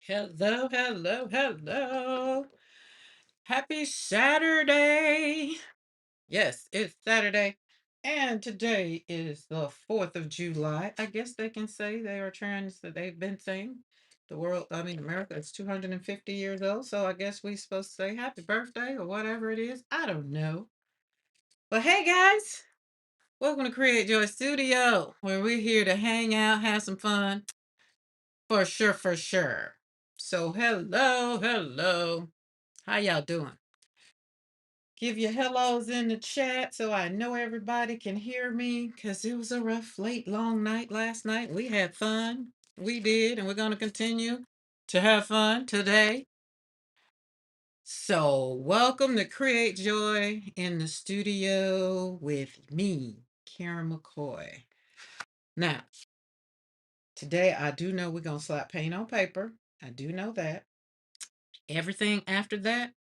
Hello, hello, hello. Happy Saturday. Yes, it's Saturday. And today is the 4th of July. I guess they can say they are trends that they've been saying. The world, I mean, America is 250 years old. So I guess we're supposed to say happy birthday or whatever it is. I don't know. But hey, guys, welcome to Create Joy Studio, where we're here to hang out, have some fun. For sure, for sure. So, hello, hello. How y'all doing? Give your hellos in the chat so I know everybody can hear me because it was a rough, late, long night last night. We had fun. We did, and we're going to continue to have fun today. So, welcome to Create Joy in the studio with me, Karen McCoy. Now, today I do know we're going to slap paint on paper. I do know that. Everything after that,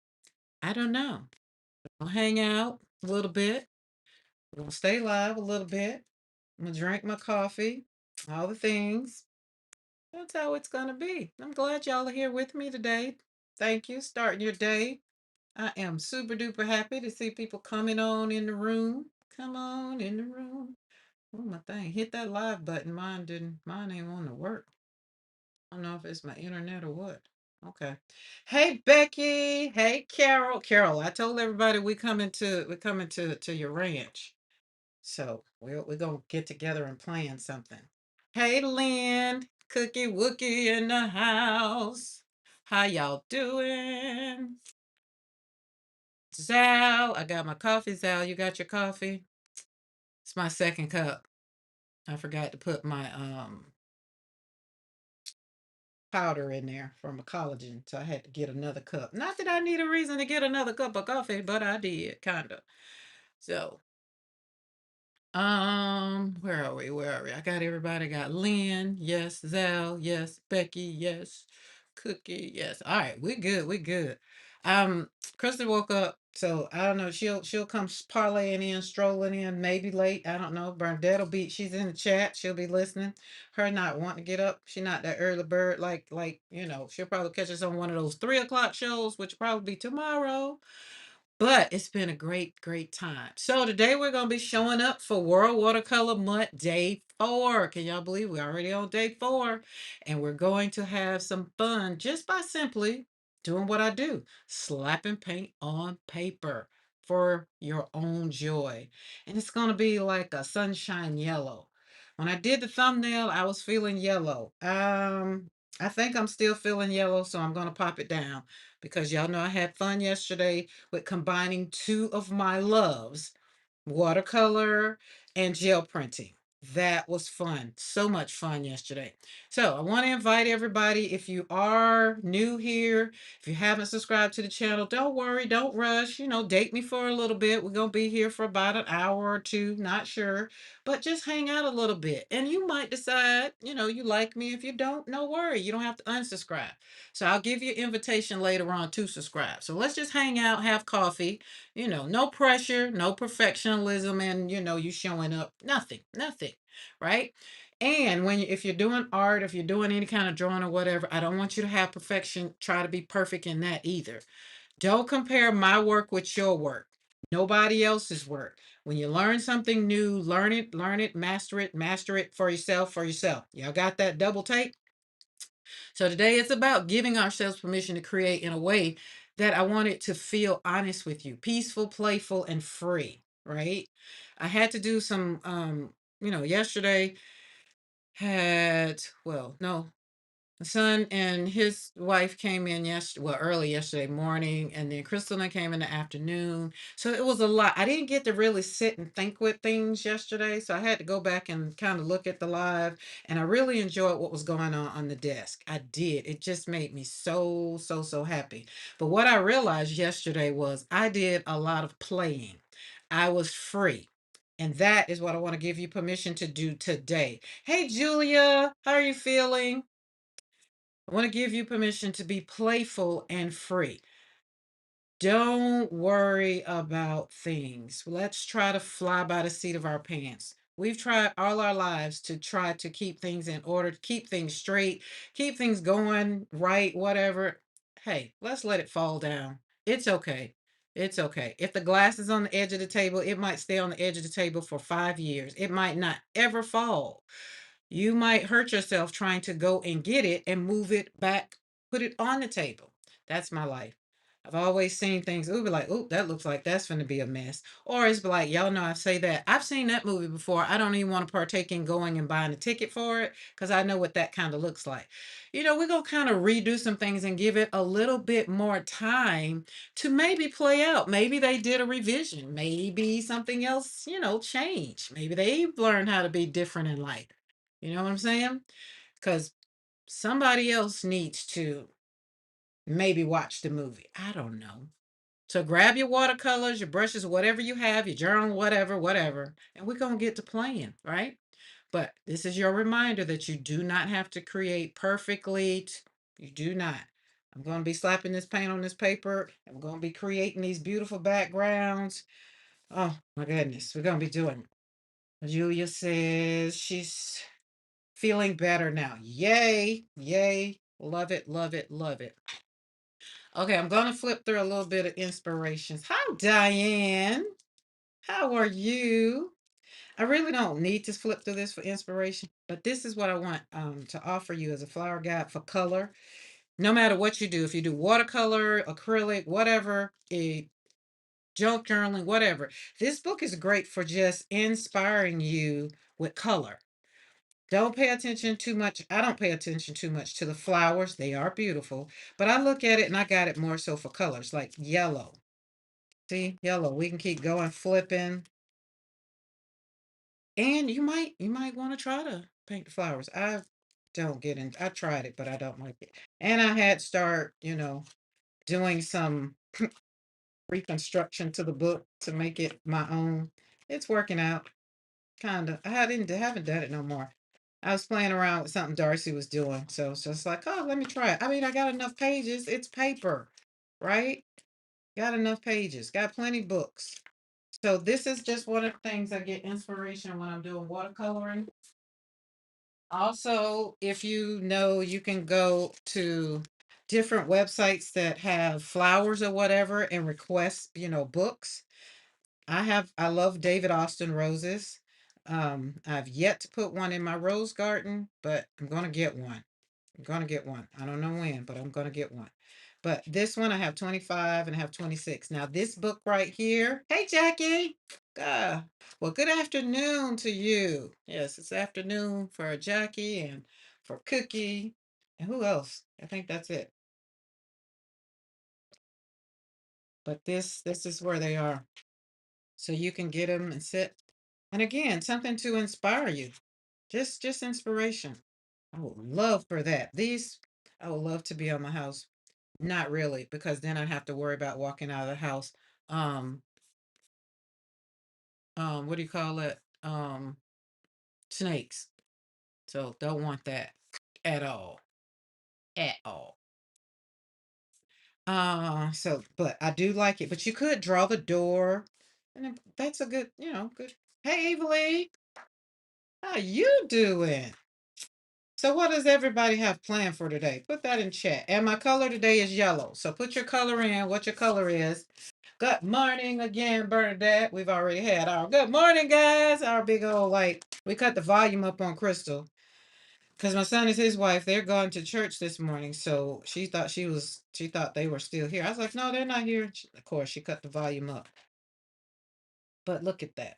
I don't know. I'll hang out a little bit. We'll stay live a little bit. I'm gonna drink my coffee, all the things. That's how it's gonna be. I'm glad y'all are here with me today. Thank you. Starting your day. I am super duper happy to see people coming on in the room. Come on in the room. Oh my thing. Hit that live button. Mine ain't want to work. I don't know if it's my internet or what. Okay. Hey Becky. Hey Carol. Carol, I told everybody we're coming to your ranch. So we're gonna get together and plan something. Hey Lynn, Cookie Wookie in the house. How y'all doing? Zal, I got my coffee. Zal, you got your coffee? It's my second cup. I forgot to put my powder in there from a collagen, so I had to get another cup. Not that I need a reason to get another cup of coffee, but I did, kinda. So where are we? Where are we? I got everybody. I got Lynn, yes. Zal, yes. Becky, yes. Cookie, yes. All right, we good. We good. Kristen woke up, so I don't know. She'll come parlaying in, strolling in, maybe late. I don't know. Bernadette'll be. She's in the chat. She'll be listening. Her not wanting to get up. She not that early bird. She'll probably catch us on one of those 3 o'clock shows, which will probably be tomorrow. But it's been a great, great time. So today we're going to be showing up for World Watercolor Month Day 4. Can y'all believe we're already on day 4? And we're going to have some fun just by simply doing what I do, slapping paint on paper for your own joy. And it's going to be like a sunshine yellow. When I did the thumbnail, I was feeling yellow. I think I'm still feeling yellow, so I'm going to pop it down because y'all know I had fun yesterday with combining two of my loves, watercolor and gel printing. That was fun. So much fun yesterday. So I want to invite everybody, if you are new here, if you haven't subscribed to the channel, don't worry, don't rush. Date me for a little bit. We're going to be here for about an hour or two, not sure, but just hang out a little bit. And you might decide, you like me. If you don't, no worry. You don't have to unsubscribe. So I'll give you an invitation later on to subscribe. So let's just hang out, have coffee. No pressure, no perfectionism, and you showing up. Nothing, nothing, right? And if you're doing art, if you're doing any kind of drawing or whatever, I don't want you to have perfection, try to be perfect in that either. Don't compare my work with your work. Nobody else's work. When you learn something new, learn it, master it for yourself, for yourself. Y'all got that double take? So today it's about giving ourselves permission to create in a way that I want it to feel honest with you, peaceful, playful, and free, right? I had to do some yesterday no, my son and his wife came in early yesterday morning, and then Crystal came in the afternoon. So it was a lot. I didn't get to really sit and think with things yesterday, so I had to go back and kind of look at the live, and I really enjoyed what was going on the desk. I did. It just made me so, so, so happy. But what I realized yesterday was I did a lot of playing. I was free. And that is what I want to give you permission to do today. Hey, Julia, how are you feeling? I want to give you permission to be playful and free. Don't worry about things. Let's try to fly by the seat of our pants. We've tried all our lives to try to keep things in order, keep things straight, keep things going right, whatever. Hey, let's let it fall down. It's okay. It's okay. If the glass is on the edge of the table, it might stay on the edge of the table for 5 years. It might not ever fall. You might hurt yourself trying to go and get it and move it back, put it on the table. That's my life. I've always seen things, ooh, be like, ooh, that looks like that's going to be a mess. Or it's be like, y'all know I say that. I've seen that movie before. I don't even want to partake in going and buying a ticket for it because I know what that kind of looks like. We're going to kind of redo some things and give it a little bit more time to maybe play out. Maybe they did a revision. Maybe something else, changed. Maybe they've learned how to be different in life. You know what I'm saying? Because somebody else needs to maybe watch the movie. I don't know. So grab your watercolors, your brushes, whatever you have, your journal, whatever, whatever, and we're going to get to playing, right? But this is your reminder that you do not have to create perfectly. You do not. I'm going to be slapping this paint on this paper. I'm going to be creating these beautiful backgrounds. Oh my goodness, we're going to be doing it. Julia says she's feeling better now. Yay, yay. Love it, love it, love it. Okay, I'm going to flip through a little bit of inspirations. Hi, Diane. How are you? I really don't need to flip through this for inspiration, but this is what I want to offer you as a flower guide for color. No matter what you do, if you do watercolor, acrylic, whatever, junk journaling, whatever, this book is great for just inspiring you with color. Don't pay attention too much. I don't pay attention too much to the flowers. They are beautiful, but I look at it and I got it more so for colors like yellow. See, yellow. We can keep going, flipping. And you might want to try to paint the flowers. I don't get in. I tried it, but I don't like it. And I had start, doing some reconstruction to the book to make it my own. It's working out, kind of. Haven't done it no more. I was playing around with something Darcy was doing, so it's just like, oh, let me try it. I mean, I got enough pages. It's paper, right? Got enough pages. Got plenty books. So this is just one of the things I get inspiration when I'm doing watercoloring. Also, if you know, you can go to different websites that have flowers or whatever and request, books. I love David Austin roses. I've yet to put one in my rose garden, but I'm gonna get one. I'm gonna get one. I don't know when, but I'm gonna get one. But this one I have 25 and I have 26. Now this book right here. Hey Jackie. Uh, well, good afternoon to you. Yes, it's afternoon for Jackie and for Cookie. And who else? I think that's it. But this is where they are. So you can get them and sit. And again, something to inspire you. Just inspiration. I would love for that. These I would love to be on my house. Not really, because then I'd have to worry about walking out of the house. Um, what do you call it? Snakes. So don't want that at all. At all. So but I do like it. But you could draw the door. And that's a good, good. Hey Evelyn, how you doing? So what does everybody have planned for today? Put that in chat. And my color today is yellow. So put your color in, what your color is. Good morning again, Bernadette. We've already had our good morning, guys. Our big old we cut the volume up on Crystal because my son and his wife, they're going to church this morning. So she thought they were still here. I was like, no, they're not here. Of course, she cut the volume up. But look at that.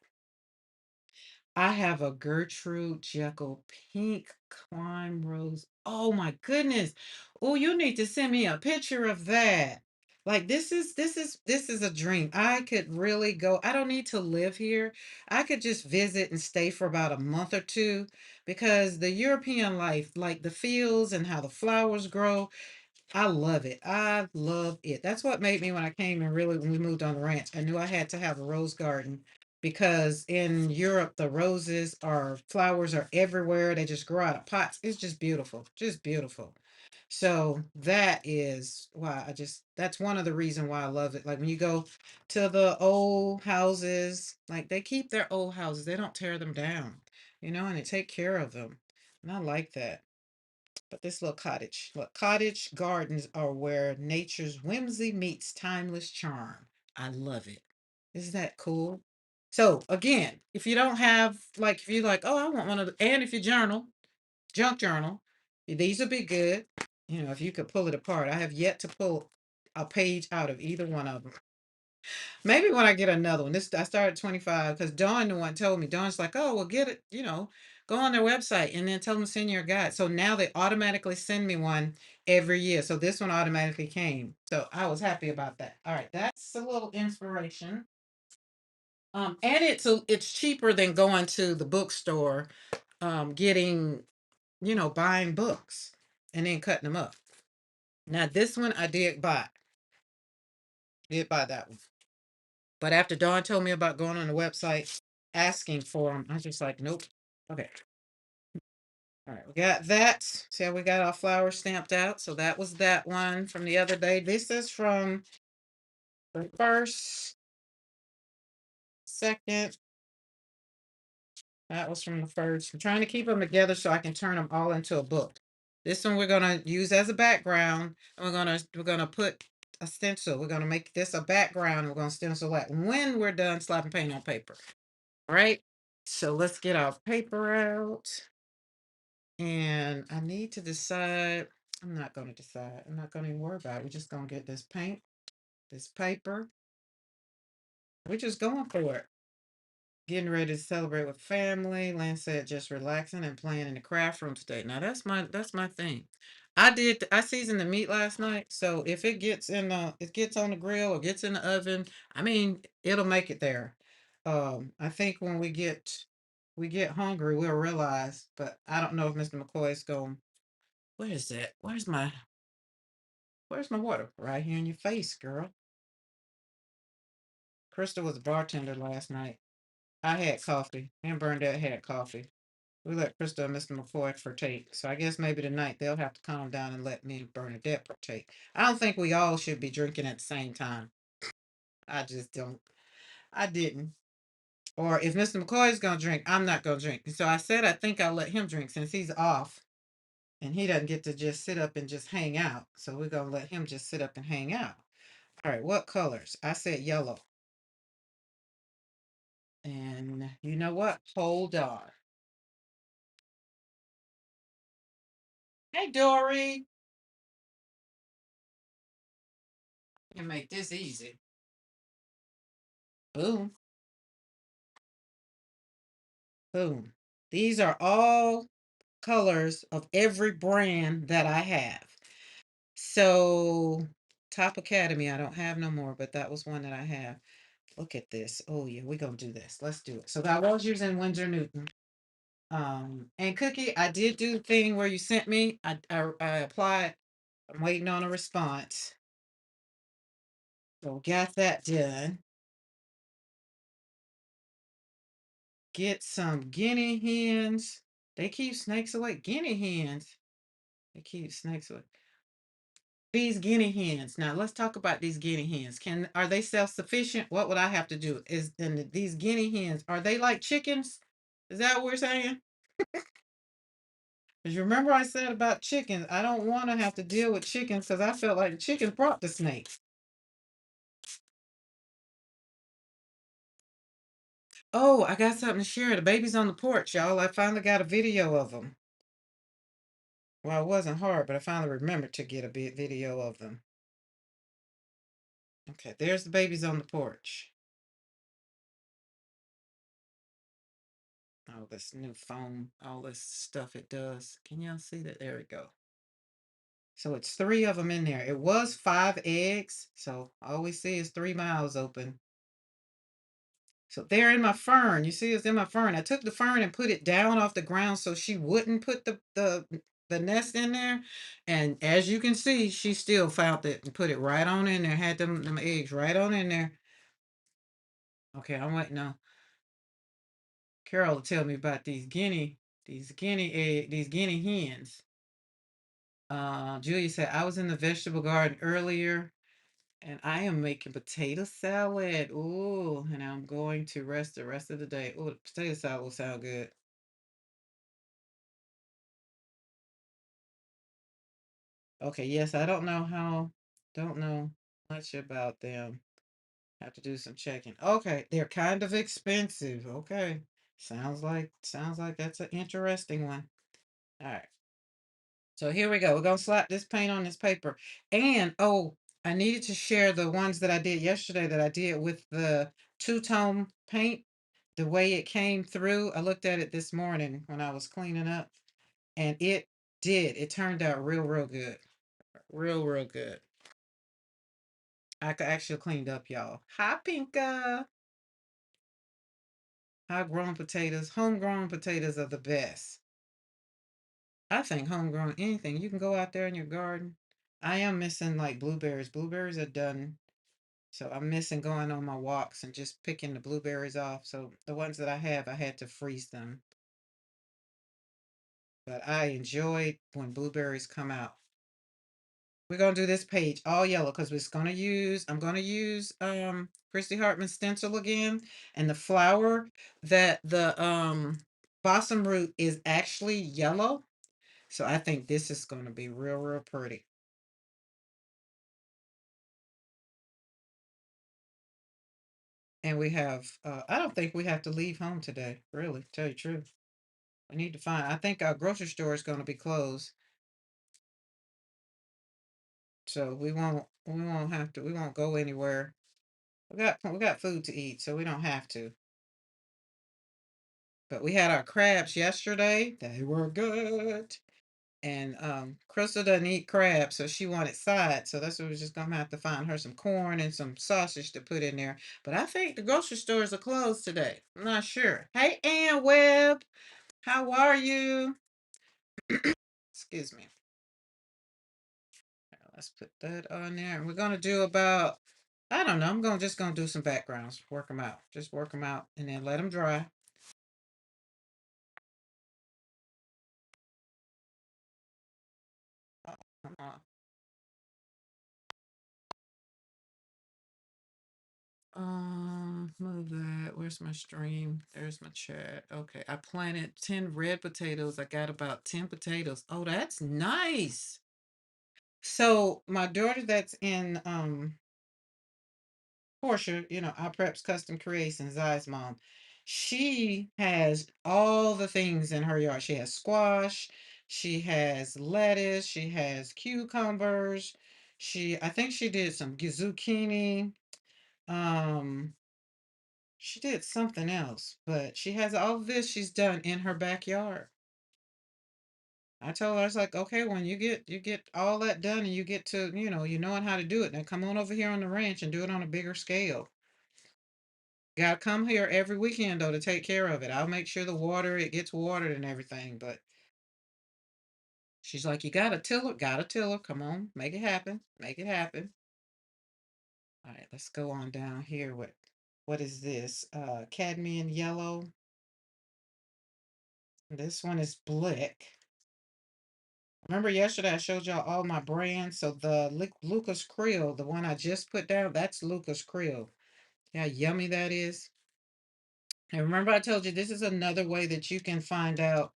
I have a Gertrude Jekyll pink climb rose. Oh my goodness. Oh, you need to send me a picture of that. Like this is a dream. I could really go. I don't need to live here. I could just visit and stay for about a month or two because the European life, like the fields and how the flowers grow, I love it. I love it. That's what made me when I came and really when we moved on the ranch. I knew I had to have a rose garden because in Europe the roses or flowers are everywhere. They just grow out of pots. It's just beautiful, just beautiful. So that is why that's one of the reason why I love it. Like when you go to the old houses, like they keep their old houses, they don't tear them down, and they take care of them. And I like that. But this little cottage, look, cottage gardens are where nature's whimsy meets timeless charm. I love it. Isn't that cool? So again, if you don't have like if you like, oh, I want one of the, and if you journal, junk journal, these would be good. If you could pull it apart. I have yet to pull a page out of either one of them. Maybe when I get another one. This I started 25 because Dawn the one told me. Dawn's like, oh, well, get it, go on their website and then tell them to send you a guide. So now they automatically send me one every year. So this one automatically came. So I was happy about that. All right, that's a little inspiration. And it's cheaper than going to the bookstore, getting, buying books and then cutting them up. Now this one I did buy that one. But after Dawn told me about going on the website asking for them, I was just like, nope. Okay. All right, we got that. See how we got our flowers stamped out. So that was that one from the other day. This is from the first, second. That was from the first. I'm trying to keep them together so I can turn them all into a book. This one we're gonna use as a background. And we're gonna put a stencil. We're gonna make this a background. We're gonna stencil that when we're done slapping paint on paper. All right. So let's get our paper out. And I need to decide. I'm not gonna decide. I'm not gonna even worry about it. We're just gonna get this paint, this paper. We're just going for it. Getting ready to celebrate with family. Lance said just relaxing and playing in the craft room today. Now that's my thing. I seasoned the meat last night, so if it gets on the grill or gets in the oven, I mean it'll make it there. I think when we get hungry, we'll realize, but I don't know if Mr. McCoy is going. Where is that? Where's my water? Right here in your face, girl. Crystal was a bartender last night. I had coffee. Me and Bernadette had coffee. We let Krista and Mr. McCoy partake. So I guess maybe tonight they'll have to calm down and let me and Bernadette partake. I don't think we all should be drinking at the same time. I just don't. I didn't. Or if Mr. McCoy is going to drink, I'm not going to drink. So I said I think I'll let him drink since he's off and he doesn't get to just sit up and just hang out. So we're going to let him just sit up and hang out. All right, what colors? I said yellow. And you know what? Hold on. Hey, Dory. You can make this easy. Boom, boom. These are all colors of every brand that I have. So, Top Academy, I don't have no more, but that was one that I have. Look at this. Oh, yeah, we're going to do this. Let's do it. So, I was using Winsor Newton. And Cookie, I did do the thing where you sent me. I applied. I'm waiting on a response. So, got that done. Get some guinea hens. They keep snakes away. Guinea hens. They keep snakes away. These guinea hens. Now let's talk about these guinea hens. Are they self-sufficient? What would I have to do? These guinea hens, are they like chickens? Is that what we're saying? Because you remember I said about chickens, I don't want to have to deal with chickens because I felt like the chickens brought the snakes. Oh, I got something to share. The baby's on the porch, y'all. I finally got a video of them. Well, it wasn't hard, but I finally remembered to get a video of them. Okay, there's the babies on the porch. All this new foam, all this stuff it does. Can y'all see that? There we go. So it's three of them in there. It was 5 eggs. So all we see is 3 mouths open. So they're in my fern. You see it's in my fern. I took the fern and put it down off the ground so she wouldn't put the nest in there. And as you can see, she still found it and put it right on in there. Had them eggs right on in there. Okay, I'm waiting now. Carol will tell me about these guinea hens. Julia said, I was in the vegetable garden earlier and I am making potato salad. Ooh, and I'm going to rest the rest of the day. Ooh, the potato salad will sound good. Okay, yes, I don't know much about them. Have to do some checking. Okay, they're kind of expensive. Okay. Sounds like that's an interesting one. All right. So here we go. We're gonna slap this paint on this paper. And oh, I needed to share the ones that I did yesterday that I did with the two-tone paint, the way it came through. I looked at it this morning when I was cleaning up, and it did. It turned out real good. Real good. I could actually cleaned up, y'all. Hi, Pinka. Homegrown potatoes. Homegrown potatoes are the best. I think homegrown anything. You can go out there in your garden. I am missing like blueberries. Blueberries are done. So I'm missing going on my walks and just picking the blueberries off. So the ones that I have, I had to freeze them. But I enjoyed when blueberries come out. We're gonna do this page all yellow because I'm gonna use Christy Hartman stencil again. And the flower that the balsam root is actually yellow. So I think this is gonna be real pretty. And we have I don't think we have to leave home today, really, tell you the truth. We need to find I think our grocery store is gonna be closed. So we won't go anywhere. We got food to eat, so we don't have to. But we had our crabs yesterday. They were good. And Crystal doesn't eat crabs, so she wanted sides. So that's what we're just gonna have to find her some corn and some sausage to put in there. But I think the grocery stores are closed today. I'm not sure. Hey, Ann Webb, how are you? Excuse me. Let's put that on there. And we're gonna do about, I don't know, just gonna do some backgrounds, work them out. Just work them out and then let them dry. Oh, come on. Move that. Where's my stream? There's my chat. Okay, I planted 10 red potatoes. I got about 10 potatoes. Oh, that's nice. So my daughter that's in Portia, I preps custom creations, Zai's mom. She has all the things in her yard. She has squash, she has lettuce, she has cucumbers. I think she did some zucchini. Um, she did something else, but she has all of this she's done in her backyard. I told her, I was like, okay, when you get all that done and you get to, you knowing how to do it, now come on over here on the ranch and do it on a bigger scale. Gotta come here every weekend though to take care of it. I'll make sure it gets watered and everything. But she's like, you gotta tiller. Come on, make it happen. Make it happen. All right, let's go on down here. What is this? Cadmium yellow. This one is black. Remember yesterday I showed y'all all my brands. So the Lucas Creole, the one I just put down, that's Lucas Creole. See how yummy that is? And remember I told you this is another way that you can find out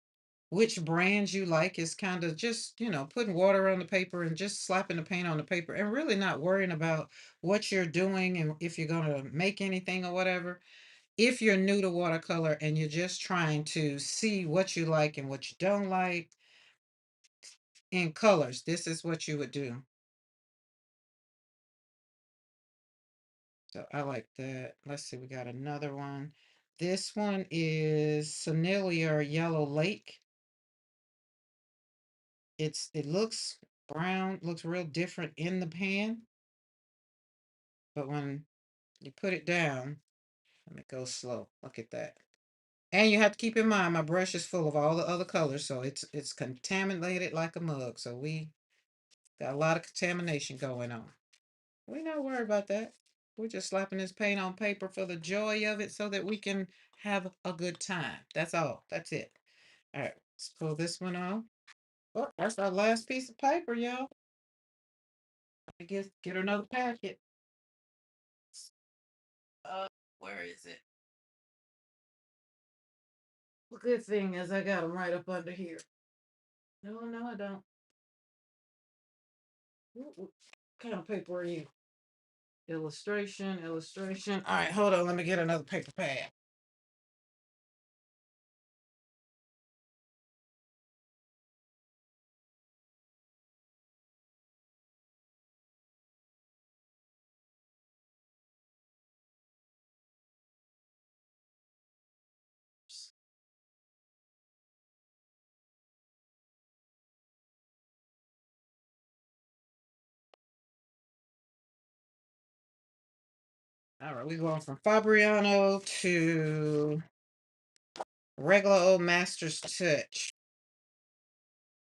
which brands you like is kind of just, putting water on the paper and just slapping the paint on the paper and really not worrying about what you're doing and if you're going to make anything or whatever. If you're new to watercolor and you're just trying to see what you like and what you don't like in colors, this is what you would do. So I like that. Let's see, we got another one. This one is Sennelier Yellow Lake. It looks brown, looks real different in the pan, but when you put it down, let me go slow. Look at that. And you have to keep in mind my brush is full of all the other colors, so it's contaminated like a mug. So we got a lot of contamination going on. We not worried about that. We're just slapping this paint on paper for the joy of it so that we can have a good time. That's all. That's it. All right, let's pull this one off. Oh, that's our last piece of paper, y'all. I guess get another packet. Uh, where is it? The good thing is I got them right up under here. No, no, I don't. What kind of paper are you? Illustration, illustration. All right, hold on. Let me get another paper pad. All right, we're going from Fabriano to regular old Master's Touch,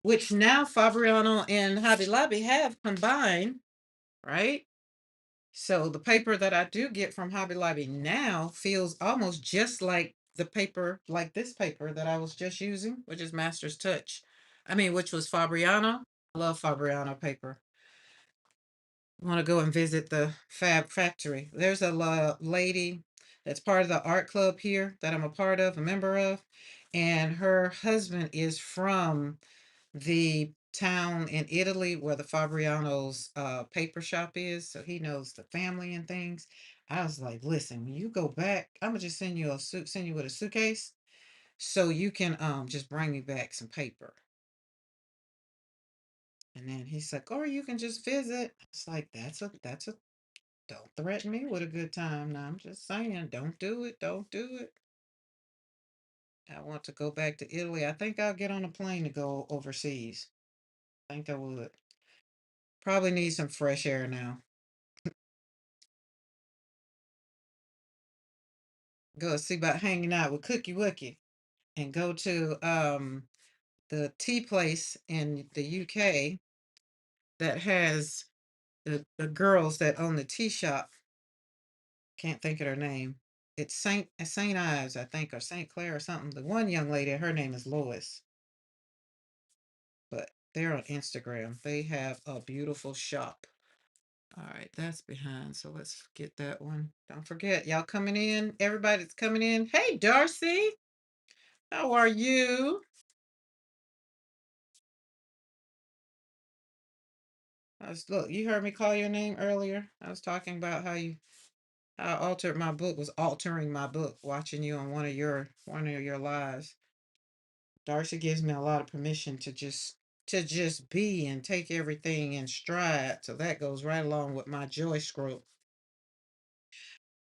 which now Fabriano and Hobby Lobby have combined, right? So the paper that I do get from Hobby Lobby now feels almost just like the paper, like this paper that I was just using, which is Master's Touch. I mean, which was Fabriano. I love Fabriano paper. Want to go and visit the Fab Factory. There's a lady that's part of the art club here that I'm a part of, a member of, and her husband is from the town in Italy where the Fabriano's paper shop is, so he knows the family and things. I was like, listen, when you go back, I'm gonna just send you a suit, send you with a suitcase, so you can just bring me back some paper. And then he's like, or you can just visit. It's like that's a don't threaten me with a good time. Now I'm just saying, don't do it, don't do it. I want to go back to Italy. I think I'll get on a plane to go overseas. I think I would. Probably need some fresh air now. Go see about hanging out with Cookie Wookie and go to the tea place in the UK that has the girls that own the tea shop. Can't think of her name. It's Saint Ives, I think, or Saint Clair or something. The one young lady, her name is Lois, but they're on Instagram. They have a beautiful shop. All right, that's behind. So let's get that one. Don't forget, y'all coming in. Everybody that's coming in. Hey, Darcy, how are you? Look, you heard me call your name earlier. I was talking about how I altered my book, was altering my book, watching you on one of your lives. Darcy gives me a lot of permission to just be and take everything in stride. So that goes right along with my joy scroll.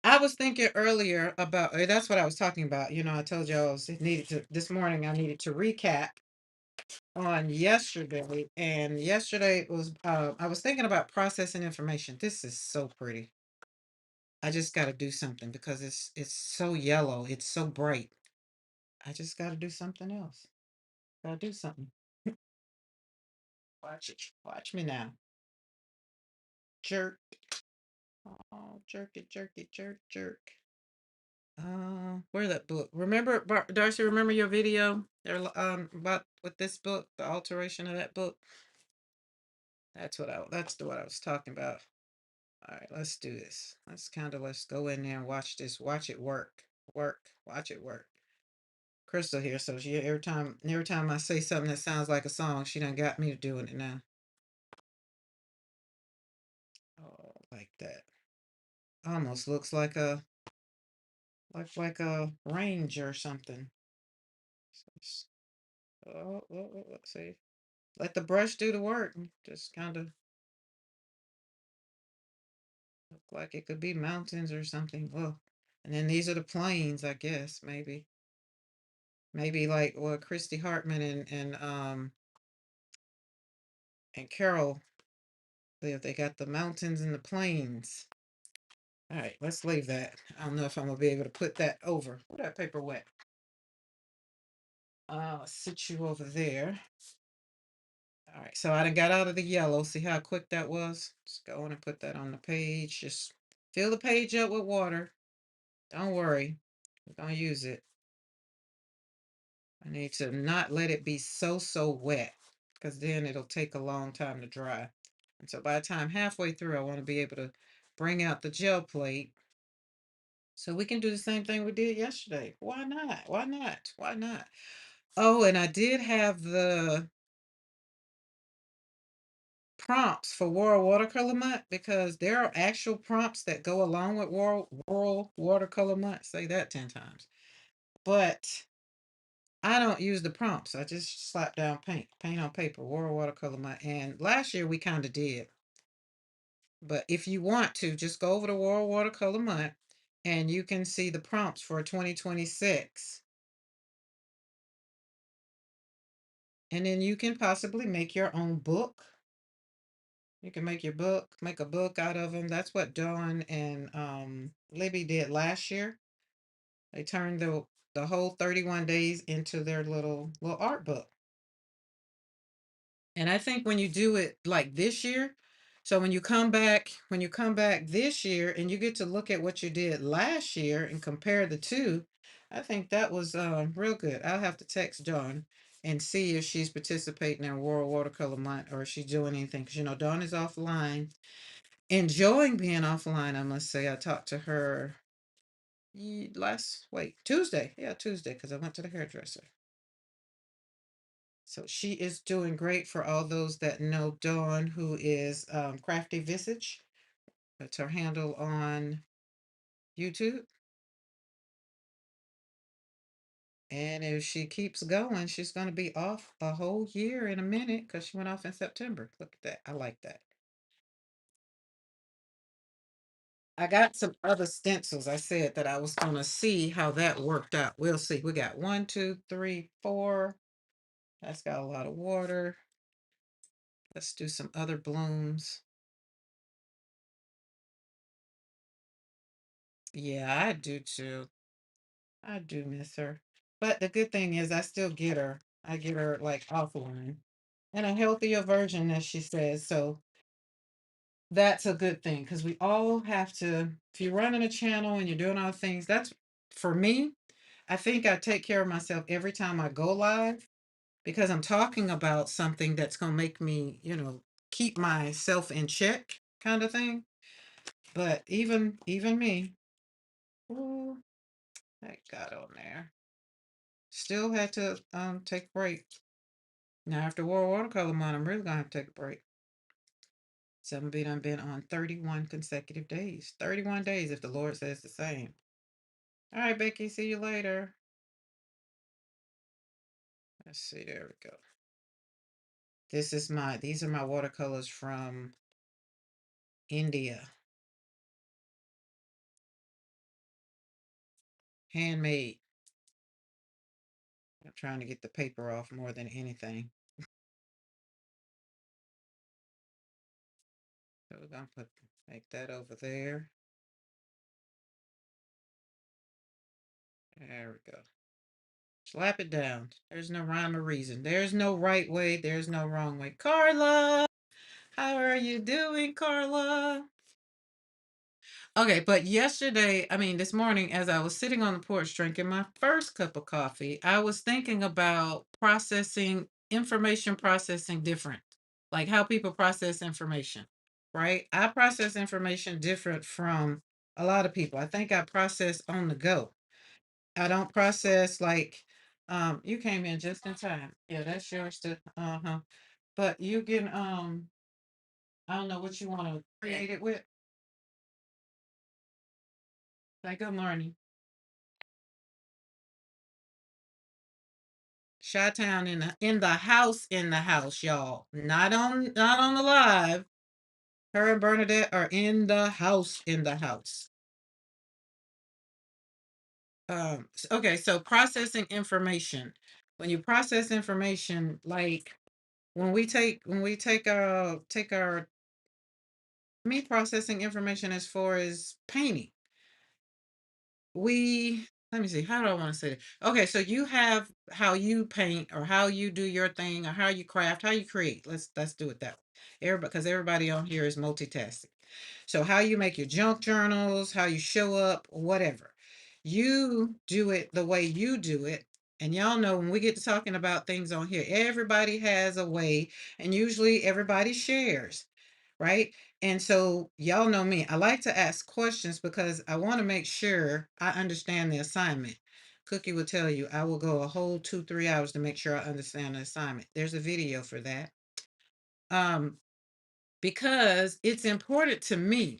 I was thinking earlier about that's what I was talking about. I told you this morning I needed to recap on yesterday. And yesterday was I was thinking about processing information. This is so pretty. I just got to do something because it's so yellow. It's so bright. I just got to do something else. Got to do something. Watch it. Watch me now. Jerk. Oh, jerk it, jerk it, jerk, jerk. Where's that book? Remember, Darcy? Remember your video about with this book, the alteration of that book. That's what I was talking about. All right, let's do this. Let's go in there and watch this. Watch it work. Work. Watch it work. Crystal here, so she every time I say something that sounds like a song, she done got me to doing it now. Oh, like that. Almost looks like a range or something. Let's see. Let the brush do the work. Just kind of look like it could be mountains or something. Well, and then these are the plains, I guess. Maybe like Christy Hartman and Carol live. They got the mountains and the plains. All right, let's leave that. I don't know if I'm gonna be able to put that over. Put that paper wet. Sit you over there. All right, so I done got out of the yellow. See how quick that was? Just go on and put that on the page. Just Fill the page up with water. Don't worry. We're gonna use it. I need to not let it be so wet because then it'll take a long time to dry. And so by the time halfway through, I want to be able to bring out the gel plate so we can do the same thing we did yesterday. Why not? Why not? Why not? Oh, and I did have the prompts for World Watercolor Month because there are actual prompts that go along with World Watercolor Month. Say that 10 times. But I don't use the prompts. I just slap down paint on paper, World Watercolor Month. And last year we kind of did. But if you want to, just go over to World Watercolor Month and you can see the prompts for 2026. And then you can possibly make your own book. You can make your book, make a book out of them. That's what Dawn and Libby did last year. They turned the whole 31 days into their little art book. And I think when you do it like this year, so when you come back this year and you get to look at what you did last year and compare the two, I think that was real good. I'll have to text Dawn and see if she's participating in World Watercolor Month or if she's doing anything. Because, Dawn is offline, enjoying being offline, I must say. I talked to her Tuesday. Yeah, Tuesday, because I went to the hairdresser. So she is doing great for all those that know Dawn, who is Crafty Visage. That's her handle on YouTube. And if she keeps going, she's going to be off a whole year in a minute because she went off in September. Look at that. I like that. I got some other stencils. I said that I was going to see how that worked out. We'll see. We got 1, 2, 3, 4. That's got a lot of water. Let's do some other blooms. Yeah, I do too. I do miss her. But the good thing is I still get her. I get her like offline. And a healthier version, as she says. So that's a good thing because we all have to, if you're running a channel and you're doing all things, that's for me. I think I take care of myself every time I go live because I'm talking about something that's going to make me, keep myself in check kind of thing. But even me, ooh, that got on there. Still had to take a break. Now after World Watercolor Month, I'm really gonna have to take a break. 7B done been on 31 consecutive days. 31 days if the Lord says the same. All right, Becky, see you later. Let's see, there we go. These are my watercolors from India. Handmade. I'm trying to get the paper off more than anything. So we're gonna make that over there. There we go. Slap it down. There's no rhyme or reason. There's no right way. There's no wrong way. Carla, how are you doing, Carla? Okay, but this morning, as I was sitting on the porch drinking my first cup of coffee, I was thinking about information processing different, like how people process information, right? I process information different from a lot of people. I think I process on the go. I don't process like, you came in just in time. Yeah, that's yours too. Uh-huh. But you can, I don't know what you want to create it with. Like, good morning. Chi-Town in the house, y'all. Not on the live. Her and Bernadette are in the house, in the house. Okay, so processing information. When you process information, like when we take our me processing information as far as painting, let me see, how do I want to say it? Okay, so you have how you paint or how you do your thing or how you craft, how you create. Let's do it that way. Everybody, because everybody on here is multitasking. So how you make your junk journals, how you show up, whatever. You do it the way you do it. And y'all know when we get to talking about things on here, everybody has a way, and usually everybody shares, right? And so y'all know me. I like to ask questions because I want to make sure I understand the assignment. Cookie will tell you I will go a whole 2, 3 hours to make sure I understand the assignment. There's a video for that. Um, because it's important to me.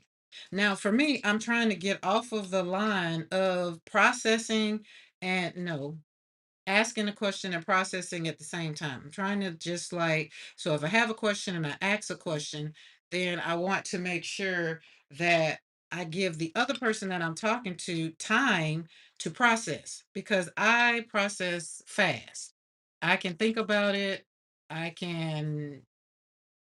Now, for me, I'm trying to get off of the line of processing and no, asking a question and processing at the same time. I'm trying to just like, so if I have a question and I ask a question, then I want to make sure that I give the other person that I'm talking to time to process because I process fast. I can think about it. I can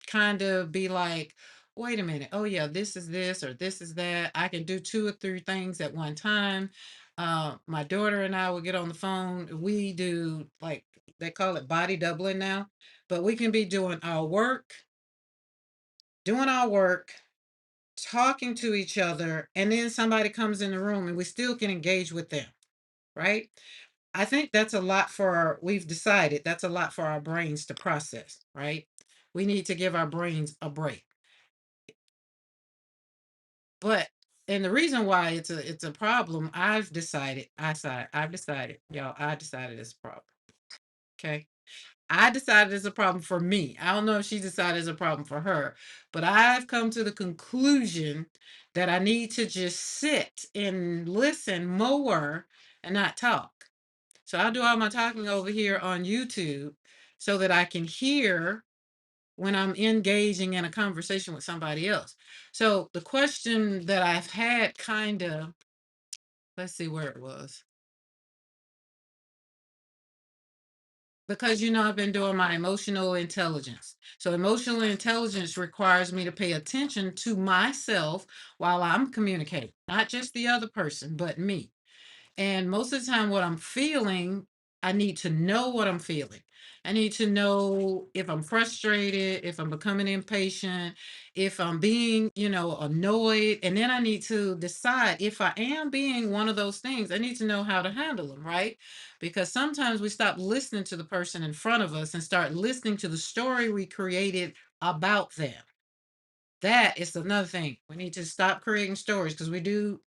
kind of be like, wait a minute, oh yeah, this is this or this is that. I can do 2 or 3 things at one time. My daughter and I will get on the phone. We do like they call it body doubling now, but we can be doing our work, talking to each other, and then somebody comes in the room and we still can engage with them, right? I think that's a lot we've decided that's a lot for our brains to process, right? We need to give our brains a break. But and the reason why it's a problem, I've decided, y'all, I decided it's a problem. Okay. I decided it's a problem for me. I don't know if she decided it's a problem for her, but I've come to the conclusion that I need to just sit and listen more and not talk. So I'll do all my talking over here on YouTube so that I can hear when I'm engaging in a conversation with somebody else. So the question that I've had kind of, let's see where it was. Because I've been doing my emotional intelligence. So emotional intelligence requires me to pay attention to myself while I'm communicating, not just the other person, but me. And most of the time, what I'm feeling, I need to know what I'm feeling. I need to know if I'm frustrated, if I'm becoming impatient, if I'm being, annoyed. And then I need to decide if I am being one of those things, I need to know how to handle them, right? Because sometimes we stop listening to the person in front of us and start listening to the story we created about them. That is another thing. We need to stop creating stories because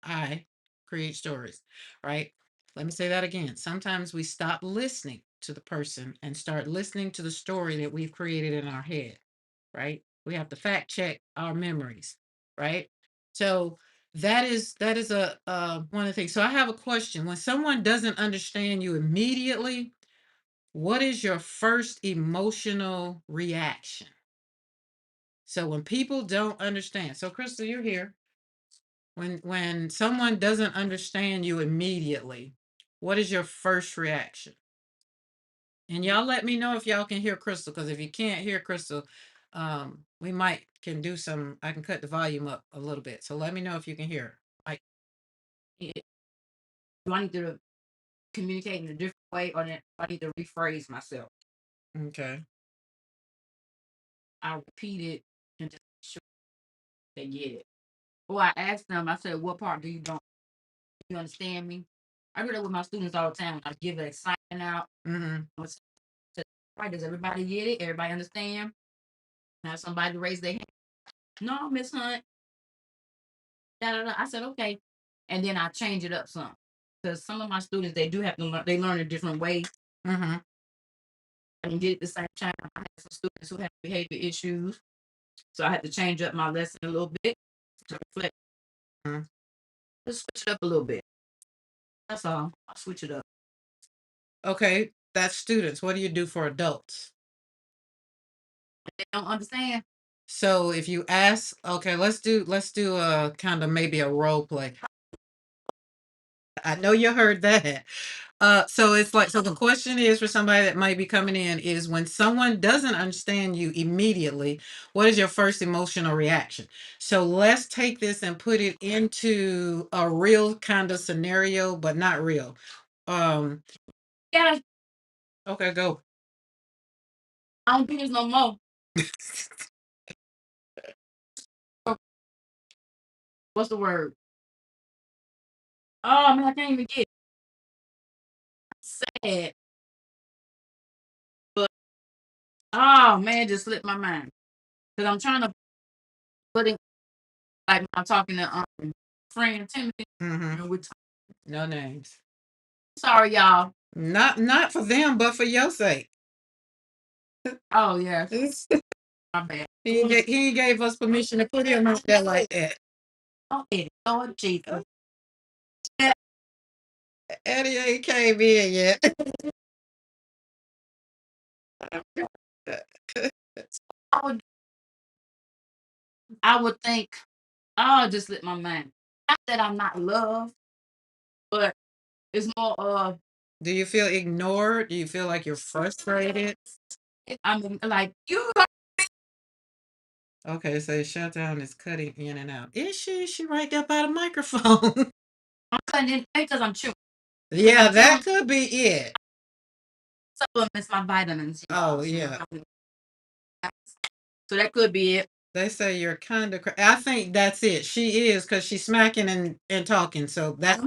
I create stories, right? Let me say that again. Sometimes we stop listening to the person and start listening to the story that we've created in our head, right? We have to fact check our memories, right? So that is a one of the things. So I have a question. When someone doesn't understand you immediately, what is your first emotional reaction? So when people don't understand, so Crystal, you're here. When someone doesn't understand you immediately, what is your first reaction? And y'all let me know if y'all can hear Crystal, because if you can't hear Crystal, we might can do some. I can cut the volume up a little bit. So let me know if you can hear her. Like, do I need to communicate in a different way, or do I need to rephrase myself? Okay. I repeat it and just make sure they get it. Or I asked them, I said, what part do you don't you understand me? I do that with my students all the time. I give an assignment out. Right, does everybody get it? Everybody understand? Now somebody raise their hand. No, Miss Hunt. Da, da, da. I said, okay. And then I change it up some. Because some of my students, they do have to learn, they learn a different way. Mm-hmm. I didn't get it the same time. I had some students who have behavior issues. So I had to change up my lesson a little bit to reflect. Mhm. Just switch it up a little bit. That's all. I'll switch it up. Okay, that's students. What do you do for adults? They don't understand. So if you ask, okay, let's do a kind of maybe a role play. I know you heard that. So it's like, so the question is for somebody that might be coming in is when someone doesn't understand you immediately, what is your first emotional reaction? So let's take this and put it into a real kind of scenario, but not real. Yeah. Okay, go. I don't do this no more. What's the word? Oh man, I can't even get it. Sad. But oh man, it just slipped my mind. Because I'm trying to put it like when I'm talking to friend Timothy. Mm-hmm. And we're No names. sorry, y'all. Not for them, but for your sake. Oh yeah, my bad. He gave us permission to put him out there like that. Okay, Lord Jesus. Eddie ain't came in yet. I would, I would think. Oh, it just slipped my mind. Not that I'm not loved, but it's more of Do you feel ignored? Do you feel like you're frustrated? I'm like you. Okay, so shutdown is cutting in and out. Is she? Is she right there by the microphone? I'm cutting in because I'm chewing. Yeah, that could be it. Supplements my vitamins. Oh, yeah. So that could be it. They say you're kind of. I think that's it. She is because she's smacking and talking. So that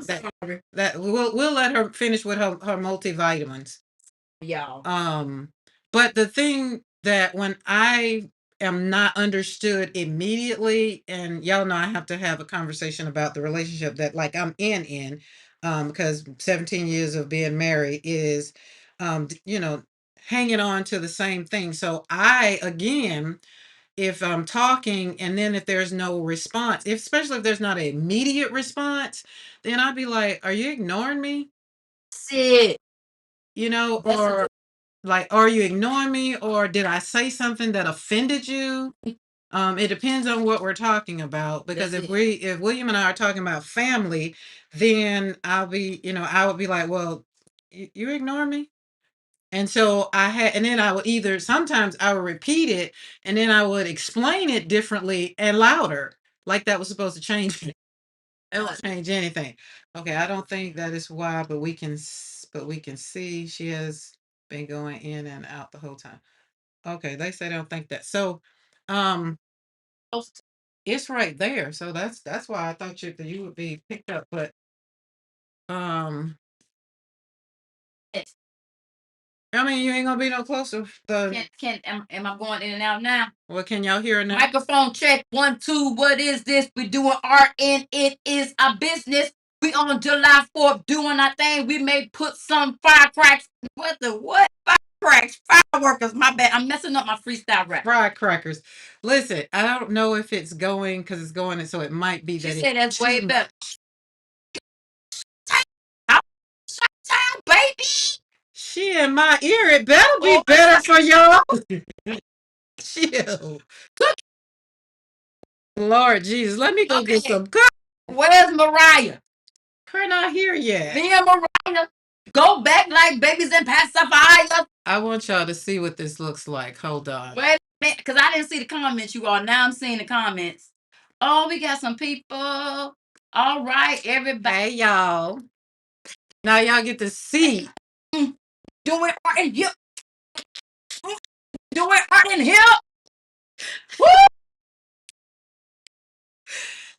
we'll let her finish with her multivitamins. Y'all. But the thing that when I am not understood immediately, and y'all know I have to have a conversation about the relationship that like I'm because 17 years of being married is, hanging on to the same thing. So I again, if I'm talking and then if there's no response, especially if there's not an immediate response, then I'd be like, "Are you ignoring me?" That's it. Or like, are you ignoring me, or did I say something that offended you? It depends on what we're talking about. Because if William and I are talking about family, then I would be like, well, you ignore me. And so and then I would either sometimes I would repeat it, and then I would explain it differently and louder, like that was supposed to change it. It won't change anything. Okay, I don't think that is why, but we can see she has been going in and out the whole time. Okay, they say they don't think that. So, um, it's right there. So that's why I thought you would be picked up. But um, I mean, you ain't gonna be no closer. Am I going in and out now? Well, can y'all hear it now? Microphone check 1 2. What is this? We doing art and it is a business. We on July 4th doing our thing. We may put some firecracks. What? Firecracks, fireworkers. My bad. I'm messing up my freestyle rap. Firecrackers. Listen, I don't know if it's going because it's going, and so it might be She that said that's it's way too better. Shut baby. She in my ear. It better be better for y'all. Chill. Lord Jesus, let me go get some good. Where's Mariah? Her not here yet. Me and Mariah go back like babies and pacifiers. I want y'all to see what this looks like. Hold on. Wait a minute, because I didn't see the comments, you all. Now I'm seeing the comments. Oh, we got some people. All right, everybody. Hey, y'all. Now y'all get to see. Doing art in here. Doing art in here. Woo!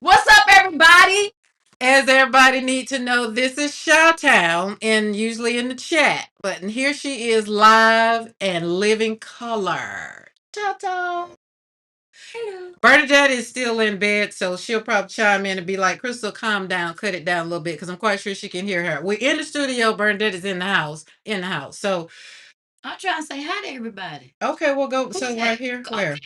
What's up, everybody? As everybody need to know, this is Chi-Town and usually in the chat. But here she is live and living color. Ta-ta. Hello. Bernadette is still in bed, so she'll probably chime in and be like, Crystal, calm down, cut it down a little bit, because I'm quite sure she can hear her. We're in the studio. Bernadette is in the house. So I'm trying to say hi to everybody. okay, we'll go. So right here, where?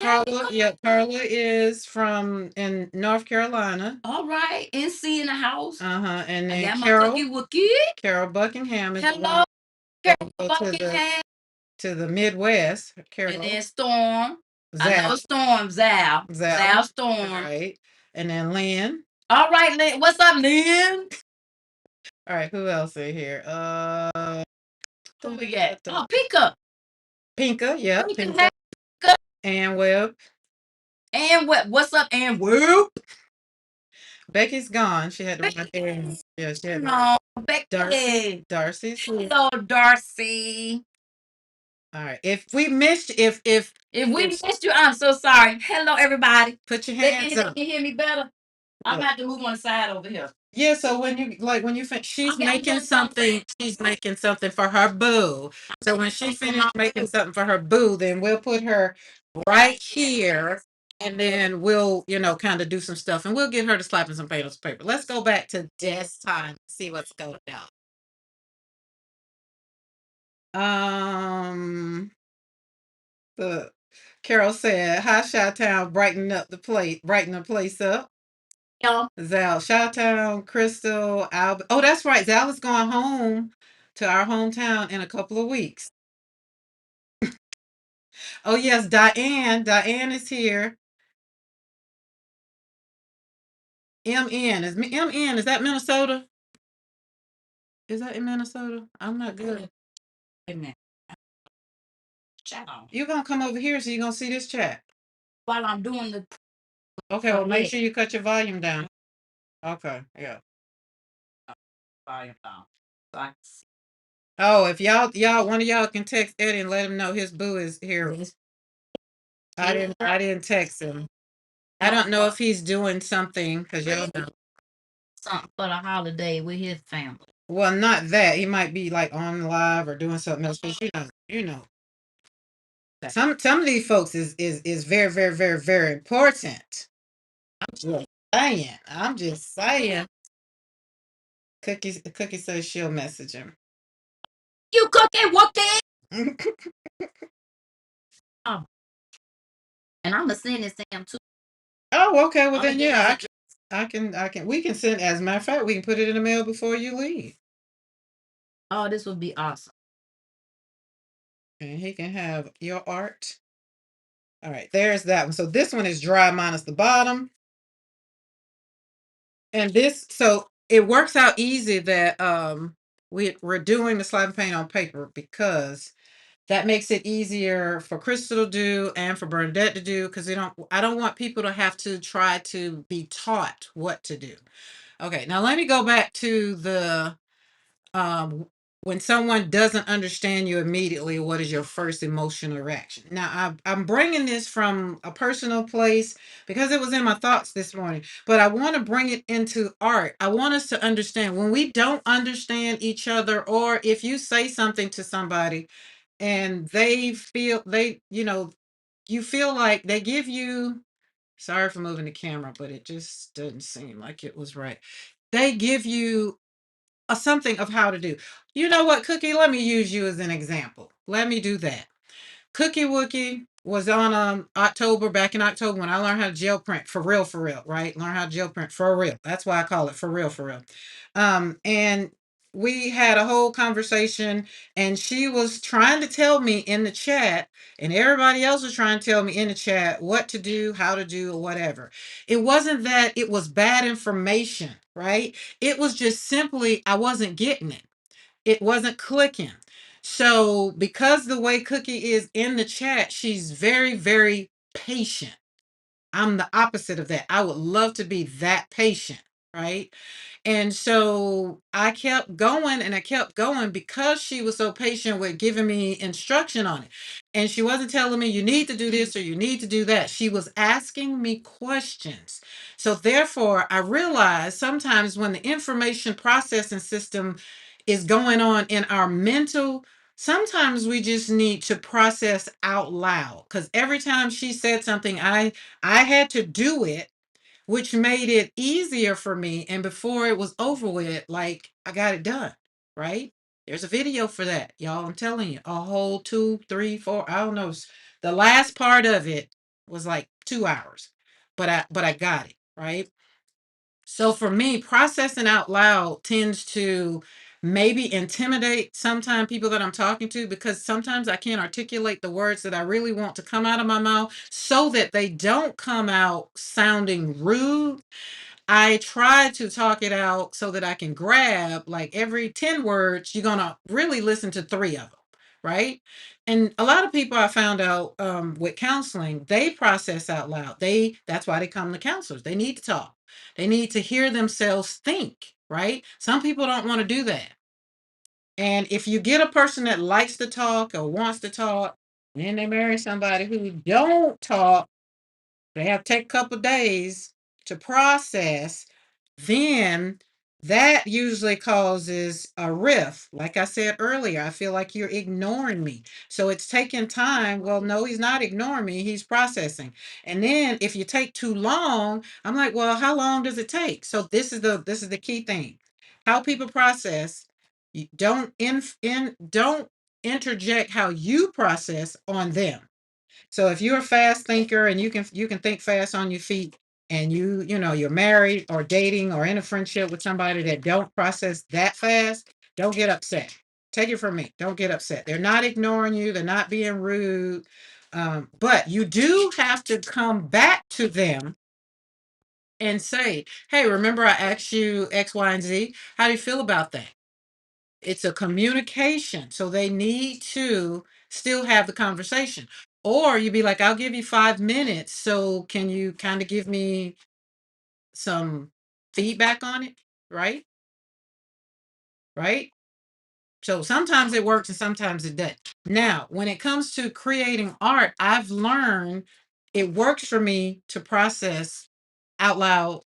Carla, yeah, Carla is from in North Carolina. All right, NC in the house. And I then got my Carol cookie wookie. Carol Buckingham is Hello, Carol go Buckingham. to the Midwest. Carol. And then Storm. I Zal. know Storm, Zal. Zal Storm. Right. And then Lynn. All right, Lynn. What's up, Lynn? All right, who else is here? Who we got? Oh, Pika. Pinka, yeah. Pinka. And Webb. And what's up, and Webb? Becky's gone. She had to run errands. Yeah, she had to. No, Becky. Darcy's here. Hello, Darcy. All right. If we missed we missed you, I'm so sorry. Hello, everybody. Put your hands up. Can you hear me better? I'm gonna have to move on the side over here. Yeah, so when you finish, she's making something for her boo. So when she finishes making something for her boo, then we'll put her right here, and then we'll, kind of do some stuff, and we'll get her to slapping some paint on some paper. Let's go back to this time, see what's going on. The Carol said, "Hi, Chi-Town, brighten the place up." Y'all. Zal, Chi-Town, Crystal, Albert. Oh, that's right. Zal is going home to our hometown in a couple of weeks. Oh, yes, Diane. Diane is here. MN. Is that Minnesota? Is that in Minnesota? I'm not good. Wait a minute. Chat on. You're gonna come over here so you're gonna see this chat. While I'm doing the Okay, well make sure you cut your volume down. Okay, yeah. volume down. So I can see. Oh, if one of y'all can text Eddie and let him know his boo is here. I didn't text him. I don't know if he's doing something because y'all know. Something for the holiday with his family. Well, not that. He might be like on live or doing something else. But some of these folks is very, very, very, very important. I'm just saying. I'm just saying. Cookie says she'll message him. You cooking whoopie? Oh. And I'm gonna send this to him too. Oh, okay. Well then, yeah, we can send. As a matter of fact, we can put it in the mail before you leave. Oh, this would be awesome. And he can have your art. All right, there's that one. So this one is dry minus the bottom. And so it works out easy that we're doing the slab paint on paper because that makes it easier for Crystal to do and for Bernadette to do because I don't want people to have to try to be taught what to do. Okay, now let me go back to the um, when someone doesn't understand you immediately, what is your first emotional reaction? Now, I'm bringing this from a personal place because it was in my thoughts this morning, but I want to bring it into art. I want us to understand when we don't understand each other, or if you say something to somebody and you feel like they give you, sorry for moving the camera, but it just doesn't seem like it was right. They give you something of how to do. You know what, Cookie? Let me use you as an example. Let me do that. Cookie Wookie was on back in October when I learned how to gel print for real, right? Learn how to gel print for real. That's why I call it for real, for real. And we had a whole conversation, and she was trying to tell me in the chat, and everybody else was trying to tell me in the chat what to do, how to do, or whatever. It wasn't that it was bad information, right? It was just simply I wasn't getting it. It wasn't clicking. So because the way Cookie is in the chat, she's very, very patient. I'm the opposite of that. I would love to be that patient, right? And so I kept going and I kept going because she was so patient with giving me instruction on it. And she wasn't telling me you need to do this or you need to do that. She was asking me questions. So therefore, I realized sometimes when the information processing system is going on in our mental, sometimes we just need to process out loud. Because every time she said something, I had to do it, which made it easier for me. And before it was over with, like I got it done, right? There's a video for that, y'all. I'm telling you, a whole 2, 3, 4, I don't know. The last part of it was like 2 hours, but I got it, right? So for me, processing out loud tends to maybe intimidate sometimes people that I'm talking to because sometimes I can't articulate the words that I really want to come out of my mouth so that they don't come out sounding rude. I try to talk it out so that I can grab like every 10 words, you're going to really listen to 3 of them, right? And a lot of people I found out with counseling, they process out loud. That's why they come to counselors. They need to talk. They need to hear themselves think, right? Some people don't want to do that. And if you get a person that likes to talk or wants to talk, and then they marry somebody who don't talk, they have to take a couple days. to process, then that usually causes a rift. Like I said earlier, I feel like you're ignoring me. So it's taking time. Well, no, he's not ignoring me. He's processing. And then if you take too long, I'm like, well, how long does it take? So this is the key thing. How people process, you don't interject how you process on them. So if you're a fast thinker and you can think fast on your feet, and you're married or dating or in a friendship with somebody that don't process that fast, don't get upset. Take it from me. Don't get upset. They're not ignoring you. They're not being rude. But you do have to come back to them and say, hey, remember I asked you X, Y, and Z? How do you feel about that? It's a communication. So they need to still have the conversation. Or you'd be like, I'll give you 5 minutes. So can you kind of give me some feedback on it? Right? Right? So sometimes it works and sometimes it doesn't. Now, when it comes to creating art, I've learned it works for me to process out loud.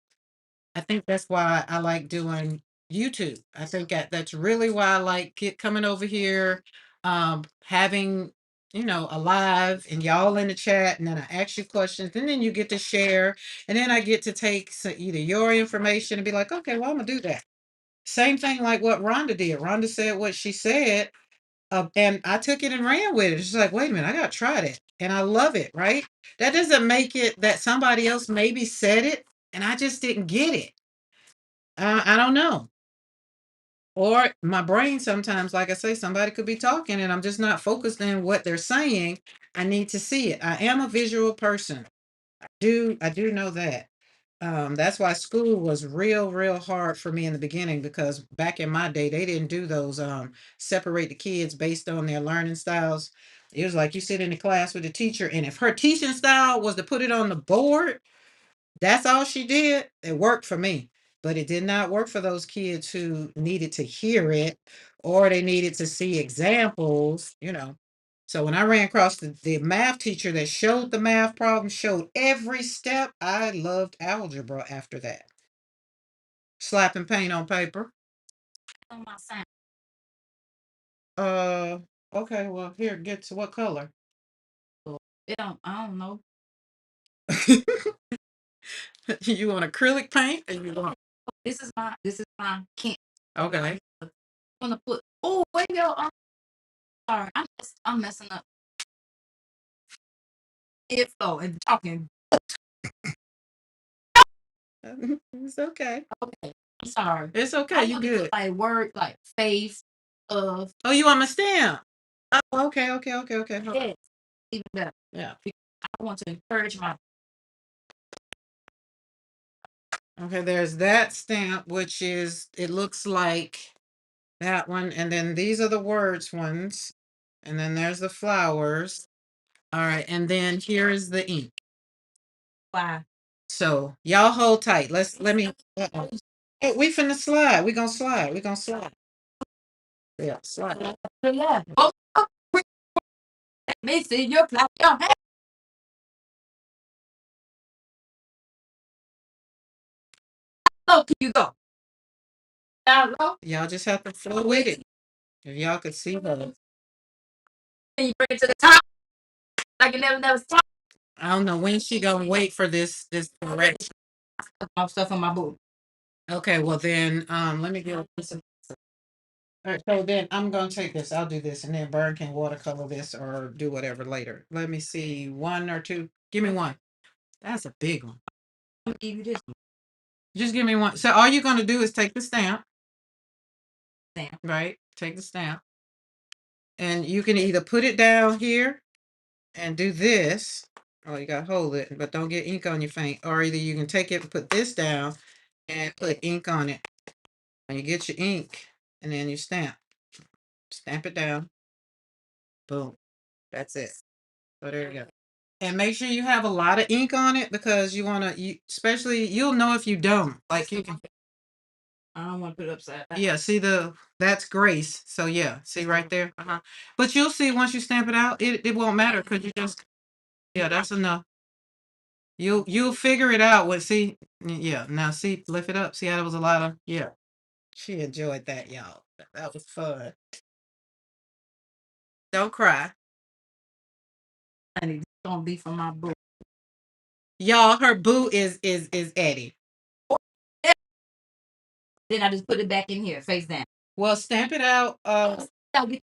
I think that's why I like doing YouTube. I think that's really why I like coming over here, having a live and y'all in the chat, and then I ask you questions, and then you get to share, and then I get to take either your information and be like, okay, well, I'm gonna do that. Same thing like what Rhonda did. Rhonda said what she said, and I took it and ran with it. She's like, wait a minute, I gotta try that, and I love it. Right? That doesn't make it that somebody else maybe said it, and I just didn't get it. I don't know. Or my brain sometimes, like I say, somebody could be talking and I'm just not focused in what they're saying. I need to see it. I am a visual person. I do know that. That's why school was real, real hard for me in the beginning, because back in my day, they didn't do those separate the kids based on their learning styles. It was like you sit in the class with the teacher, and if her teaching style was to put it on the board, that's all she did. It worked for me, but it did not work for those kids who needed to hear it, or they needed to see examples. So when I ran across the math teacher that showed the math problem, showed every step, I loved algebra after that. Slapping paint on paper. On my sign. Uh, okay, well, here, get to what color? I don't know. You want acrylic paint, or you want? This is my can't. Okay. I'm gonna put. Oh, wait, yo. I'm sorry. I'm messing up. Info and talking. It's okay. Okay. I'm sorry. It's I okay. You want to put good. like word like face of Oh, you want my stamp? Oh, okay, okay, okay, okay. Hold on. it. Even better. Yeah. I want to encourage my. Okay, there's that stamp, which is, it looks like that one. And then these are the words ones. And then there's the flowers. All right. And then here is the ink. Why? So y'all hold tight. Let me. Uh-oh. Hey, we finna slide. We gonna slide. We gonna slide. Yeah, slide. Yeah. Oh, let me see your clap your hands. How low can you go? Down low. Y'all just have to flow with it. If y'all could see her. Can you bring it to the top? Like you never stop. I don't know when she gonna wait for this correction. My stuff on my boot. Okay, well then, let me get a piece of. All right, so then I'm gonna take this. I'll do this, and then Burn can watercolor this or do whatever later. Let me see, one or two. Give me one. That's a big one. I'm gonna give you this Just give me one. So all you're gonna do is take the stamp, stamp. right? Take the stamp, and you can either put it down here and do this. Oh, you gotta hold it, but don't get ink on your paint. Or either you can take it and put this down and put ink on it. And you get your ink, and then you stamp. Stamp it down. Boom. That's it. So there you go. And make sure you have a lot of ink on it, because especially you'll know if you don't. Like you can, I don't want to put it upside down. yeah, see that's Grace. So yeah, see right there. But you'll see once you stamp it out, it won't matter, because you just, yeah, that's enough. You'll figure it out. What see? Yeah. Now see, lift it up. See how there was a lot of yeah. She enjoyed that, y'all. That was fun. Don't cry. Honey, this gonna be for my boo. Y'all, her boo is Eddie. Then I just put it back in here, face down. Well, stamp it out. Now get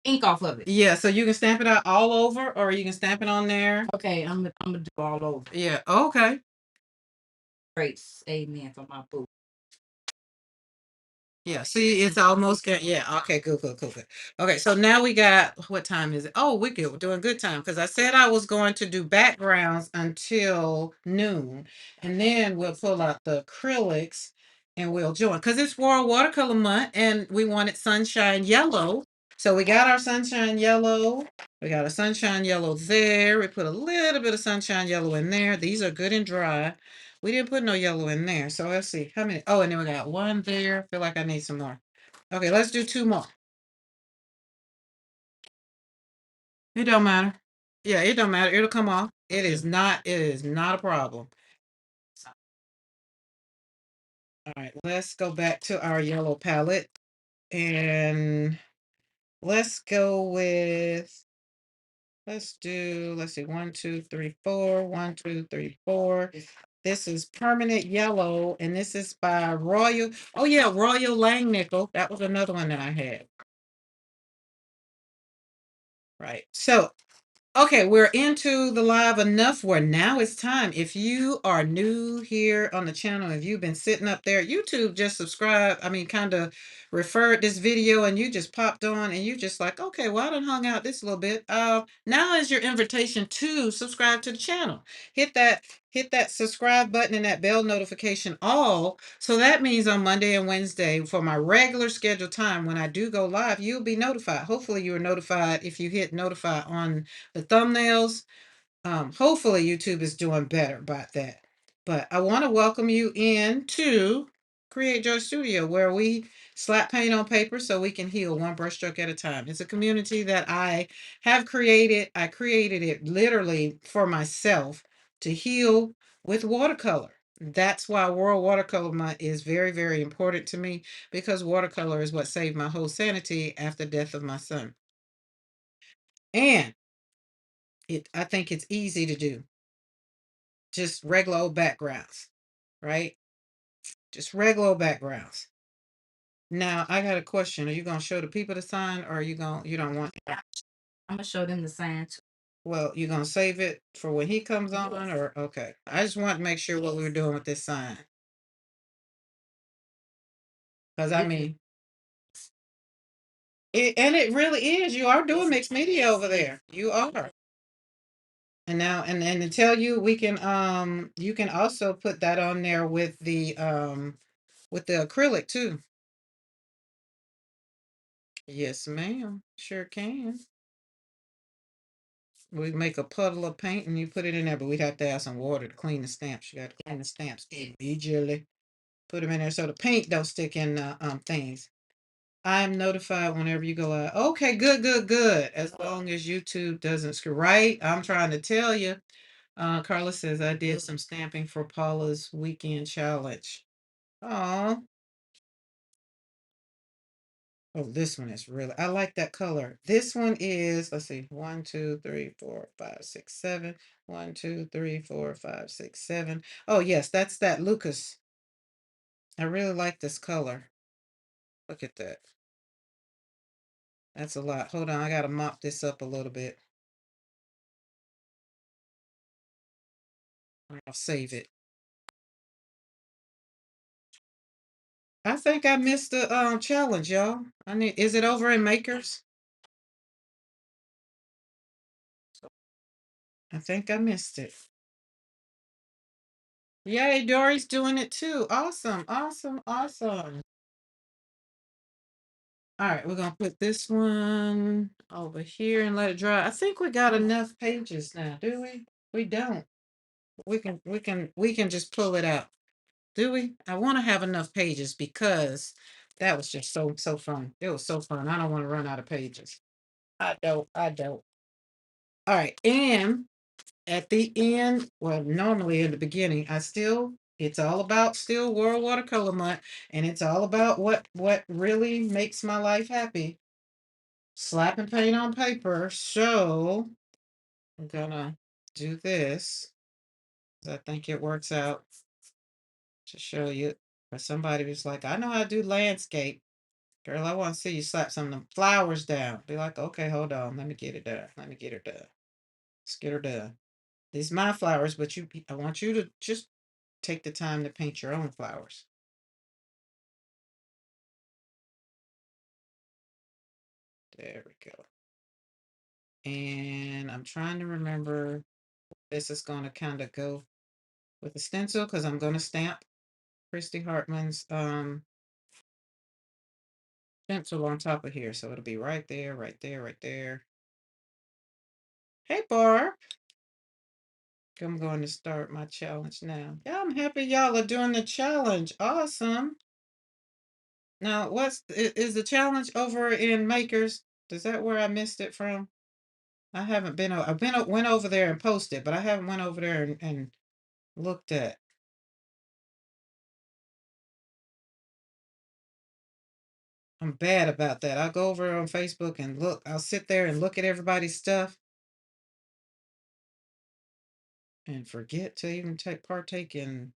ink off of it. Yeah, so you can stamp it out all over, or you can stamp it on there. Okay, I'm gonna do all over. Yeah. Okay. Grace, amen for my boo. Yeah, see, it's almost good. Yeah, okay, good, good, good, good. Okay, so now we got what time is it? Oh, we're good. We're doing good time because I said I was going to do backgrounds until noon, and then we'll pull out the acrylics and we'll join because it's World Watercolor Month, and we wanted sunshine yellow. So we got our sunshine yellow. We got a sunshine yellow there. We put a little bit of sunshine yellow in there. These are good and dry. We didn't put no yellow in there. So let's see. How many? Oh, and then we got one there. Feel like I need some more. Okay, let's do two more. It don't matter. Yeah, it don't matter. It'll come off. It is not a problem. All right, let's go back to our yellow palette and let's go with let's see, 1, 2, 3, 4, 1, 2, 3, 4. This is permanent yellow, and this is by Royal. Oh yeah, Royal Langnickel. That was another one that I had. Right. So okay, we're into the live enough where now it's time. If you are new here on the channel, if you've been sitting up there, YouTube just subscribe. I mean, kind of referred this video and you just popped on and you just like, okay, well, I done hung out this little bit. Now is your invitation to subscribe to the channel. Hit that, hit that subscribe button and that bell notification all. So that means on Monday and Wednesday for my regular scheduled time, when I do go live, you'll be notified. Hopefully you are notified if you hit notify on the thumbnails. Hopefully YouTube is doing better about that. But I want to welcome you in to Create Joy Studio, where we slap paint on paper so we can heal one brushstroke at a time. It's a community that I have created. I created it literally for myself to heal with watercolor. That's why World Watercolor Month is very, very important to me because watercolor is what saved my whole sanity after the death of my son. And I think it's easy to do. Just regular old backgrounds, right? Just regular old backgrounds. Now I got a question. Are you gonna show the people the sign or are you don't want I'm gonna show them the sign too. well, you gonna save it for when he comes on or okay. I just want to make sure what we were doing with this sign. Because I mean and it really is. You are doing mixed media over there. You are. And now and to tell you we can you can also put that on there with the acrylic too. Yes, ma'am. Sure can. We make a puddle of paint and you put it in there, but we'd have to add some water to clean the stamps. You got to clean the stamps immediately. Put them in there so the paint don't stick in things. I am notified whenever you go out. Okay, good, good, good. As long as YouTube doesn't screw right. I'm trying to tell you. Carla says I did some stamping for Paula's weekend challenge. Oh, oh, this one is really, I like that color. This one is, let's see, 1, 2, 3, 4, 5, 6, 7. 1, 2, 3, 4, 5, 6, 7. Oh, yes, that's that Lucas. I really like this color. Look at that. That's a lot. Hold on, I gotta mop this up a little bit. I'll save it. I think I missed the challenge, y'all. I need, is it over in Makers? I think I missed it. Yay, Dory's doing it too. Awesome, awesome, awesome. All right, we're gonna put this one over here and let it dry. I think we got enough pages now, do we? We don't. We can just pull it out. Do we? I want to have enough pages because that was just so fun. It was so fun. I don't want to run out of pages. I don't. All right, and at the end, well, normally in the beginning, it's all about still World Watercolor Month, and it's all about what really makes my life happy. Slapping paint on paper. So I'm gonna do this. 'Cause I think it works out to show you. But somebody was like, I know how to do landscape. Girl, I want to see you slap some of them flowers down. Be like, okay, hold on. Let me get it done. Let me get her done. Let's get her done. These my flowers, but I want you to just take the time to paint your own flowers. There we go. And I'm trying to remember this is going to kind of go with the stencil because I'm going to stamp Christy Hartman's stencil on top of here. So it'll be right there, right there, right there. Hey, Barb. I'm going to start my challenge now. Yeah, I'm happy y'all are doing the challenge. Awesome. Now, is the challenge over in Makers? Is that where I missed it from? I haven't been. I've went over there and posted, but I haven't went over there and looked at. I'm bad about that. I'll go over on Facebook and look. I'll sit there and look at everybody's stuff and forget to even partake in.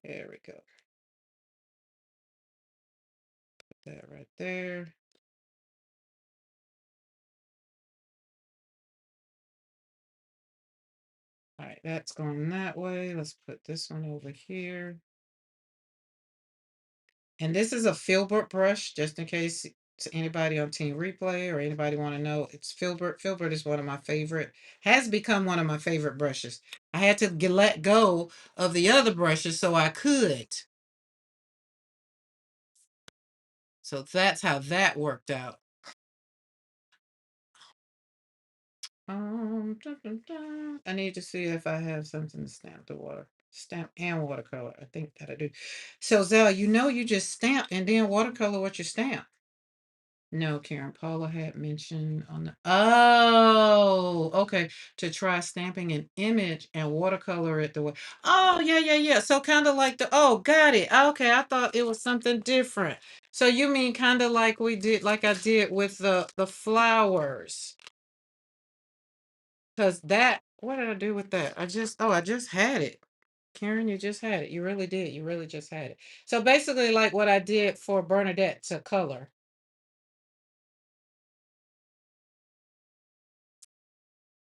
There we go. Put that right there. All right, that's going that way. Let's put this one over here. And this is a filbert brush, just in case anybody on Team Replay or anybody want to know. It's filbert. Filbert is one of my favorite, has become one of my favorite brushes. I had to let go of the other brushes so I could. So that's how that worked out. Dun, dun, dun. I need to see if I have something to stamp and watercolor. I think that I do. So Zell, you just stamp and then watercolor what you stamp. No, Karen Paula had mentioned on the oh, okay, to try stamping an image and watercolor it the way. Oh, yeah, yeah, yeah. So kind of like got it. Okay, I thought it was something different. So you mean kind of like like I did with the flowers. Because what did I do with that? I just had it. Karen, you just had it. You really did. You really just had it. So basically like what I did for Bernadette to color.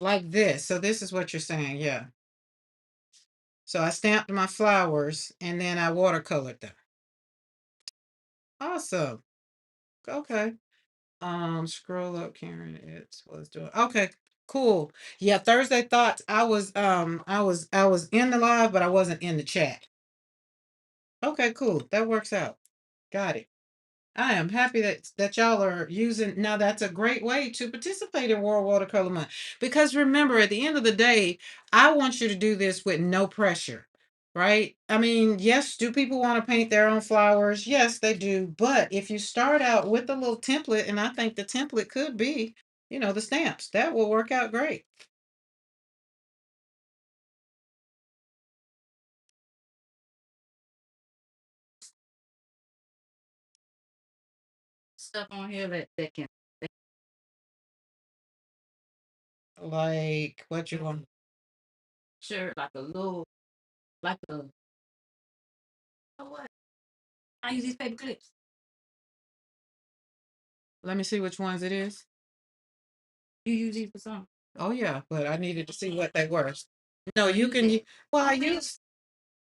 Like this. So this is what you're saying, yeah. So I stamped my flowers and then I watercolored them. Awesome. Okay. Scroll up, Karen. It was doing okay. Cool. Yeah, Thursday thoughts. I was in the live, but I wasn't in the chat. Okay, cool. That works out. Got it. I am happy that y'all are using now. That's a great way to participate in World Watercolor Month because remember, at the end of the day, I want you to do this with no pressure, right? I mean, yes, do people want to paint their own flowers? Yes, they do. But if you start out with a little template, and I think the template could be, the stamps, that will work out great. Stuff on here that can Like what you want? sure like a little like a what? I use these paper clips. Let me see which ones it is. You use these for something. Oh yeah, but I needed to see what they were. No, you can. Well, I use.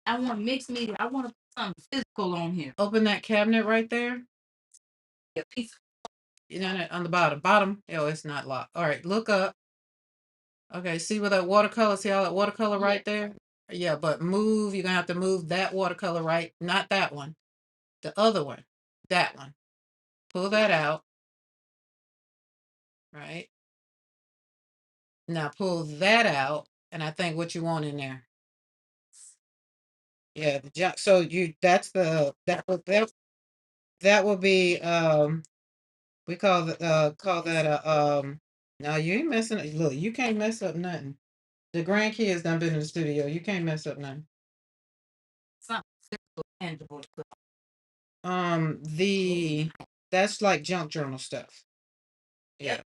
I want mixed media. I want to put something physical on here. Open that cabinet right there. A piece of On the bottom. Bottom. Oh, it's not locked. All right, look up. Okay, see where that watercolor, see all that watercolor right there? Yeah, but move, you're gonna have to move that watercolor right, not that one. The other one. That one. Pull that out, right? Now pull that out, and I think what you want in there. Yeah, so that's that will be we call that a No, you ain't messing up. Look, you can't mess up nothing. The grandkids done been in the studio. You can't mess up nothing. Something simple, tangible. The that's like junk journal stuff. Yeah.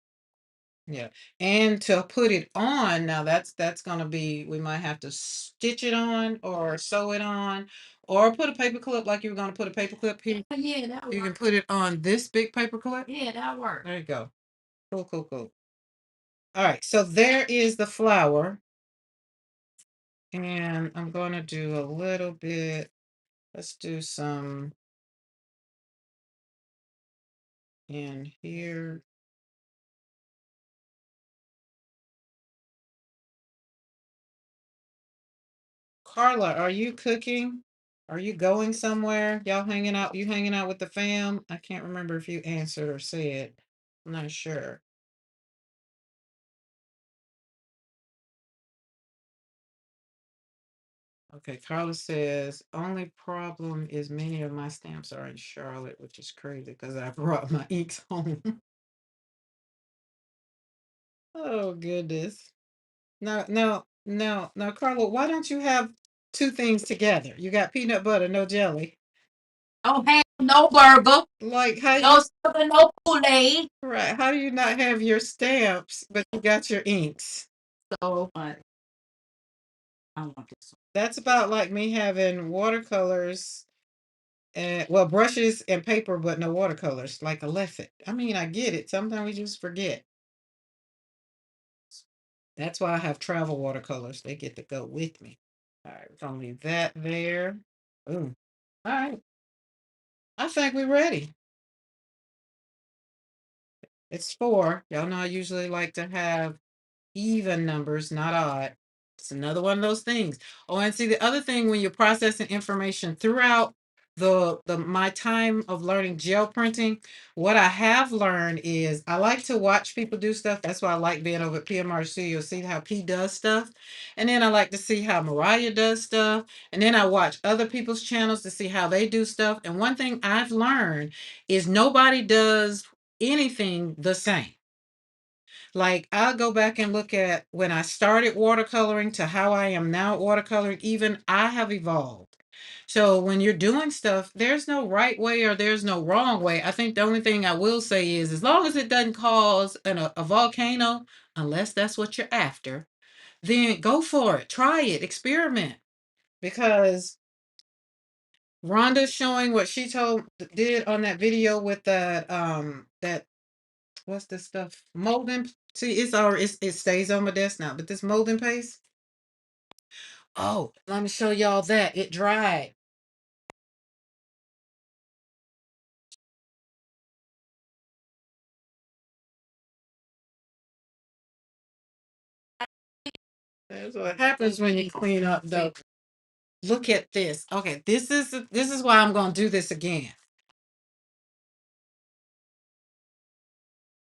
Yeah. And to put it on, now that's gonna be we might have to stitch it on or sew it on or put a paper clip like you were gonna put a paper clip here. Oh, yeah, that You can works. put it on this big paper clip. Yeah, that works. There you go. Cool, cool, cool. All right, so there is the flower. And I'm gonna do a little bit. Let's do some in here. Carla, are you cooking? Are you going somewhere? Y'all hanging out? You hanging out with the fam? I can't remember if you answered or said. I'm not sure. Okay, Carla says, only problem is many of my stamps are in Charlotte, which is crazy because I brought my inks home. Oh, goodness. No, no, no, no, Carla, why don't you have two things together? You got peanut butter, no jelly. No ham, no burger, Like how you no sugar, no Kool-Aid. right? How do you not have your stamps, but you got your inks? So I want this That's about like me having watercolors and well, brushes and paper, but no watercolors, like a left it. I mean, I get it. Sometimes we just forget. That's why I have travel watercolors. They get to go with me. All right, we're gonna leave that there. Ooh. All right. I think we're ready. It's four. Y'all know I usually like to have even numbers, not odd. It's another one of those things. Oh, and see the other thing when you're processing information throughout the my time of learning gel printing, what I have learned is I like to watch people do stuff. That's why I like being over at PMR Studio, see how P does stuff. And then I like to see how Mariah does stuff. And then I watch other people's channels to see how they do stuff. And one thing I've learned is nobody does anything the same. Like I'll go back and look at when I started watercoloring to how I am now watercoloring, even I have evolved. So when you're doing stuff, there's no right way or there's no wrong way. I think the only thing I will say is as long as it doesn't cause a volcano, unless that's what you're after, then go for it. Try it, experiment. Because Rhonda's showing what she did on that video with that what's this stuff? Molding. See, it stays on my desk now, but this molding paste. Oh, let me show y'all that. It dried. That's what happens when you clean up though. Look at this. Okay, this is why I'm gonna do this again.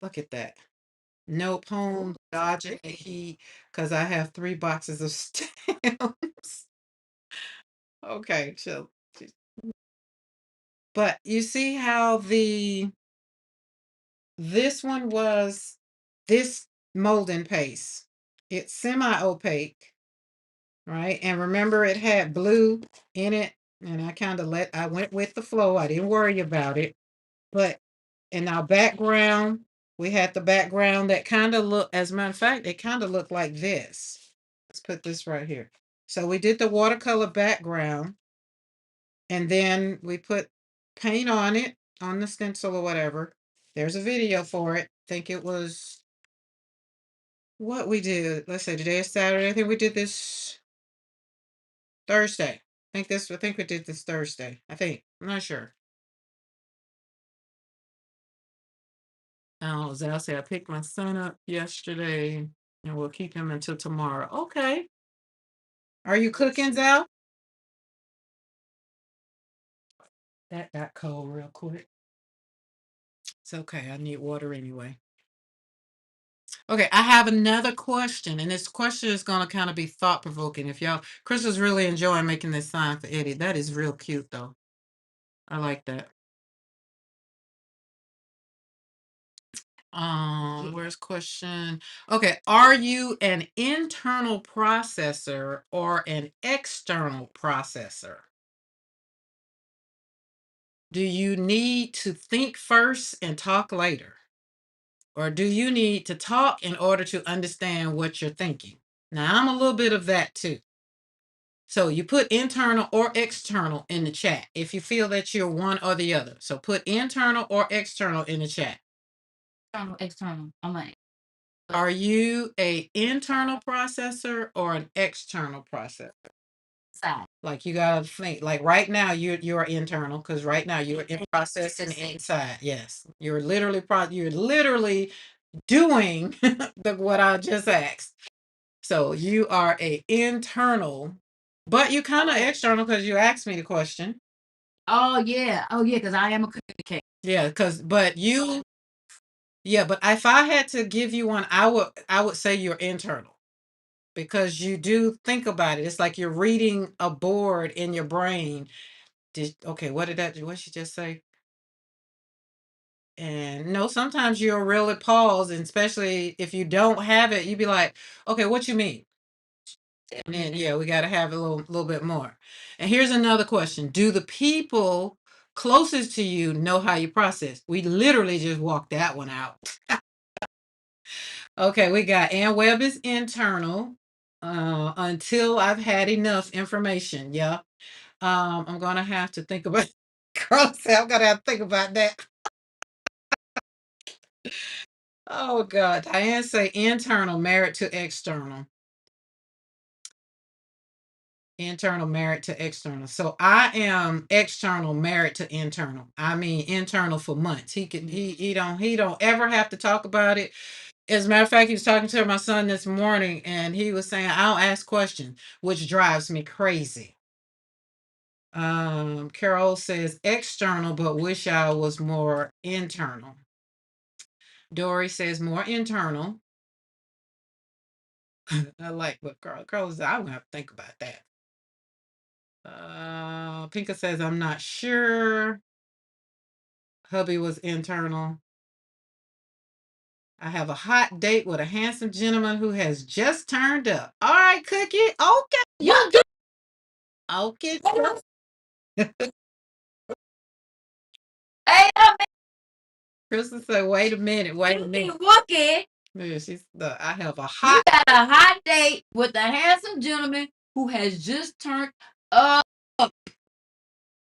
Look at that. No home, dodging the heat, because I have 3 boxes of stamps. Okay, so but you see how this one was this molding paste. It's semi-opaque, right? And remember it had blue in it, and I went with the flow. I didn't worry about it. But in our background, we had the background that kind of looked, as a matter of fact, it kind of looked like this. Let's put this right here. So we did the watercolor background, and then we put paint on it on the stencil or whatever. There's a video for it. I think it was what we did. Let's say today is Saturday. I think we did this Thursday. I think we did this Thursday. I think. I'm not sure. Oh, Zal said I picked my son up yesterday and we'll keep him until tomorrow. Okay. Are you cooking, Zal? That got cold real quick. It's okay. I need water anyway. Okay, I have another question, and this question is going to kind of be thought provoking. If y'all, Chris is really enjoying making this sign for Eddie. That is real cute, though. I like that. Where's question? Okay, are you an internal processor or an external processor? Do you need to think first and talk later? Or do you need to talk in order to understand what you're thinking? Now, I'm a little bit of that too. So you put internal or external in the chat if you feel that you're one or the other. So put internal or external in the chat. External, external. I'm like, Are you a internal processor or an external processor? side. Like you gotta think. Like right now, you're internal because right now you're in processing inside. Yes, you're literally doing what I just asked. So you are a internal, but you kind of external because you asked me the question. Oh yeah. Oh yeah, because I am a communicator. Yeah, but if I had to give you one, I would say you're internal because you do think about it. It's like you're reading a board in your brain. Okay, what she just say? And no, sometimes you'll really pause, and especially if you don't have it, you'd be like, okay, what you mean? And then yeah, we got to have a little bit more. And here's another question: do the people closest to you know how you process? We literally just walked that one out. Okay, we got Ann Webb is internal. Until I've had enough information. Yeah. I'm gonna have to think about Carl said I'm gonna have to think about that. Oh God. Diane say internal married to external. Internal married to external. So I am external married to internal. I mean internal for months. He don't ever have to talk about it. As a matter of fact, he was talking to my son this morning and he was saying, I don't ask questions, which drives me crazy. Carol says external, but wish I was more internal. Dory says more internal. I like what Carl says. I'm gonna have to think about that. Pinka says I'm not sure. Hubby was internal. I have a hot date with a handsome gentleman who has just turned up. All right, Cookie. Okay. Yeah. Okay. Hey, Crystal said, wait a minute, wait a minute. Wookie. Yeah, I have a You hot got a hot date with a handsome gentleman who has just turned up.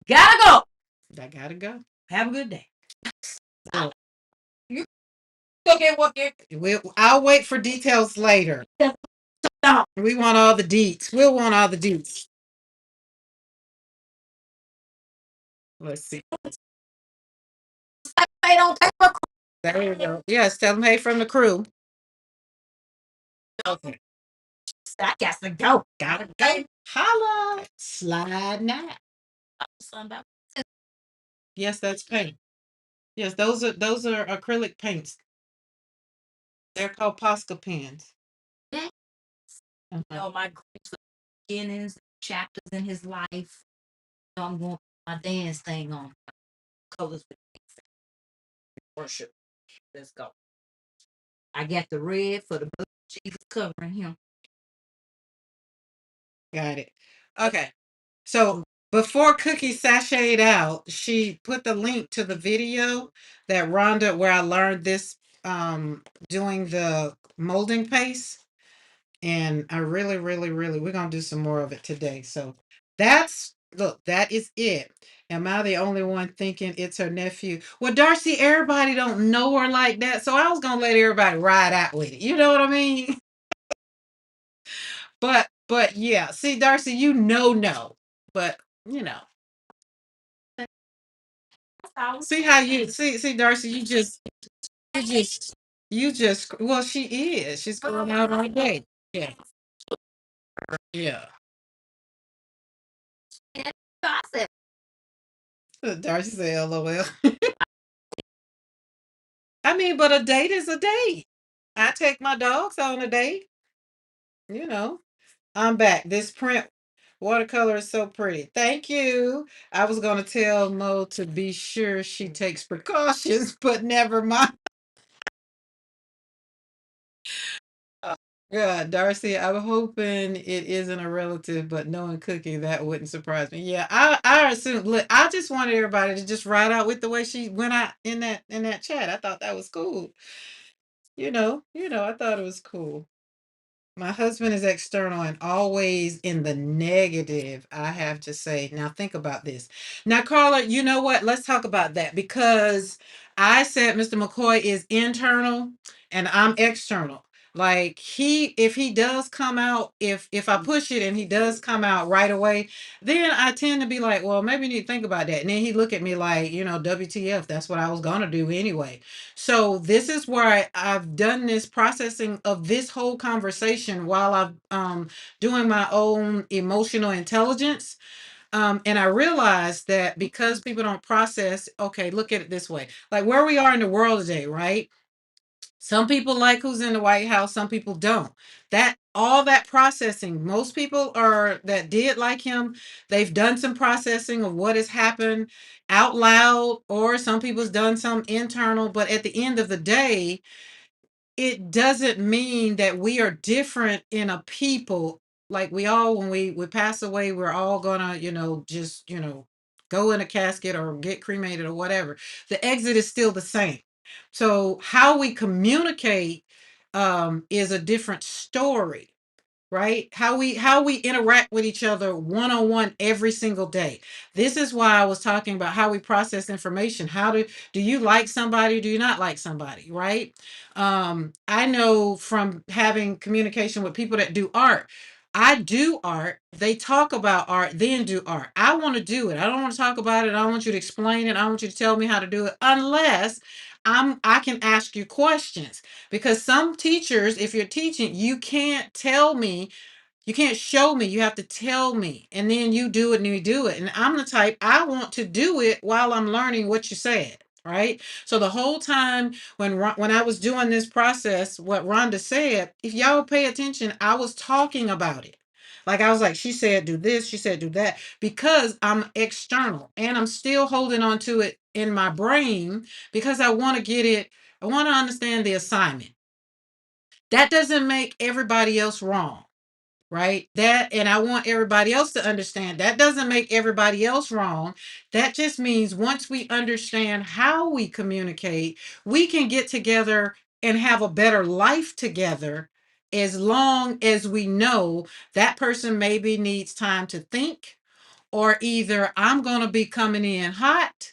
Gotta go. I gotta go. Have a good day. So, You okay, Wookie? I'll wait for details later. No. We want all the deets. We'll want all the deets. Let's see. They don't take a There you go. Yes, tell them hey from the crew. Okay. I got to go. Gotta go. Holla. Slide now. Sunday. Yes, that's paint. Yes, those are acrylic paints. They're called Posca pens. You Uh-huh. know, my great beginnings, chapters in his life. So I'm going to put my dance thing on. Colors worship. Let's go. I got the red for the blood of Jesus covering him. Got it. Okay. So before Cookie sashayed out, she put the link to the video that Rhonda, where I learned this doing the molding paste. And I really, really, really, we're gonna do some more of it today. So that is it. Am I the only one thinking it's her nephew? Well, Darcy, everybody don't know her like that, so I was gonna let everybody ride out with it. You know what I mean? But yeah, see, Darcy, no, but you know, see how you see Darcy, you just well, she is. She's going out on a date. Yeah, yeah. Darcy said, "LOL." I mean, but a date is a date. I take my dogs on a date. You know, I'm back. This print watercolor is so pretty. Thank you. I was going to tell Mo to be sure she takes precautions, but never mind. Yeah, Darcy, I'm hoping it isn't a relative, but knowing Cookie, that wouldn't surprise me. Yeah, I assume. Look, I just wanted everybody to just ride out with the way she went out in that chat. I thought that was cool. I thought it was cool. My husband is external and always in the negative, I have to say. Now, think about this. Now, Carla, you know what? Let's talk about that because I said Mr. McCoy is internal and I'm external. Like if he does come out, if I push it and he does come out right away, then I tend to be like, well, maybe you need to think about that. And then he look at me like, WTF, that's what I was gonna do anyway. So this is where I've done this processing of this whole conversation while I'm doing my own emotional intelligence. And I realized that because people don't process, okay, look at it this way. Like where we are in the world today, right? Some people like who's in the White House, some people don't. That all that processing, most people are that did like him, they've done some processing of what has happened out loud, or some people's done some internal, but at the end of the day, it doesn't mean that we are different in a people. Like we all, when we pass away, we're all gonna, just, go in a casket or get cremated or whatever. The exit is still the same. So how we communicate is a different story, right? How we interact with each other one on one every single day. This is why I was talking about how we process information. How do you like somebody, do you not like somebody, right? I know from having communication with people that do art, I do art, they talk about art, then do art. I want to do it, I don't want to talk about it, I don't want you to explain it, I want you to tell me how to do it, unless I can ask you questions. Because some teachers, if you're teaching, you can't tell me, you can't show me, you have to tell me. And then you do it and you do it. And I'm the type, I want to do it while I'm learning what you said. Right. So the whole time when I was doing this process, what Rhonda said, if y'all pay attention, I was talking about it. Like I was like, she said, do this, she said, do that, because I'm external and I'm still holding on to it in my brain because I want to get it. I want to understand the assignment. That doesn't make everybody else wrong, right? That, and I want everybody else to understand that doesn't make everybody else wrong. That just means once we understand how we communicate, we can get together and have a better life together, as long as we know that person maybe needs time to think, or either I'm going to be coming in hot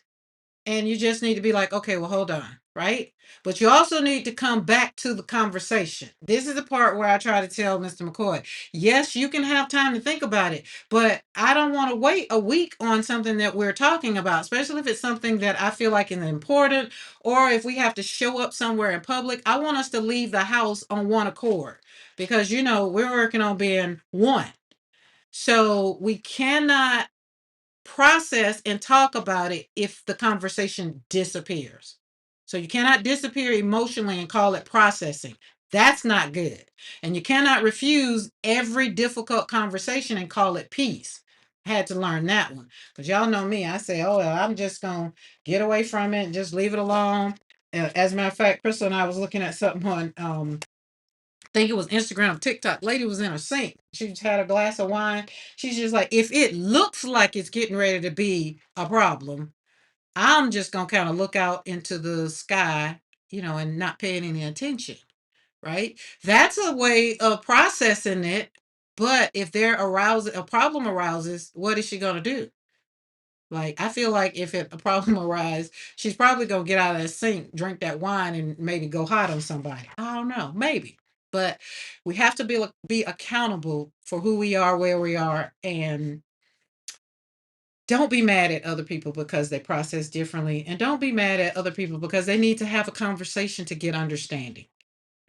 and you just need to be like, okay, well, hold on, right? But you also need to come back to the conversation. This is the part where I try to tell Mr. McCoy, yes, you can have time to think about it, but I don't want to wait a week on something that we're talking about, especially if it's something that I feel like is important, or if we have to show up somewhere in public. I want us to leave the house on one accord because, we're working on being one. So we cannot process and talk about it if the conversation disappears. So you cannot disappear emotionally and call it processing. That's not good. And you cannot refuse every difficult conversation and call it peace. I had to learn that one because y'all know me. I say, oh, well, I'm just going to get away from it and just leave it alone. As a matter of fact, Crystal and I was looking at something on think it was Instagram, TikTok. Lady was in her sink. She just had a glass of wine. She's just like, if it looks like it's getting ready to be a problem, I'm just gonna kind of look out into the sky, and not pay any attention. Right? That's a way of processing it. But if a problem arises, what is she gonna do? Like, I feel like if a problem arises, she's probably gonna get out of that sink, drink that wine, and maybe go hot on somebody. I don't know, maybe. But we have to be accountable for who we are, where we are, and don't be mad at other people because they process differently, and don't be mad at other people because they need to have a conversation to get understanding.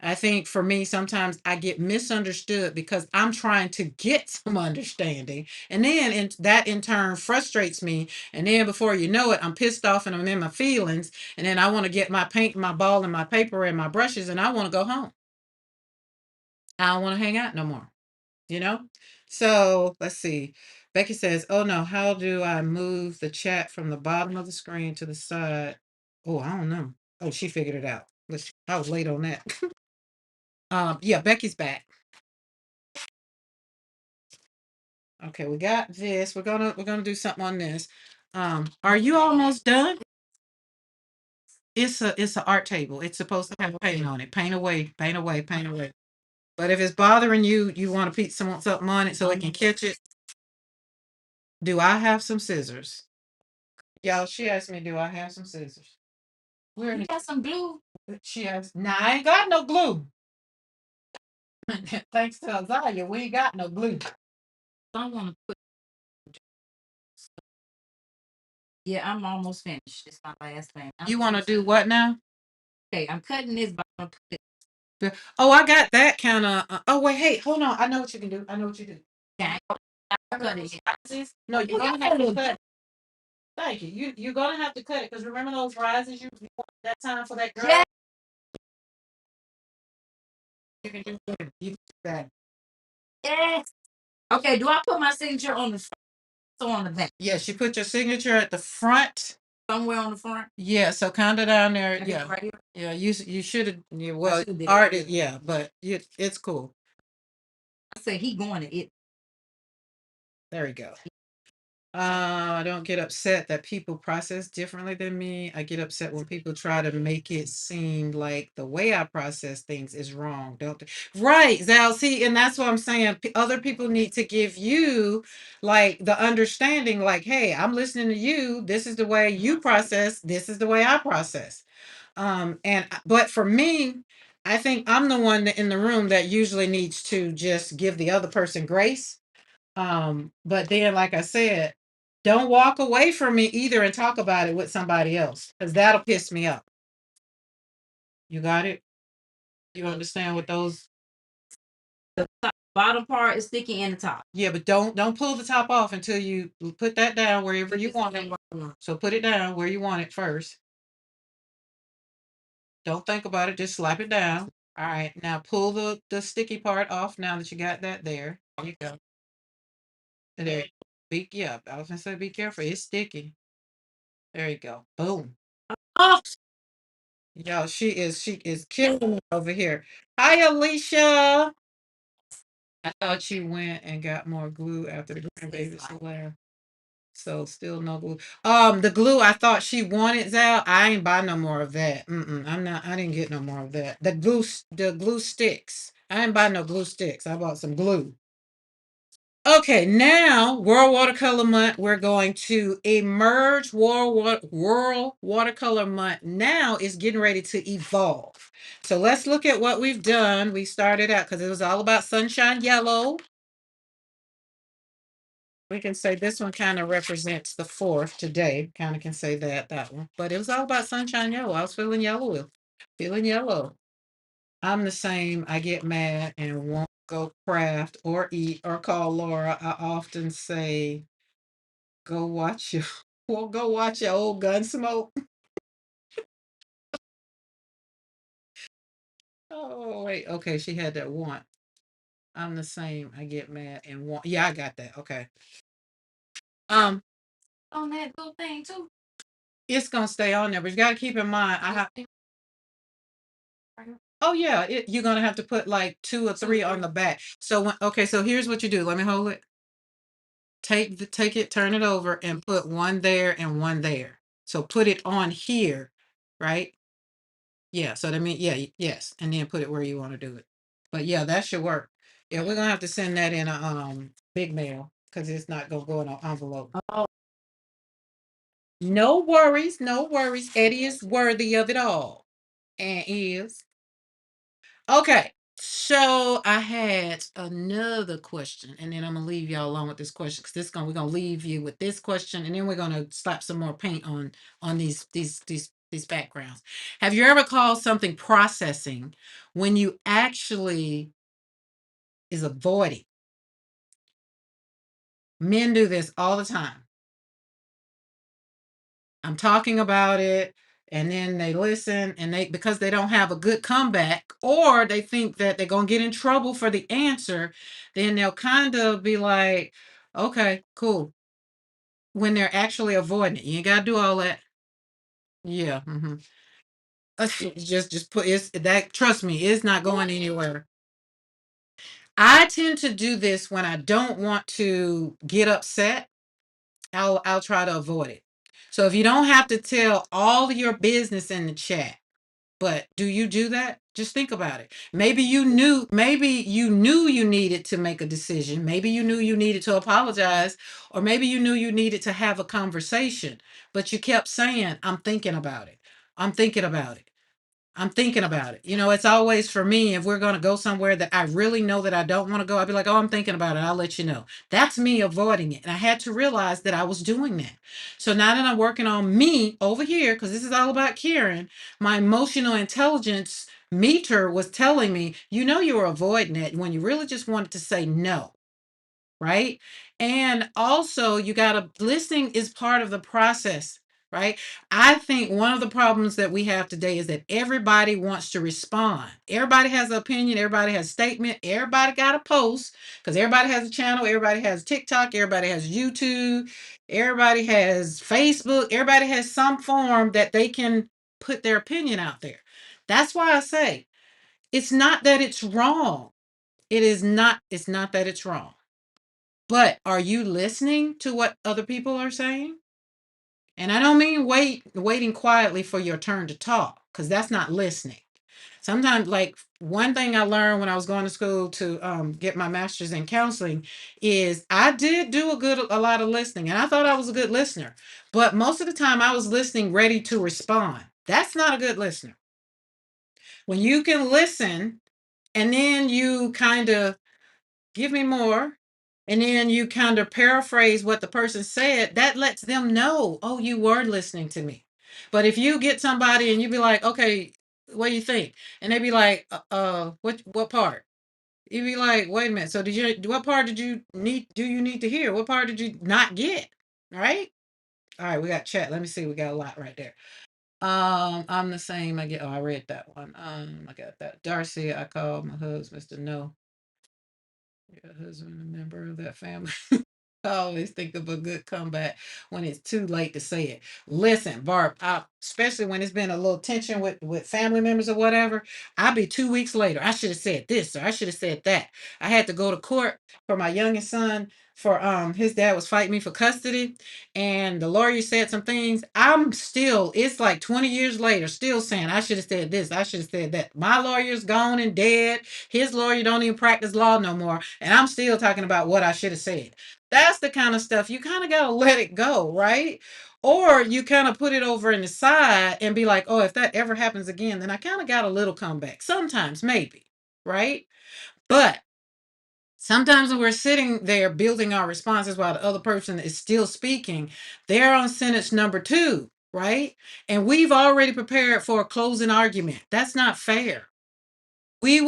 I think for me, sometimes I get misunderstood because I'm trying to get some understanding. And then that in turn frustrates me. And then before you know it, I'm pissed off and I'm in my feelings. And then I want to get my paint, my ball, and my paper and my brushes, and I want to go home. I don't want to hang out no more, you know? So let's see. Becky says, oh no, how do I move the chat from the bottom of the screen to the side? Oh, I don't know. Oh, she figured it out. I was late on that. Yeah, Becky's back. Okay, we got this. We're gonna do something on this. Are you almost done? It's a art table. It's supposed to have paint on it. Paint away, paint away, paint away. But if it's bothering you, you want to put something on it so it can catch it. Do I have some scissors? Y'all, she asked me, do I have some scissors? Where You got some glue? she asked, nah, I ain't got no glue. Thanks to Azalea, we ain't got no glue. I want to put. Yeah, I'm almost finished. It's my last thing. You want to do what now? Okay, I'm cutting this, but I'm gonna put it. Oh, I got that kind of. Oh wait, hey, hold on. I know what you can do. I know what you do. Okay, I cut it. No, you're Oh, gonna have to cut. Thank you. You're gonna have to cut it because remember those rises you want that time for that girl. Yeah. You can do that. You can do that. Yes. Okay, do I put my signature on the front or on the back? Yes, you put your signature at the front. Somewhere on the front? Yeah, so kind of down there. Okay, Yeah, right here. yeah. You should have. Yeah, I well, should have did art. it. Yeah, but it's cool. I said he going to it. There we go. I don't get upset that people process differently than me. I get upset when people try to make it seem like the way I process things is wrong. Don't they? Right, Zal. See, and that's what I'm saying. Other people need to give you like the understanding, like, hey, I'm listening to you. This is the way you process. This is the way I process. But for me, I think I'm the one that in the room that usually needs to just give the other person grace. But then, like I said, don't walk away from me either and talk about it with somebody else because that'll piss me off. You got it? You understand what those? The bottom part is sticky in the top. Yeah, but don't pull the top off until you put that down wherever you want it. So put it down where you want it first. Don't think about it, just slap it down. All right, now pull the sticky part off now that you got that there. There you go. There. Yeah, I was gonna say be careful. It's sticky. There you go. Boom. Oh, Yo, she is killing it over here. Hi, Alicia. I thought she went and got more glue after the grandbabies left. So still no glue. The glue I thought she wanted, Zal. I ain't buy no more of that. I'm not. I didn't get no more of that. The glue sticks. I didn't buy no glue sticks. I bought some glue. Okay, now World Watercolor Month. We're going to emerge. World Watercolor Month now is getting ready to evolve. So let's look at what we've done. We started out because it was all about sunshine yellow. We can say this one kind of represents the fourth today. Kind of can say that one. But it was all about sunshine yellow. I was feeling yellow. Feeling yellow. I'm the same. I get mad and won't go craft or eat or call Laura. I often say, go watch your well, go watch your old gun smoke. Oh wait, okay, she had that want. I'm the same. I get mad and want. Yeah, I got that. Okay. Um, on that little thing too. it's gonna stay on there, but you gotta keep in mind. I have. Oh yeah, you're gonna have to put like two or three on the back. So okay, so here's what you do. Let me hold it. Take it, turn it over, and put one there and one there. So put it on here, right? Yeah. So that means yes, and then put it where you want to do it. But yeah, that should work. Yeah, we're gonna have to send that in a big mail because it's not gonna go in an envelope. Oh, No worries, no worries. Eddie is worthy of it all, and is okay. So I had another question, and then I'm gonna leave y'all alone with this question because we're gonna leave you with this question, and then we're gonna slap some more paint on these backgrounds. Have you ever called something processing when you actually is avoiding? Men do this all the time. I'm talking about it, and then they listen, and they because they don't have a good comeback, or they think that they're gonna get in trouble for the answer, then they'll kind of be like, "Okay, cool." When they're actually avoiding it, you ain't gotta do all that. Yeah, just put it's that. Trust me, it's not going anywhere. I tend to do this when I don't want to get upset. I'll try to avoid it. So if you don't have to tell all your business in the chat, but do you do that? Just think about it. Maybe you knew you needed to make a decision. Maybe you knew you needed to apologize, or maybe you knew you needed to have a conversation, but you kept saying, I'm thinking about it. I'm thinking about it. I'm thinking about it. It's always for me, if we're going to go somewhere that I really know that I don't want to go, I'll be like, oh, I'm thinking about it. I'll let you know. That's me avoiding it. And I had to realize that I was doing that. So now that I'm working on me over here, because this is all about Karen, my emotional intelligence meter was telling me, you were avoiding it when you really just wanted to say no. Right. And also, you got to, listening is part of the process. Right. I think one of the problems that we have today is that everybody wants to respond. Everybody has an opinion. Everybody has a statement. Everybody got a post, because everybody has a channel. Everybody has TikTok. Everybody has YouTube. Everybody has Facebook. Everybody has some form that they can put their opinion out there. That's why I say it's not that it's wrong. It's not that it's wrong. But are you listening to what other people are saying? And I don't mean waiting quietly for your turn to talk, because that's not listening. Sometimes, like, one thing I learned when I was going to school to get my master's in counseling is I did do a lot of listening, and I thought I was a good listener. But most of the time, I was listening ready to respond. That's not a good listener. When you can listen and then you kind of give me more, and then you kind of paraphrase what the person said, that lets them know, oh, you were listening to me. But if you get somebody and you be like, okay, what do you think? And they be like, what part? You be like, wait a minute, so what part do you need to hear? What part did you not get? Right. All right, we got chat. Let me see, we got a lot right there. I'm the same. I read that one. I got that. Darcy, I called my husband, Mr. No. Your husband, a member of that family. I always think of a good comeback when it's too late to say it. Listen, Barb, especially when it's been a little tension with family members or whatever, I'll be 2 weeks later. I should have said this, or I should have said that. I had to go to court for my youngest son, for his dad was fighting me for custody, and the lawyer said some things. It's like 20 years later, still saying I should have said this, I should have said that. My lawyer's gone and dead. His lawyer don't even practice law no more, and I'm still talking about what I should have said. That's the kind of stuff you kind of got to let it go, right? Or you kind of put it over in the side and be like, oh, if that ever happens again, then I kind of got a little comeback. Sometimes, maybe, right? But sometimes when we're sitting there building our responses while the other person is still speaking, they're on sentence number two, right? And we've already prepared for a closing argument. That's not fair. What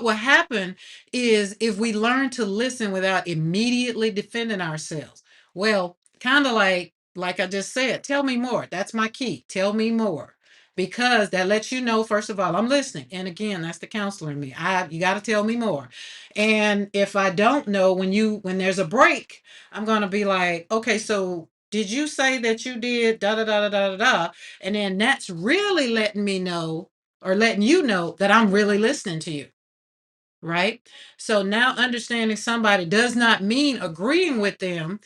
would happen is, if we learn to listen without immediately defending ourselves. Well, kind of like I just said, tell me more. That's my key. Tell me more. Because that lets you know, first of all, I'm listening. And again, that's the counselor in me. You got to tell me more. And if I don't know, when there's a break, I'm going to be like, okay, so did you say that you did da da da da da da da? And then that's really letting me know, or letting you know, that I'm really listening to you. Right. So now, understanding somebody does not mean agreeing with them.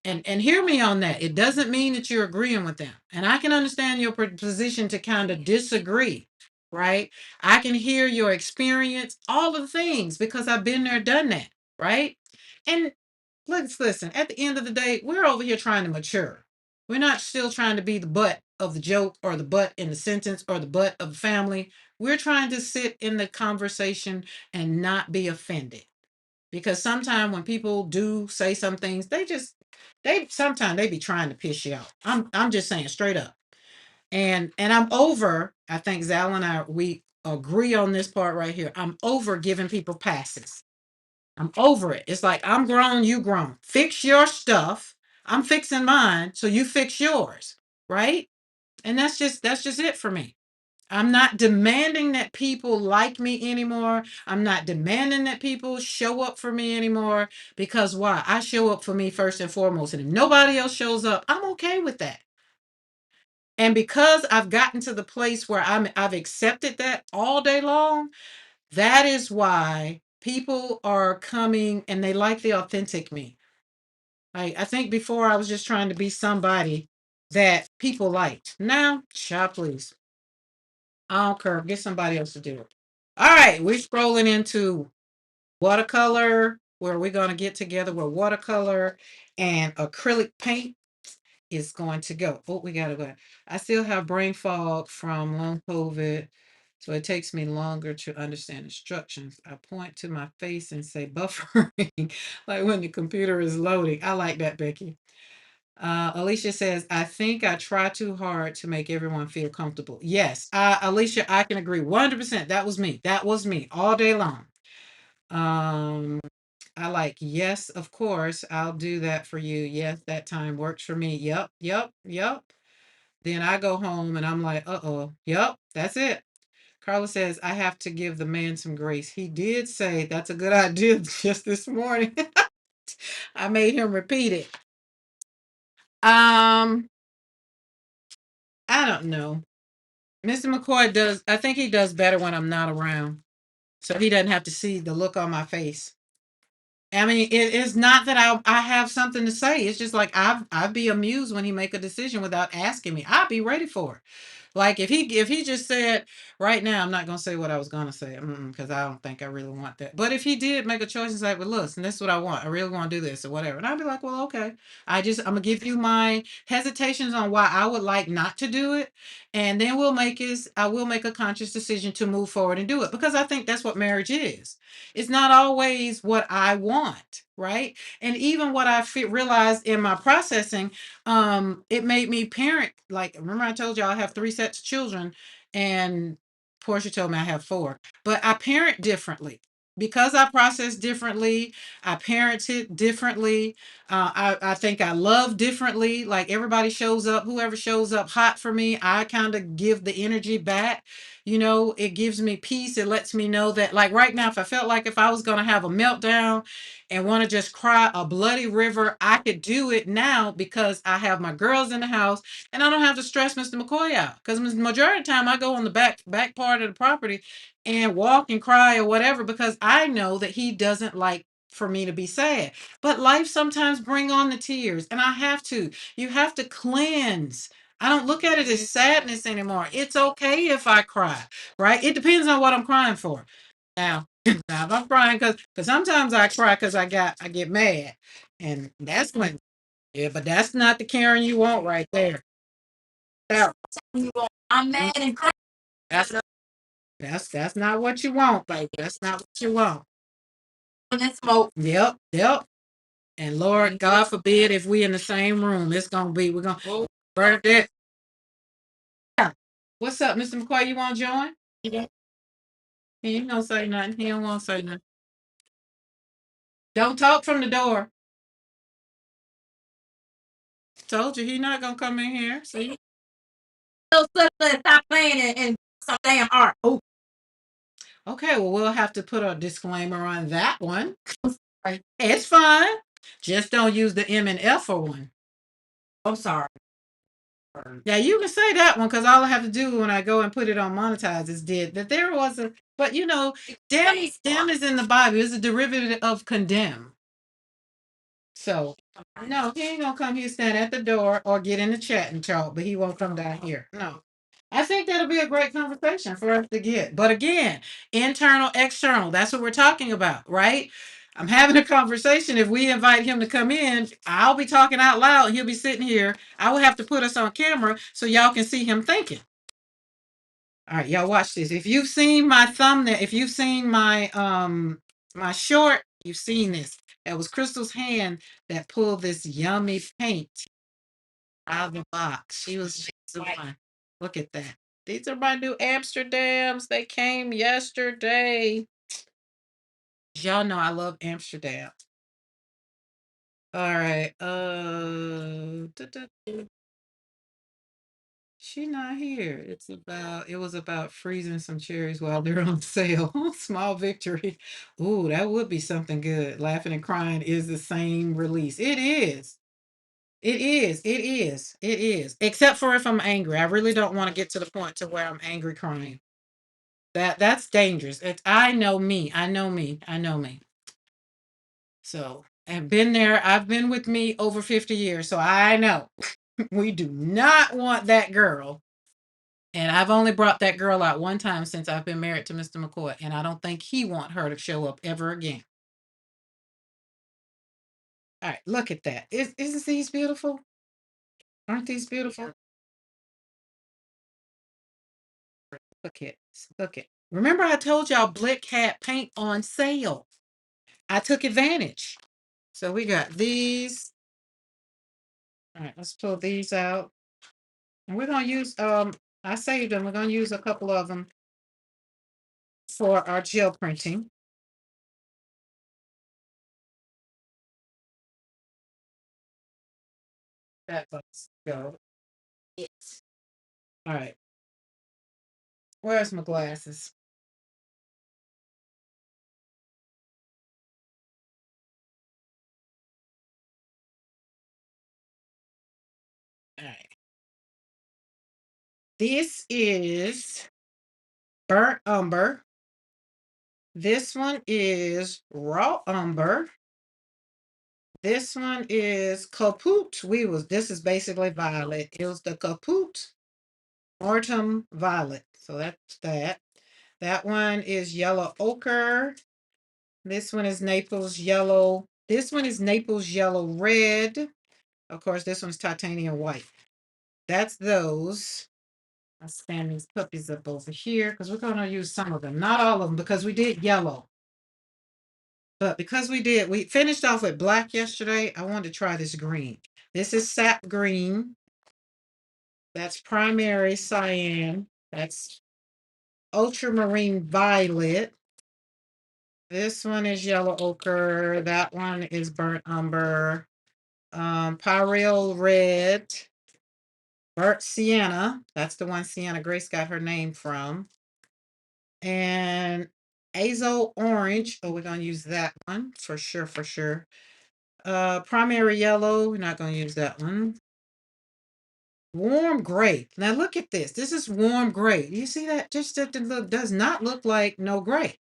And hear me on that. It doesn't mean that you're agreeing with them. And I can understand your position to kind of disagree. Right. I can hear your experience, all of the things, because I've been there, done that. Right. And let's listen. At the end of the day, we're over here trying to mature. We're not still trying to be the butt of the joke, or the butt in the sentence, or the butt of the family. We're trying to sit in the conversation and not be offended. Because sometimes when people do say some things, they sometimes they be trying to piss you off. I'm just saying straight up. And I'm over, I think Zal and I, we agree on this part right here. I'm over giving people passes. I'm over it. It's like, I'm grown, you grown. Fix your stuff. I'm fixing mine, so you fix yours, right? And that's just it for me. I'm not demanding that people like me anymore. I'm not demanding that people show up for me anymore, because why? I show up for me first and foremost, and if nobody else shows up, I'm okay with that. And because I've gotten to the place where I've accepted that all day long, that is why people are coming and they like the authentic me. I think before I was just trying to be somebody that people liked. Now, child, please. I don't care. Get somebody else to do it. All right, we're scrolling into watercolor, where we're going to get together where watercolor and acrylic paint is going to go. Oh, we got to go. I still have brain fog from long COVID, so it takes me longer to understand instructions. I point to my face and say buffering, like when the computer is loading. I like that, Becky. Alicia says, I think I try too hard to make everyone feel comfortable. Yes, Alicia, I can agree 100%. That was me. That was me all day long. Um, I like, yes, of course, I'll do that for you. Yes, that time works for me. Yep, yep, yep. Then I go home and I'm like, uh-oh, yep, that's it. Carla says, I have to give the man some grace. He did say that's a good idea just this morning. I made him repeat it. Um, I don't know. Mr. McCoy does, I think he does better when I'm not around. So he doesn't have to see the look on my face. I mean, it is not that I have something to say. It's just like I'd be amused when he make a decision without asking me. I'd be ready for it. Like if he just said right now, I'm not gonna say what I was gonna say because I don't think I really want that. But if he did make a choice and say, "Well, listen, this is what I want. I really want to do this or whatever," and I'd be like, "Well, okay. I'm gonna give you my hesitations on why I would like not to do it, and then I will make a conscious decision to move forward and do it because I think that's what marriage is. It's not always what I want, right? And even what I realized in my processing, it made me parent. Like, remember I told you I have 3 sets of children, and Portia told me I have 4, but I parent differently because I process differently. I parented differently. I think I love differently. Like, everybody shows up, whoever shows up hot for me, I kind of give the energy back. It gives me peace. It lets me know that, like, right now, if I felt like if I was going to have a meltdown and want to just cry a bloody river, I could do it now because I have my girls in the house and I don't have to stress Mr. McCoy out. Because the majority of the time I go on the back part of the property and walk and cry or whatever because I know that he doesn't like for me to be sad. But life sometimes bring on the tears, and I have to. You have to cleanse. I don't look at it as sadness anymore. It's okay if I cry, right? It depends on what I'm crying for. Now, now if I'm crying because sometimes I cry because I get mad, and that's when, yeah, but that's not the Karen you want right there. That- I'm mad and crying. That's that's not what you want, baby. That's not what you want. And smoke. Yep, yep. And Lord, God forbid if we in the same room, we're gonna burn that. Yeah. What's up, Mr. McCoy? You want to join? He ain't gonna say nothing. He don't want to say nothing. Don't talk from the door. Told you he not gonna come in here. See? So stop playing and some damn art. Oh, Okay, well we'll have to put a disclaimer on that one. Right. It's fine. Just don't use the M and F for one. I'm sorry. Yeah, you can say that one because all I have to do when I go and put it on monetize is did that there was a, but damn is in the Bible. It's a derivative of condemn. So no, he ain't gonna come here, stand at the door, or get in the chat and talk, but he won't come down here. No. I think that'll be a great conversation for us to get. But again, internal, external, that's what we're talking about, right? I'm having a conversation. If we invite him to come in, I'll be talking out loud. He'll be sitting here. I will have to put us on camera so y'all can see him thinking. All right, y'all watch this. If you've seen my thumbnail, if you've seen my short, you've seen this. That was Crystal's hand that pulled this yummy paint out of the box. She's the one. Look at that. These are my new Amsterdams. They came yesterday. Y'all know I love Amsterdam. All right. She not here. It was about freezing some cherries while they're on sale. Small victory. Ooh, that would be something good. Laughing and crying is the same release. It is. It is. It is. It is. Except for if I'm angry. I really don't want to get to the point to where I'm angry crying. That's dangerous. I know me. I know me. I know me. So I've been there. I've been with me over 50 years. So I know we do not want that girl. And I've only brought that girl out one time since I've been married to Mr. McCoy. And I don't think he want her to show up ever again. All right, look at that. Isn't these beautiful? Aren't these beautiful? Look at, look at. Remember I told y'all Blick had paint on sale. I took advantage. So we got these. All right, let's pull these out. And we're gonna use I saved them. We're gonna use a couple of them for our gel printing. That let's go. It. All right. Where's my glasses? All right. This is burnt umber. This one is raw umber. This one is kaput. This is basically violet. It was the kaput mortem violet. So that's that. That one is yellow ochre. This one is Naples yellow. This one is Naples yellow red. Of course, this one's titanium white. That's those. I'll stand these puppies up over here because we're going to use some of them. Not all of them because we did yellow. But because we finished off with black yesterday, I wanted to try this green. This is sap green. That's primary cyan. That's ultramarine violet. This one is yellow ochre. That one is burnt umber. Pyrrole red. Burnt sienna. That's the one Sienna Grace got her name from. And azo orange. Oh, we're gonna use that one for sure, for sure. Primary yellow. We're not gonna use that one. Warm gray. Now look at this. This is warm gray. You see that? Just that does not look like no gray.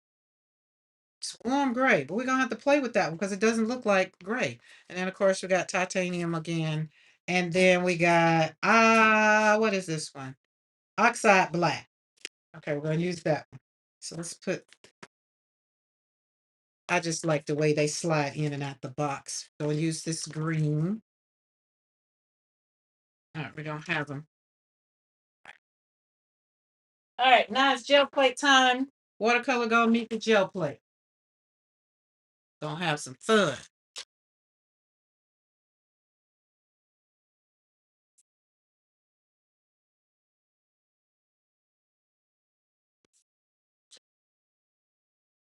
It's warm gray, but we're gonna have to play with that one because it doesn't look like gray. And then of course we got titanium again. And then we got what is this one? Oxide black. Okay, we're gonna use that one. So let's put I just like the way they slide in and out the box. So we'll use this green. All right, we're gonna have them. All right, now it's gel plate time. Watercolor gonna meet the gel plate. Gonna have some fun.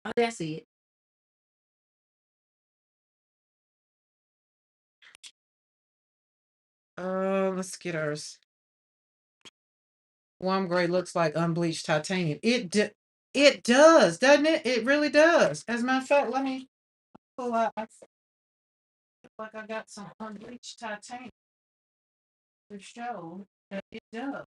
Oh, that's it. Let's get ours. Warm gray looks like unbleached titanium. It does, doesn't it? It really does. As a matter of fact, let me pull out. I feel like I got some unbleached titanium to show that it does.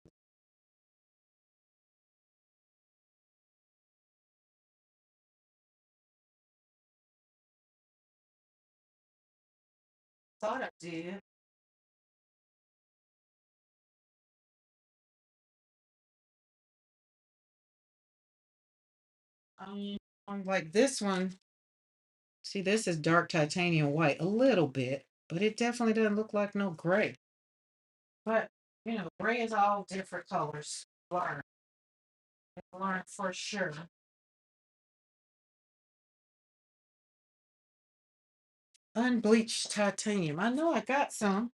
Thought I did. Like this one. See, this is dark titanium white a little bit, but it definitely doesn't look like no gray. But gray is all different colors. Learn, learn for sure. Unbleached titanium. I know I got some.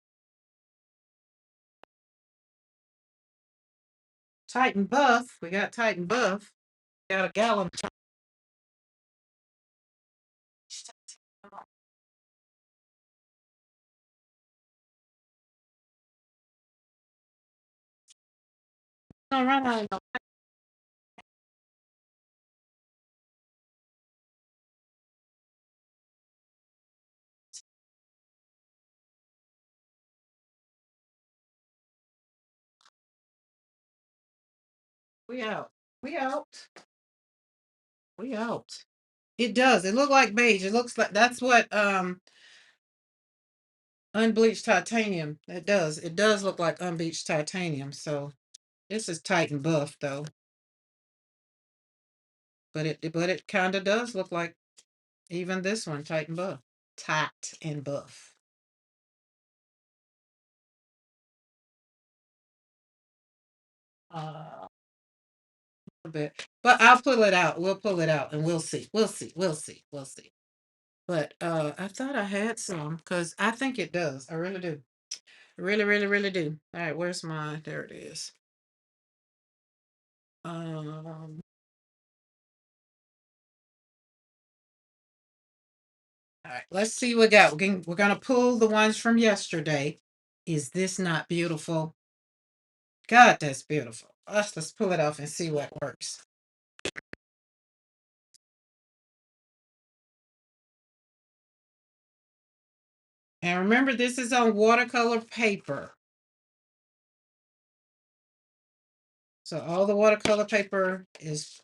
Titan Buff. We got Titan Buff. Got a gallon. Don't run out of We out. We out. We out. It does. It look like beige. It looks like that's what unbleached titanium. It does. It does look like unbleached titanium. So this is tight and buff though. But it kind of does look like even this one, tight and buff. Tight and buff. A bit. But I'll pull it out. We'll pull it out and we'll see. We'll see. We'll see. We'll see. But I thought I had some because I think it does. I really do. Really, really, really do. All right, where's mine? There it is. All right, let's see what we got. We're gonna pull the ones from yesterday. Is this not beautiful? God, that's beautiful. Let's pull it off and see what works. And remember, this is on watercolor paper. So all the watercolor paper is,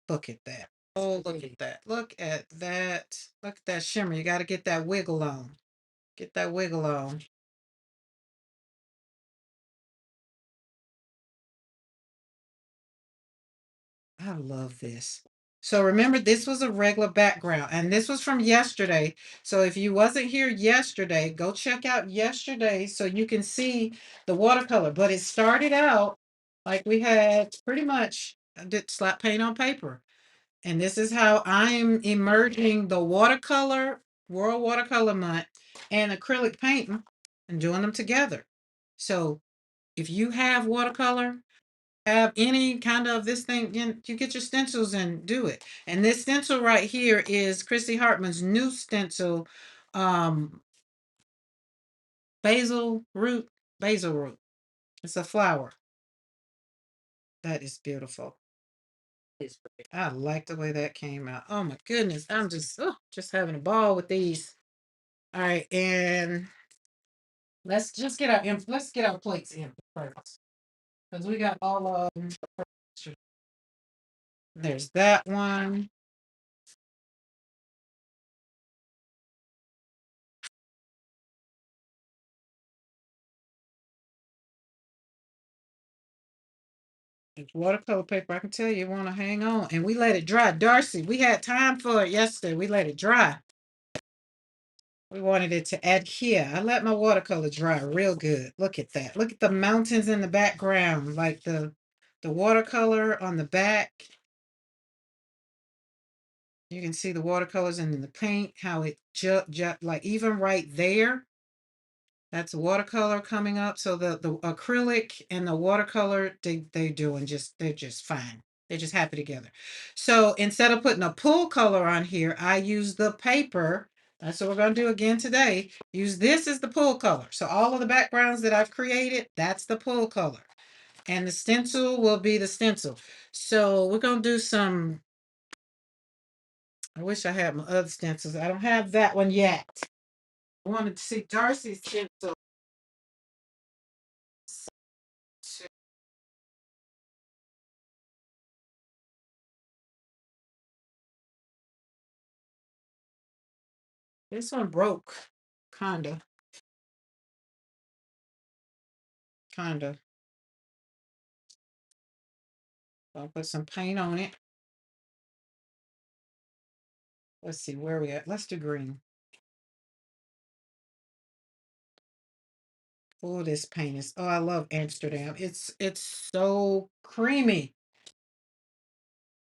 look at that. Oh, look at that. Look at that. Look at that shimmer. You got to get that wiggle on. Get that wiggle on. I love this. So remember, this was a regular background, and this was from yesterday. So if you wasn't here yesterday, go check out yesterday so you can see the watercolor. But it started out like we had pretty much did slap paint on paper. And this is how I'm emerging the watercolor, World Watercolor Month, and acrylic painting and doing them together. So if you have watercolor, have any kind of this thing, you get your stencils and do it. And this stencil right here is Christy Hartman's new stencil, um, basil root, basil root. It's a flower. That is beautiful. I like the way that came out. Oh my goodness, I'm just having a ball with these. All right, and let's get our plates in first because we got all of them. There's that one. It's watercolor paper. I can tell you want to hang on. And we let it dry. Darcy, we had time for it yesterday. We let it dry. We wanted it to adhere. I let my watercolor dry real good. Look at that. Look at the mountains in the background, like the watercolor on the back. You can see the watercolors and the paint, how it like even right there. That's watercolor coming up. So the acrylic and the watercolor, they're just fine. They're just happy together. So instead of putting a pull color on here, I use the paper. That's what we're going to do again today. Use this as the pull color. So all of the backgrounds that I've created, that's the pull color. And the stencil will be the stencil. So we're going to do some, I wish I had my other stencils. I don't have that one yet. I wanted to see Darcy's stencil. This one broke, kinda, kinda. I'll put some paint on it. Let's see where we at. Let's do green. Oh, this paint is. Oh, I love Amsterdam. It's so creamy.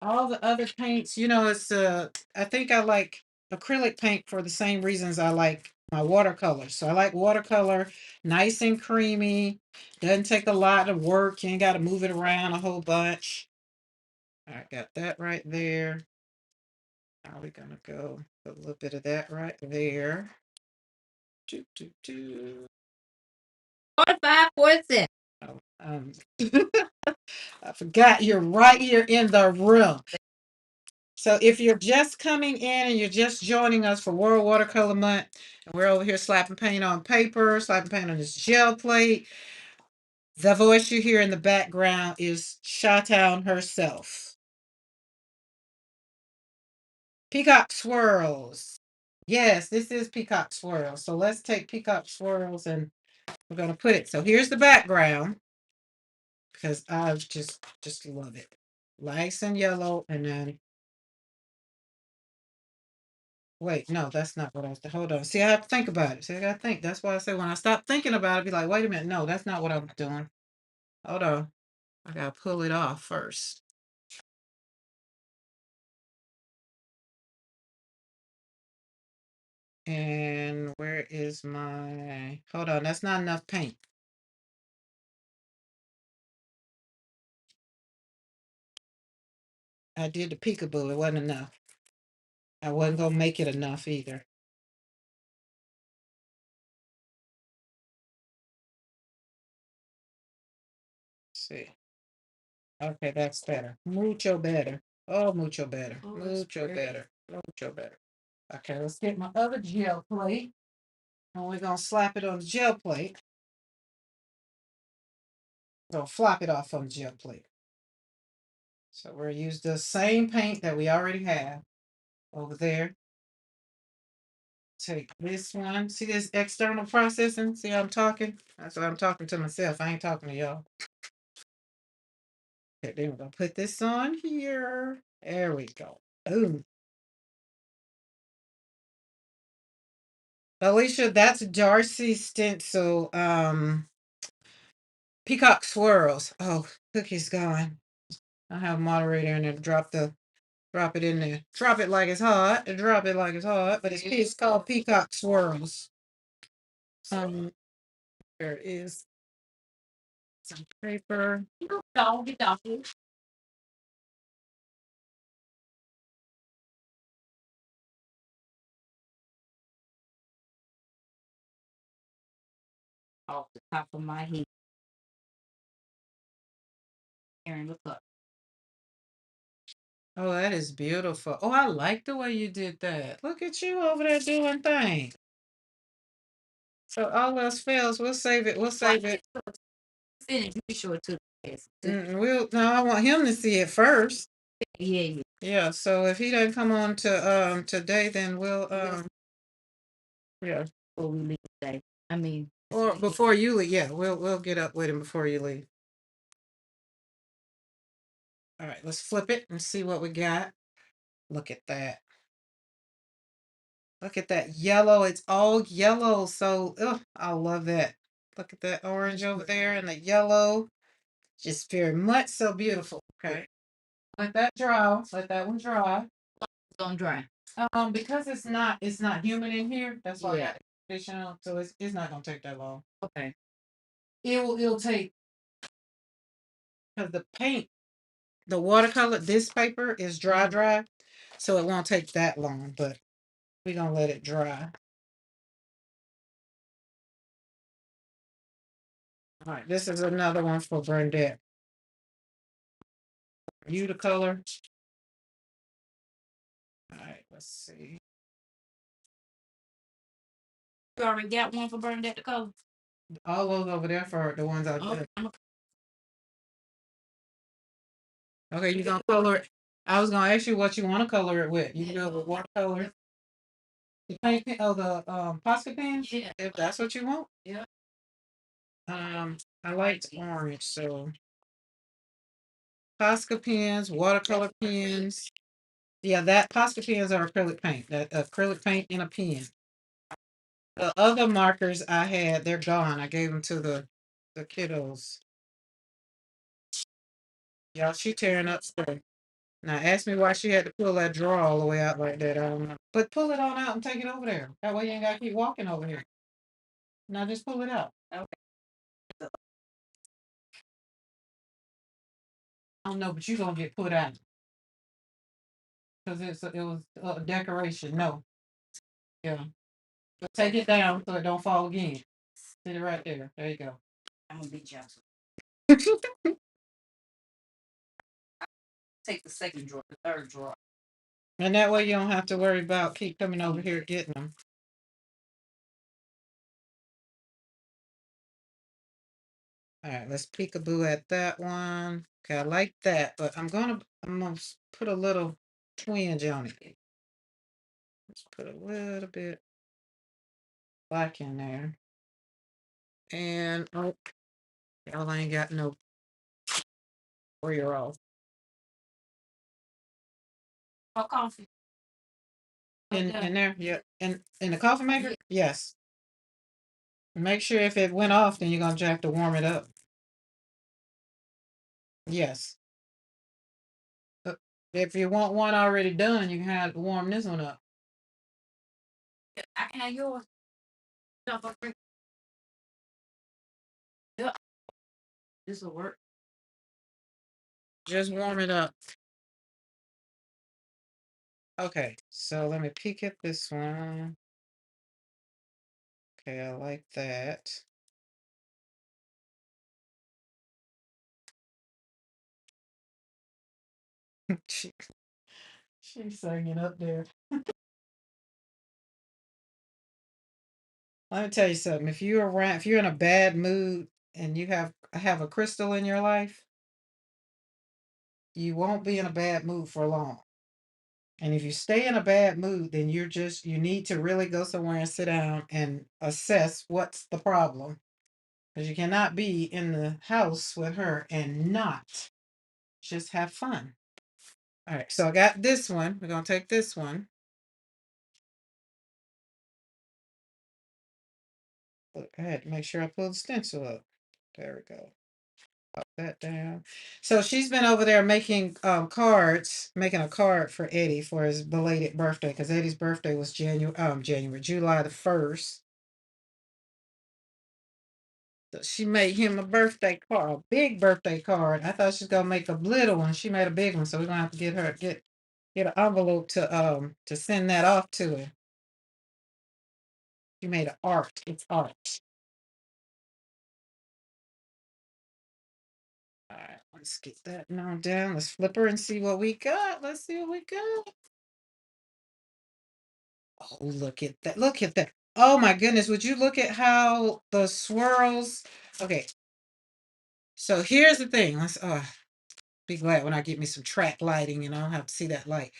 All the other paints, it's I think I like acrylic paint for the same reasons I like my watercolor. So I like watercolor, nice and creamy. Doesn't take a lot of work. You ain't got to move it around a whole bunch. I got that right there. Now we're gonna go a little bit of that right there. Doo, doo, doo. 45%. Oh, I forgot you're right here in the room. So if you're just coming in and you're just joining us for World Watercolor Month, and we're over here slapping paint on paper, slapping paint on this gel plate, the voice you hear in the background is Shatown herself. Peacock swirls. Yes, this is peacock swirls. So let's take peacock swirls and we're gonna put it. So here's the background because I just love it. Lights and yellow, and then wait, no, that's not what I was. Hold on. See, I have to think about it. See, I gotta think. That's why I say when I stop thinking about it, be like, wait a minute, no, that's not what I'm doing. Hold on. I gotta pull it off first. And where is my, hold on, that's not enough paint. I did the peekaboo, it wasn't enough. I wasn't gonna make it enough either. Let's see. Okay, that's better. Mucho better. Oh, mucho better. Oh, Mucho great. better. Mucho better. Okay, let's get my other gel plate. And we're gonna slap it on the gel plate. Gonna flop it off on the gel plate. So we're gonna use the same paint that we already have over there. Take this one. See this external processing? See how I'm talking? That's what I'm talking to myself. I ain't talking to y'all. Okay, then we're gonna put this on here. There we go. Ooh. Alicia, that's Darcy stencil. Peacock swirls. Oh, Cookie's gone. I have a moderator in there to drop it in there. Drop it like it's hot. Drop it like it's hot. But it's called peacock swirls. There is some paper. Don't get off the top of my head. Aaron, look up. Oh, that is beautiful. Oh, I like the way you did that. Look at you over there doing things. So all else fails, we'll save it. We'll save it. Finish. Be sure to. We'll no, I want him to see it first. Yeah, yeah. Yeah, so if he doesn't come on to today, then we'll yeah. Before we leave today. I mean, Or before you leave, yeah, we'll get up with him before you leave. All right, let's flip it and see what we got. Look at that. Look at that yellow. It's all yellow. So I love that. Look at that orange over there and the yellow. Just very much so beautiful. Okay. Let that dry. Let that one dry. it's gonna dry. Because it's not humid in here. That's why I Yeah. got condition on. So it's not gonna take that long. Okay. It'll take because the paint, the watercolor, this paper is dry, so it won't take that long. But we're gonna let it dry. All right, this is another one for Bernadette. You the color. All right, let's see. You already got one for Bernadette to color. All those over there for the ones I Okay. did. Okay, you gonna color it. I was gonna ask you what you want to color it with. You can go with watercolor. The paint pen, oh, the Posca pens. Yeah. If that's what you want. Yeah. I liked orange, so Posca pens, watercolor pens. Yeah, that Posca pens are acrylic paint. That acrylic paint in a pen. The other markers I had, they're gone. I gave them to the kiddos. Y'all, she tearing up stuff. Now ask me why she had to pull that drawer all the way out like that. I don't know. But pull it on out and take it over there. That way you ain't gotta keep walking over here. Now just pull it out. Okay. I don't know, but you gonna get put out because it was a decoration. No, yeah. But take it down so it don't fall again. Sit it right there. There you go. I'm gonna be gentle. Take the second drawer, the third drawer. And that way you don't have to worry about keep coming over here getting them. All right, let's peekaboo at that one. Okay, I like that, but I'm gonna put a little twinge on it. Let's put a little bit black in there. And oh, y'all ain't got no 4-year-old For coffee. in there. Yeah, in the coffee maker. Yes. Make sure if it went off, then you're gonna have to warm it up. Yes. Uh, If you want one already done, you can have warm this one up. I can have yours. Yeah, this will work. Just warm it up. Okay, so let me peek at this one. Okay, I like that. She, she's singing up there. Let me tell you something. If you're in a bad mood and you have a crystal in your life, you won't be in a bad mood for long. And if you stay in a bad mood, then you need to really go somewhere and sit down and assess what's the problem. Because you cannot be in the house with her and not just have fun. All right, so I got this one. We're gonna take this one. Look, I had to make sure I pulled the stencil up. There we go. Pop that down. So she's been over there making cards, making a card for Eddie for his belated birthday, because Eddie's birthday was July the 1st. So she made him a birthday card, a big birthday card. I thought she was gonna make a little one. She made a big one, so we're gonna have to get an envelope to send that off to him. She made an art. It's art. All right, let's get that now down. Let's flip her and see what we got. Let's see what we got. Oh, look at that. Look at that. Oh my goodness. Would you look at how the swirls? Okay. So here's the thing. Let's be glad when I get me some track lighting and I don't have to see that light.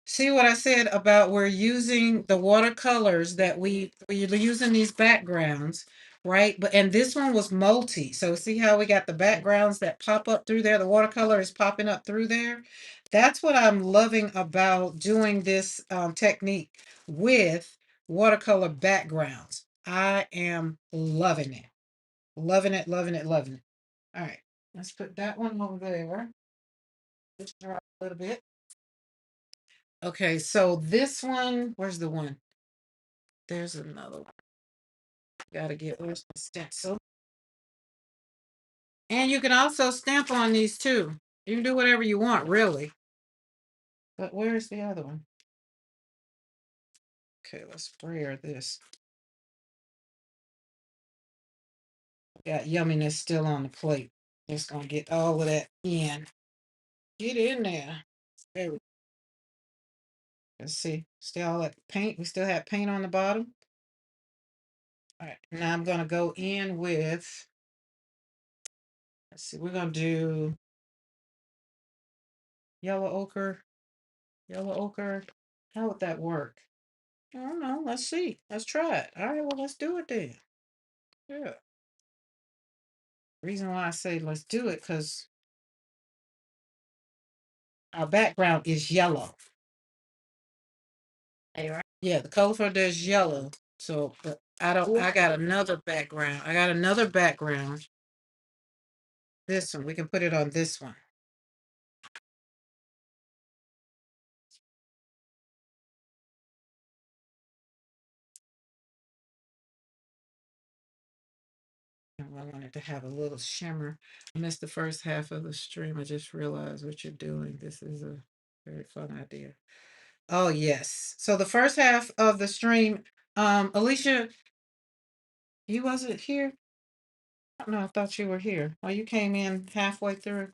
See what I said about we're using the watercolors that we're using these backgrounds, right? But and this one was multi. So see how we got the backgrounds that pop up through there? The watercolor is popping up through there. That's what I'm loving about doing this technique with watercolor backgrounds. I am loving it. Loving it, loving it, loving it. All right, let's put that one over there. Just drop a little bit. Okay, so this one, where's the one? There's another one. Gotta get where's the stencil. And you can also stamp on these too. You can do whatever you want, really. But where's the other one? Okay, let's spray her this. Got yumminess still on the plate. Just gonna get all of that in. Get in there. There we go. Let's see. Still all that paint. We still have paint on the bottom. All right, now I'm gonna go in with, let's see, we're gonna do yellow ochre. Yellow ochre. How would that work? I don't know. Let's see. Let's try it. All right, well, let's do it then. Yeah. Reason why I say let's do it because our background is yellow. Hey, right? Yeah, the color for this is yellow. So, but I got another background. I got another background. This one. We can put it on this one. I wanted to have a little shimmer. I missed the first half of the stream. I just realized what you're doing. This is a very fun idea. Oh, yes. So the first half of the stream, Alicia, you wasn't here? No, I thought you were here. Oh, you came in halfway through.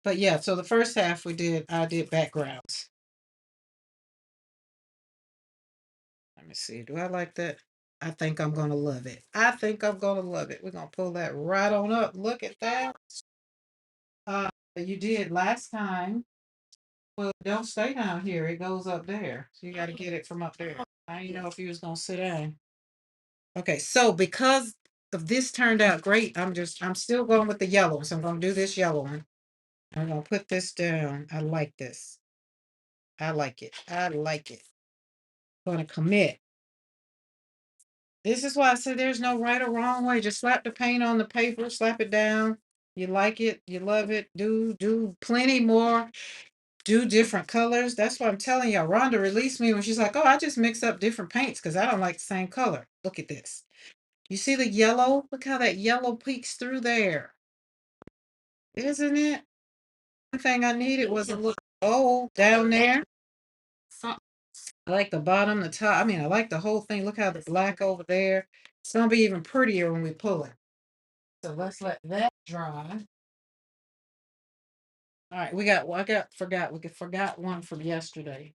But yeah, so the first half I did backgrounds. Let me see. Do I like that? I think I'm gonna love it. I think I'm gonna love it. We're gonna pull that right on up. Look at that. You did last time. Well, don't stay down here. It goes up there. So you got to get it from up there. I didn't know if you was gonna sit down. Okay, so because of this turned out great, I'm still going with the yellow. So I'm gonna do this yellow one. I'm gonna put this down. I like this. I like it. I like it. Gonna commit. This is why I said there's no right or wrong way. Just slap the paint on the paper, slap it down. You like it, you love it. Do plenty more. Do different colors. That's what I'm telling y'all. Rhonda released me when she's like, "Oh, I just mix up different paints because I don't like the same color." Look at this. You see the yellow? Look how that yellow peeks through there. Isn't it? One thing I needed was a little gold down there. I like the bottom, the top. I mean, I like the whole thing. Look how the black over there. It's gonna be even prettier when we pull it. So let's let that dry. All right, we got. Well, we forgot one from yesterday.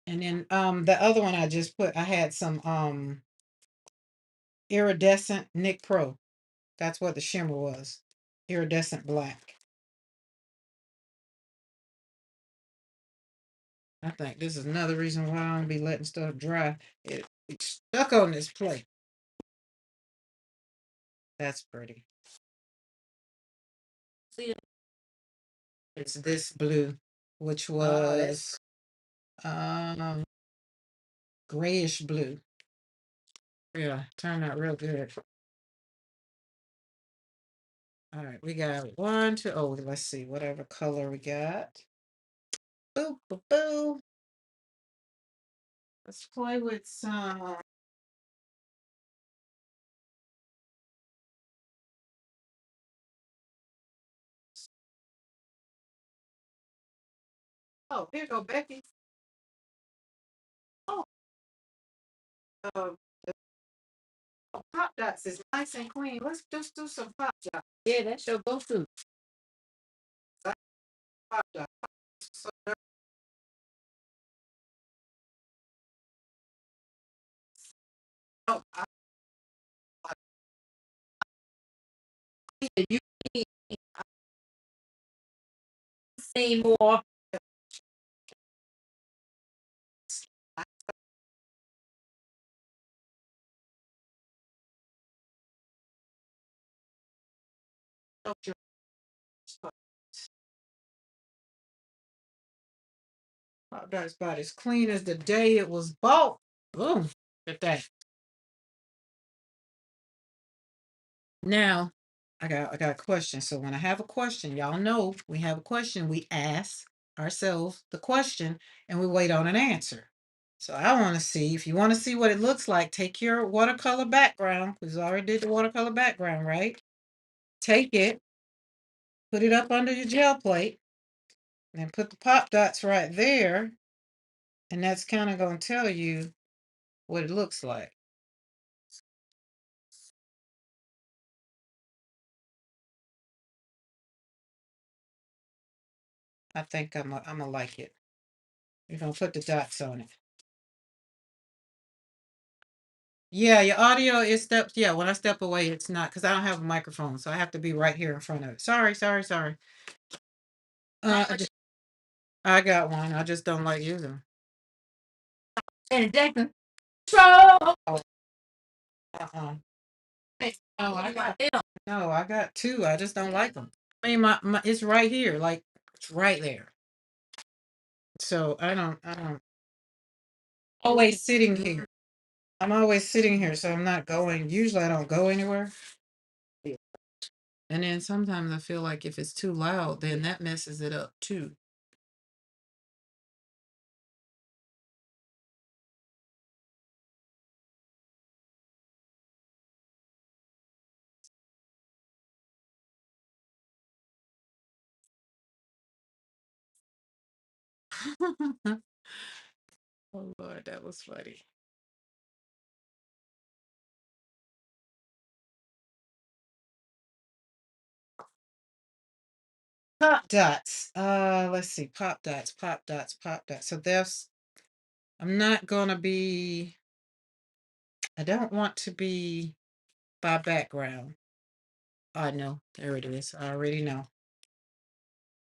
And then the other one I just put. I had some iridescent Nick Pro. That's what the shimmer was. Iridescent black. I think this is another reason why I don't be letting stuff dry. It's stuck on this plate. That's pretty. See, it's this blue, which was um grayish blue. Yeah, turned out real good. All right, we got one, two. Oh, let's see, whatever color we got. Boo, boo, boo. Let's play with some. Oh, here go Becky. Oh, uh, pop dots is nice and clean. Let's just do some pop dots. Yeah, that's your go-to. Pop dots. So, oh, I you see more. Pop dots about as clean as the day it was bought. Boom. At that. Now, I got a question. So when I have a question, y'all know we have a question, we ask ourselves the question and we wait on an answer. So I want to see if you want to see what it looks like, take your watercolor background. We already did the watercolor background, right? Take it, put it up under your gel plate, and put the pop dots right there. And that's kind of going to tell you what it looks like. I think I'm going to like it. You're going to put the dots on it. Yeah, your audio is step. Yeah, when I step away, it's not because I don't have a microphone, so I have to be right here in front of it. Sorry, sorry, sorry. I got one. I just don't like using them. And they control. Oh, uh-uh. Oh, I got no. I got two. I just don't like them. I mean, my it's right here, like it's right there. So I don't. Always sitting here. I'm always sitting here, so I'm not going. Usually, I don't go anywhere. And then sometimes I feel like if it's too loud, then that messes it up too. Oh Lord, that was funny. Pop dots. Let's see. Pop dots, pop dots, pop dots. So there's, I'm not gonna be, I don't want to be by background. I know. There it is. I already know.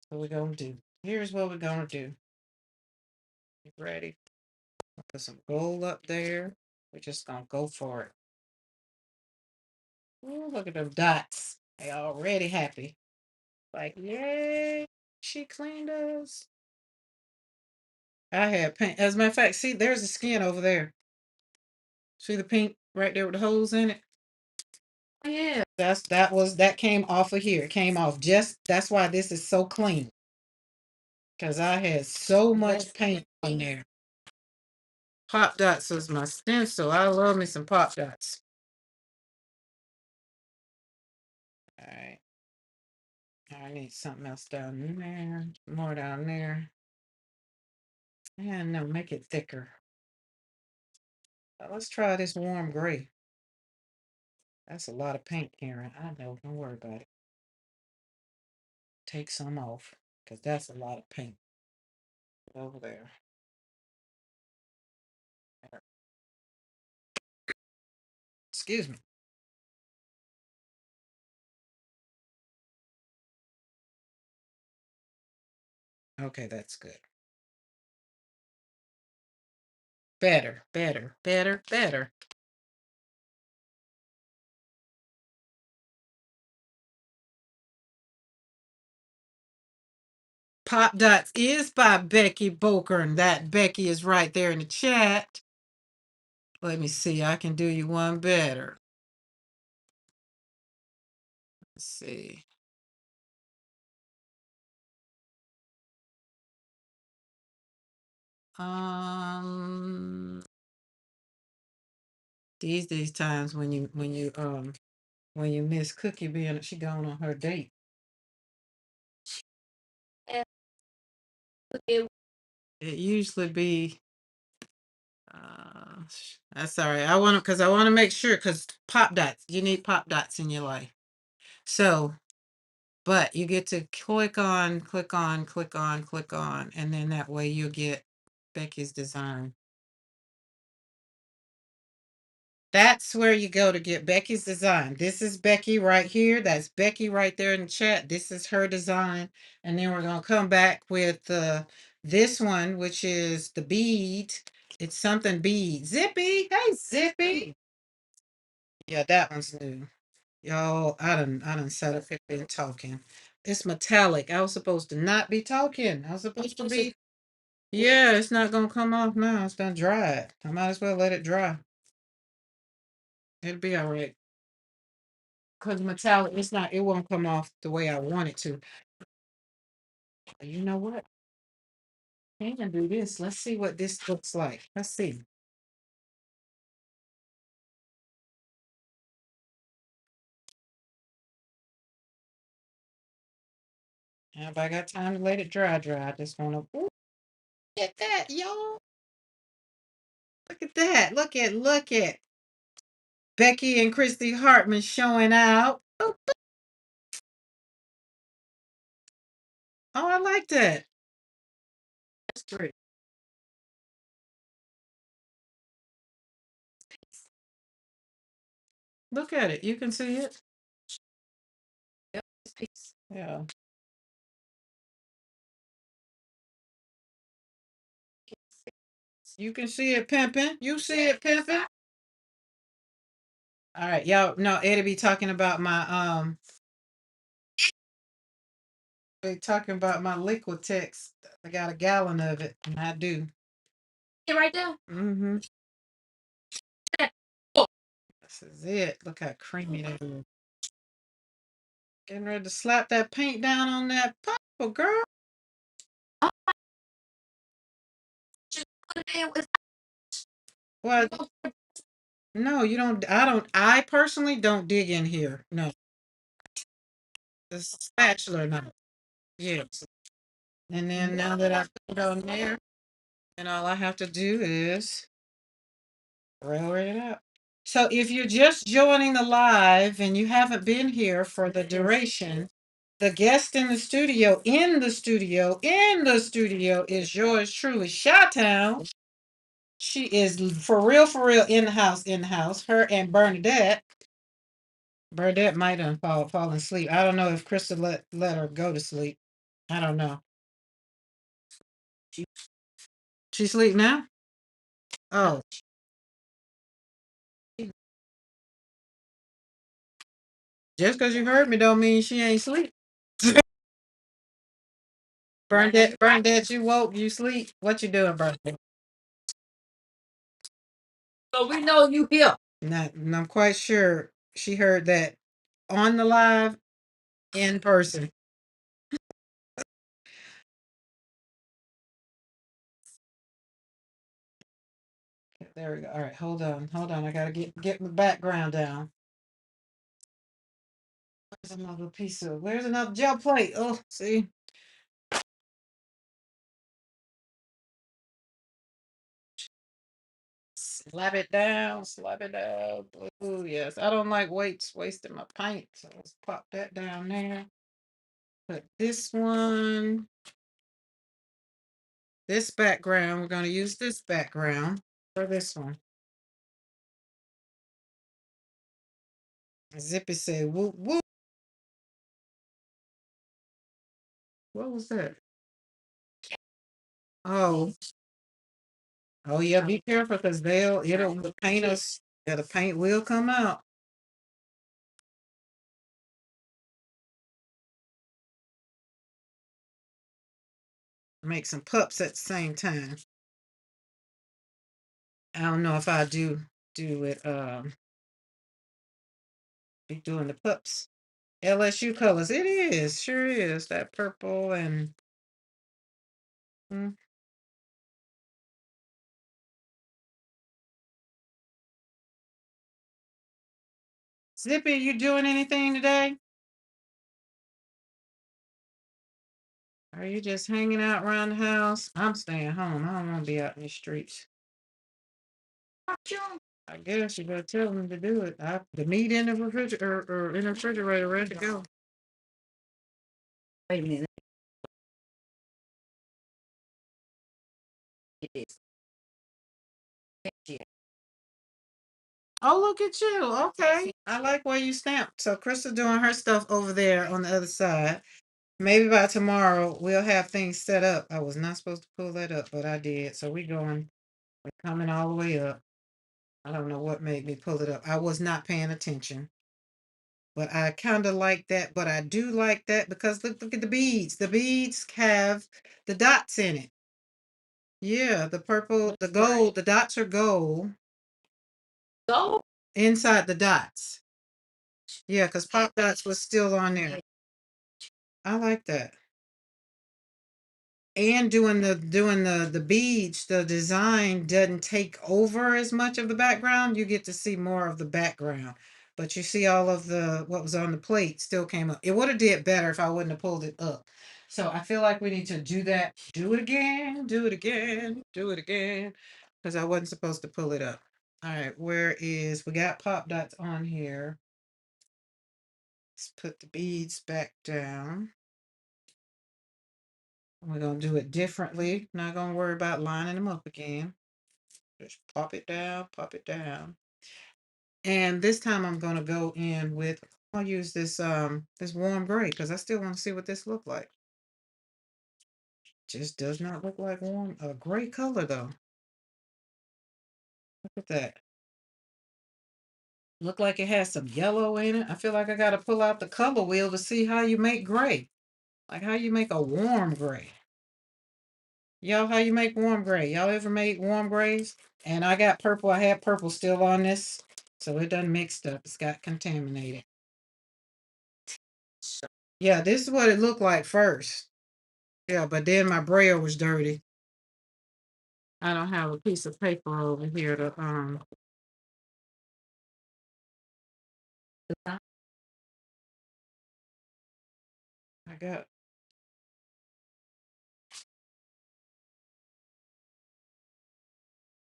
What we're gonna do. Here's what we're gonna do. You ready? Put some gold up there. We're just gonna go for it. Ooh, look at them dots. They already happy. Like, yay, she cleaned us. I had paint. As a matter of fact, see, there's the skin over there. See the pink right there with the holes in it? Oh, yeah. That came off of here. It came off just that's why this is so clean. Because I had so much paint on there. Pop dots was my stencil. I love me some pop dots. All right. I need something else down there. More down there. Yeah, no, make it thicker. Let's try this warm gray. That's a lot of paint, Karen. I know. Don't worry about it. Take some off because that's a lot of paint over there. Excuse me. Okay, that's good. Better, better, better, better. Pop Dots is by Becky Boker, and that Becky is right there in the chat. Let me see. I can do you one better. Let's see. Um, these times when you miss Cookie being she gone on her date. It usually be that's all right. I want to make sure because pop dots, you need pop dots in your life. So, but you get to click on, click on, click on, click on, and then that way you'll get Becky's design. That's where you go to get Becky's design. This is Becky right here. That's Becky right there in the chat. This is her design. And then we're going to come back with this one, which is the bead. It's something bead. Zippy. Hey, Zippy. Yeah, that one's new. Y'all, I done set up here been talking. It's metallic. I was supposed to not be talking. I was supposed to be. Yeah, it's not going to come off now. It's done dried. I might as well let it dry. It'll be all right. Because metallic, it won't come off the way I want it to. You know what? I can do this. Let's see what this looks like. Let's see. Now, if I got time to let it dry, I just want to. Look at that, y'all. Look at that. Look at Becky and Christy Hartman showing out. Oh, I like that. That's great. Look at it. You can see it. Yep, this piece. Yeah. You can see it pimping. You see it pimping. All right, y'all. No, Eddie be talking about my liquid text. I got a gallon of it, and I do. It right there. Mm-hmm. Oh, This is it. Look how creamy that is. Getting ready to slap that paint down on that purple, girl. just put it in with Well, no, you don't. I personally don't dig in here. No, the spatula, no. Yes. And then now that I put it on there, and all I have to do is roll it up. So if you're just joining the live and you haven't been here for the duration, the guest in the studio is yours truly, Chi-Town. She is for real, in the house, Her and Bernadette. Burdette might have fallen asleep. I don't know if Krista let her go to sleep. I don't know. She sleep now? Oh, just because you heard me don't mean she ain't sleep. Burnett, you woke, you sleep. What you doing, Burnett? So we know you here. Not, and I'm quite sure she heard that on the live in person. There we go. All right, hold on. I gotta get my background down. Where's another gel plate? Oh, see. Slap it down, slap it down. Oh, yes. I don't like weights wasting my paint. So let's pop that down there. Put this one, this background. We're going to use this background for this one. Zippy said, whoop, whoop. What was that? Oh, oh yeah, be careful because it'll paint us. Yeah, the paint will come out. Make some pups at the same time. I don't know if I do it be doing the pups. LSU colors. It is, sure is. That purple and mm. Zippy, you doing anything today? Are you just hanging out around the house? I'm staying home. I don't want to be out in the streets. I guess you gotta tell them to do it. The meat in the refrigerator or in the refrigerator ready to go. Wait a minute. It is. Oh, look at you. Okay. I like where you stamped. So Crystal doing her stuff over there on the other side. Maybe by tomorrow we'll have things set up. I was not supposed to pull that up, but I did. So we're coming all the way up. I don't know what made me pull it up. I was not paying attention. But I kind of like that. But I do like that because look at the beads. The beads have the dots in it. Yeah, the purple, the gold, the dots are gold So inside the dots. Yeah, because pop dots was still on there. I like that. And doing the beads, the design doesn't take over as much of the background. You get to see more of the background. But you see all of the what was on the plate still came up. It would have did better if I wouldn't have pulled it up. So I feel like we need to do that. Do it again, do it again, do it again. Because I wasn't supposed to pull it up. All right, we got pop dots on here. Let's put the beads back down. We're gonna do it differently. Not gonna worry about lining them up again. Just pop it down, pop it down. And this time I'm gonna go in with I'll use this warm gray because I still want to see what this look like. Just does not look like warm a gray color though. Look at that. Look like it has some yellow in it. I feel like I gotta pull out the color wheel to see how you make gray. Like how you make a warm gray. Y'all, how you make warm gray? Y'all ever made warm grays? And I got purple. I had purple still on this. So it done mixed up. It's got contaminated. Yeah, this is what it looked like first. Yeah, but then my braille was dirty. I don't have a piece of paper over here to I got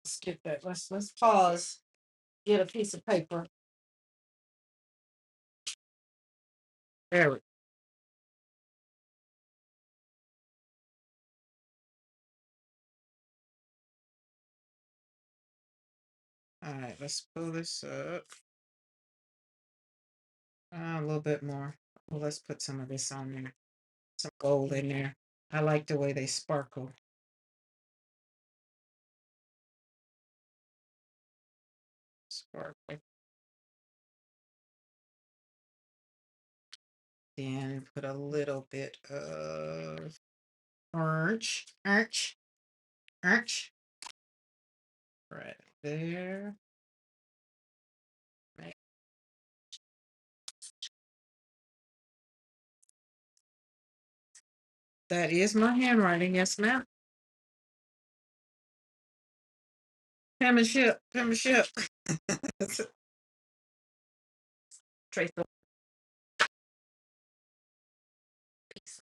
let's get that. Let's pause. Get a piece of paper. There we all right, let's pull this up. A little bit more. Well, let's put some of this on there. Some gold in there. I like the way they sparkle. Sparkle. Then put a little bit of orange. Orange. Orange. Right there. Right. That is my handwriting, yes, ma'am. Penmanship. Penmanship. Trace the piece.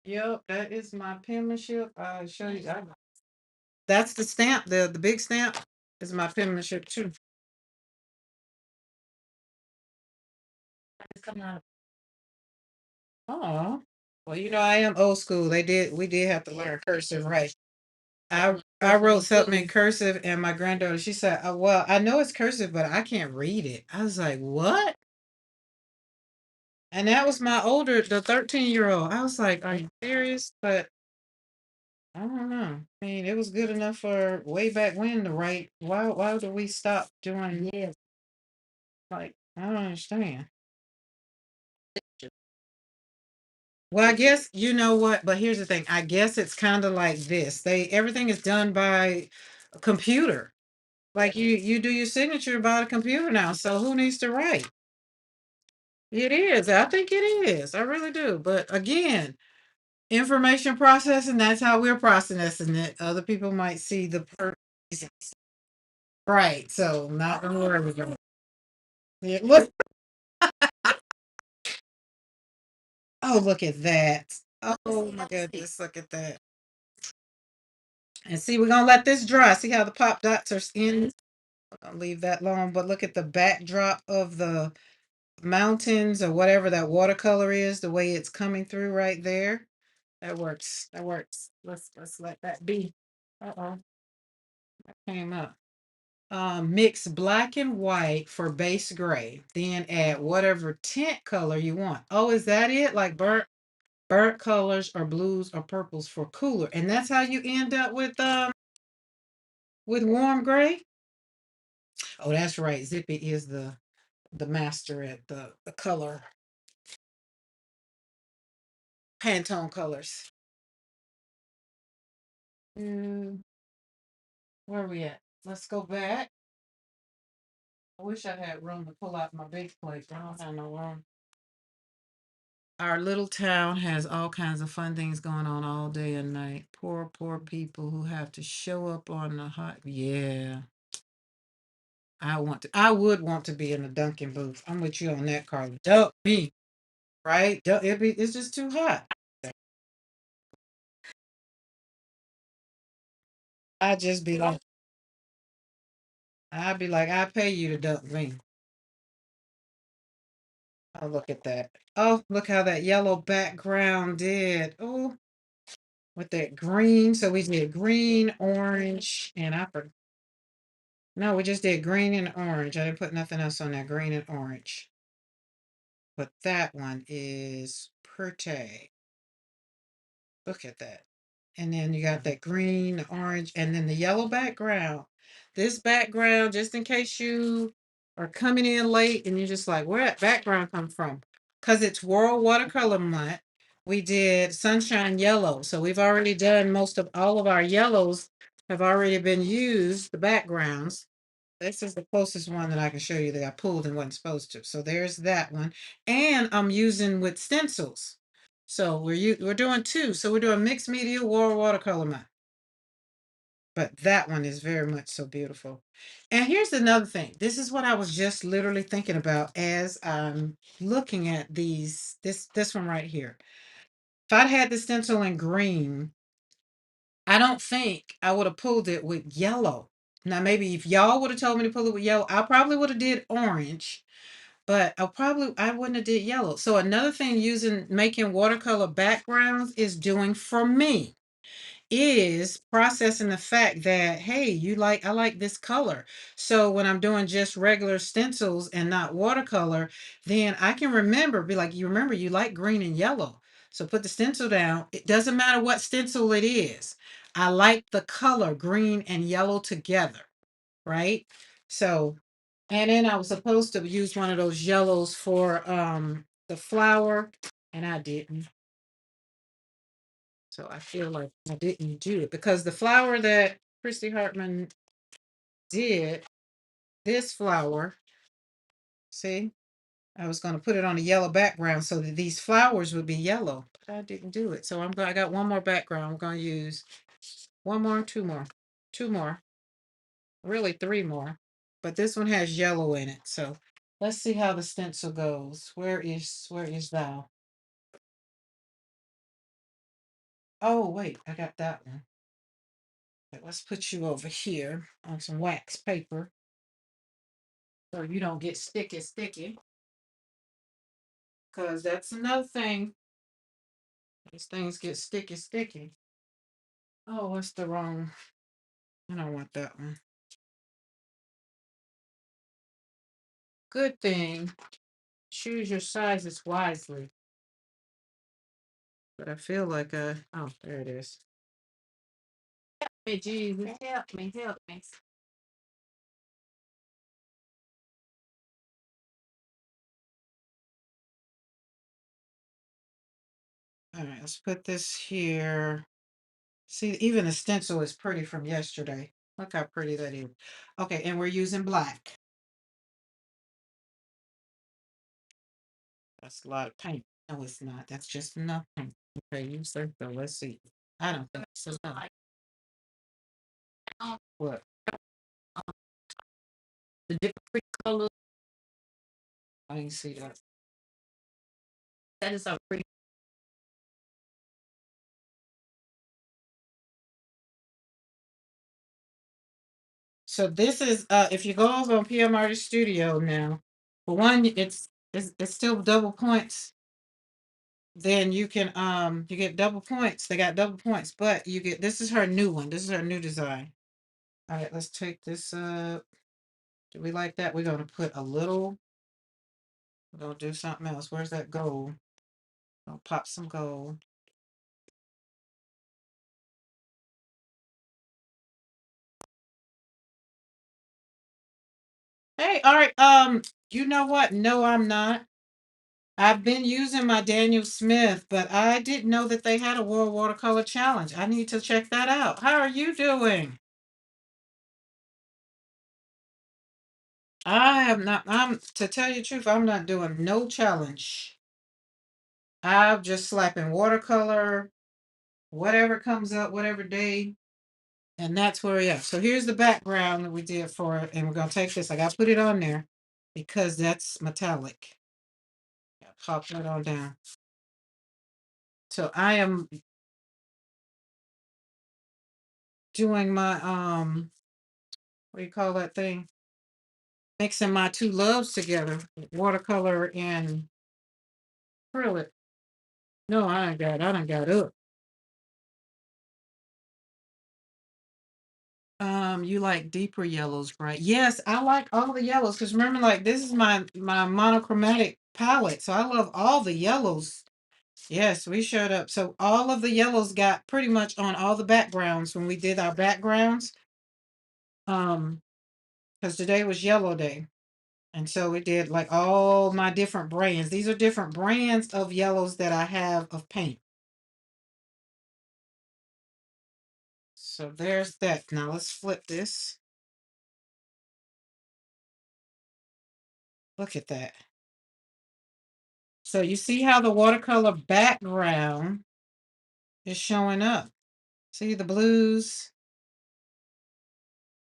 Yep, that is my penmanship. I'll show you. That's the stamp. The big stamp is my penmanship too. It's coming out. Oh, well, I am old school. We did have to learn cursive, right? I wrote something in cursive, and my granddaughter, she said, "Oh, well, I know it's cursive, but I can't read it." I was like, "What?" And that was the 13-year-old. I was like, "Are you serious?" But I don't know. I mean, it was good enough for way back when to write. Why do we stop doing? Yes. Like, I don't understand. Well, I guess you know what, but here's the thing. I guess it's kind of like this. Everything is done by a computer. Like you do your signature by a computer now. So who needs to write? It is. I think it is. I really do. But again, information processing, that's how we're processing it. Other people might see the right. So not where we're going. Yeah, look. Oh, look at that. Oh my goodness, look at that. And see, we're gonna let this dry. See how the pop dots are in. I'll leave that long, but look at the backdrop of the mountains or whatever that watercolor is, the way it's coming through right there. That works. That works. Let's let that be. Uh-oh, that came up. Mix black and white for base gray. Then add whatever tint color you want. Oh, is that it? Like burnt colors or blues or purples for cooler. And that's how you end up with warm gray? Oh, that's right. Zippy is the master at the color Pantone colors. Mm, where are we at? Let's go back. I wish I had room to pull out my big plate, but I don't have no room. Our little town has all kinds of fun things going on all day and night. Poor people who have to show up on the hot. Yeah, I would want to be in a Dunkin' booth. I'm with you on that, Carla. Dump me, right? It's just too hot. I just be like, I'd be like, I pay you to dump me. Oh, look at that. Oh, look how that yellow background did. Oh, with that green. So we did green, orange, and no, we just did green and orange. I didn't put nothing else on that green and orange. But that one is pretty. Look at that. And then you got that green, the orange, and then the yellow background. This background, just in case you are coming in late and you're just like, where that background come from? Because it's World Watercolor Month. We did sunshine yellow. So we've already done most of all of our yellows have already been used, the backgrounds. This is the closest one that I can show you that I pulled and wasn't supposed to. So there's that one. And I'm using with stencils. So we're doing two. So we're doing mixed media war watercolor month. But that one is very much so beautiful. And here's another thing. This is what I was just literally thinking about as I'm looking at this one right here. If I'd had the stencil in green, I don't think I would have pulled it with yellow. Now maybe if y'all would have told me to pull it with yellow, I probably would have did orange, but I wouldn't have did yellow. So another thing making watercolor backgrounds is doing for me is processing the fact that, hey, I like this color. So when I'm doing just regular stencils and not watercolor, then I can remember, be like, you remember you like green and yellow. So put the stencil down. It doesn't matter what stencil it is. I like the color green and yellow together, right? So, and then I was supposed to use one of those yellows for the flower, and I didn't. So I feel like I didn't do it because the flower that Christy Hartman did, this flower, see, I was going to put it on a yellow background so that these flowers would be yellow, but I didn't do it. So I got one more background. I'm going to use one more, two more, really three more, but this one has yellow in it. So let's see how the stencil goes. Where is thou? Oh, wait, I got that one. Okay, let's put you over here on some wax paper so you don't get sticky. Because that's another thing. These things get sticky. Oh, what's the wrong? I don't want that one. Good thing. Choose your sizes wisely. But I feel like oh, there it is. Hey, Jesus, help me, help me. All right, let's put this here. See, even the stencil is pretty from yesterday. Look how pretty that is. Okay, and we're using black. That's a lot of paint. No, it's not. That's just enough paint. Okay, you said so. Let's see. I don't think so. No. What? The different colors. I didn't see that. That is a pretty. So this is if you go over on PM Artist Studio now, for one, it's still double points. Then you get double points. They got double points, but you get this is her new one. This is her new design. All right, let's take this up. Do we like that? We're gonna put a little, we're gonna do something else. Where's that gold? I'll pop some gold. Hey, all right. You know what? No, I'm not. I've been using my Daniel Smith, but I didn't know that they had a World Watercolor Challenge. I need to check that out. How are you doing? I am not, to tell you the truth, I'm not doing no challenge. I'm just slapping watercolor, whatever comes up, whatever day, and that's where we are. So here's the background that we did for it, and we're gonna take this. I gotta put it on there because that's metallic. Yeah, pop that on down. So I am doing my what do you call that thing? Mixing my two loves together, watercolor and acrylic. No, I don't got up. You like deeper yellows, right? Yes, I like all the yellows because remember, like this is my monochromatic palette, so I love all the yellows. Yes, we showed up. So all of the yellows got pretty much on all the backgrounds when we did our backgrounds. Um, because today was yellow day. And so we did like all my different brands. These are different brands of yellows that I have of paint. So there's that. Now let's flip this. Look at that. So you see how the watercolor background is showing up. See the blues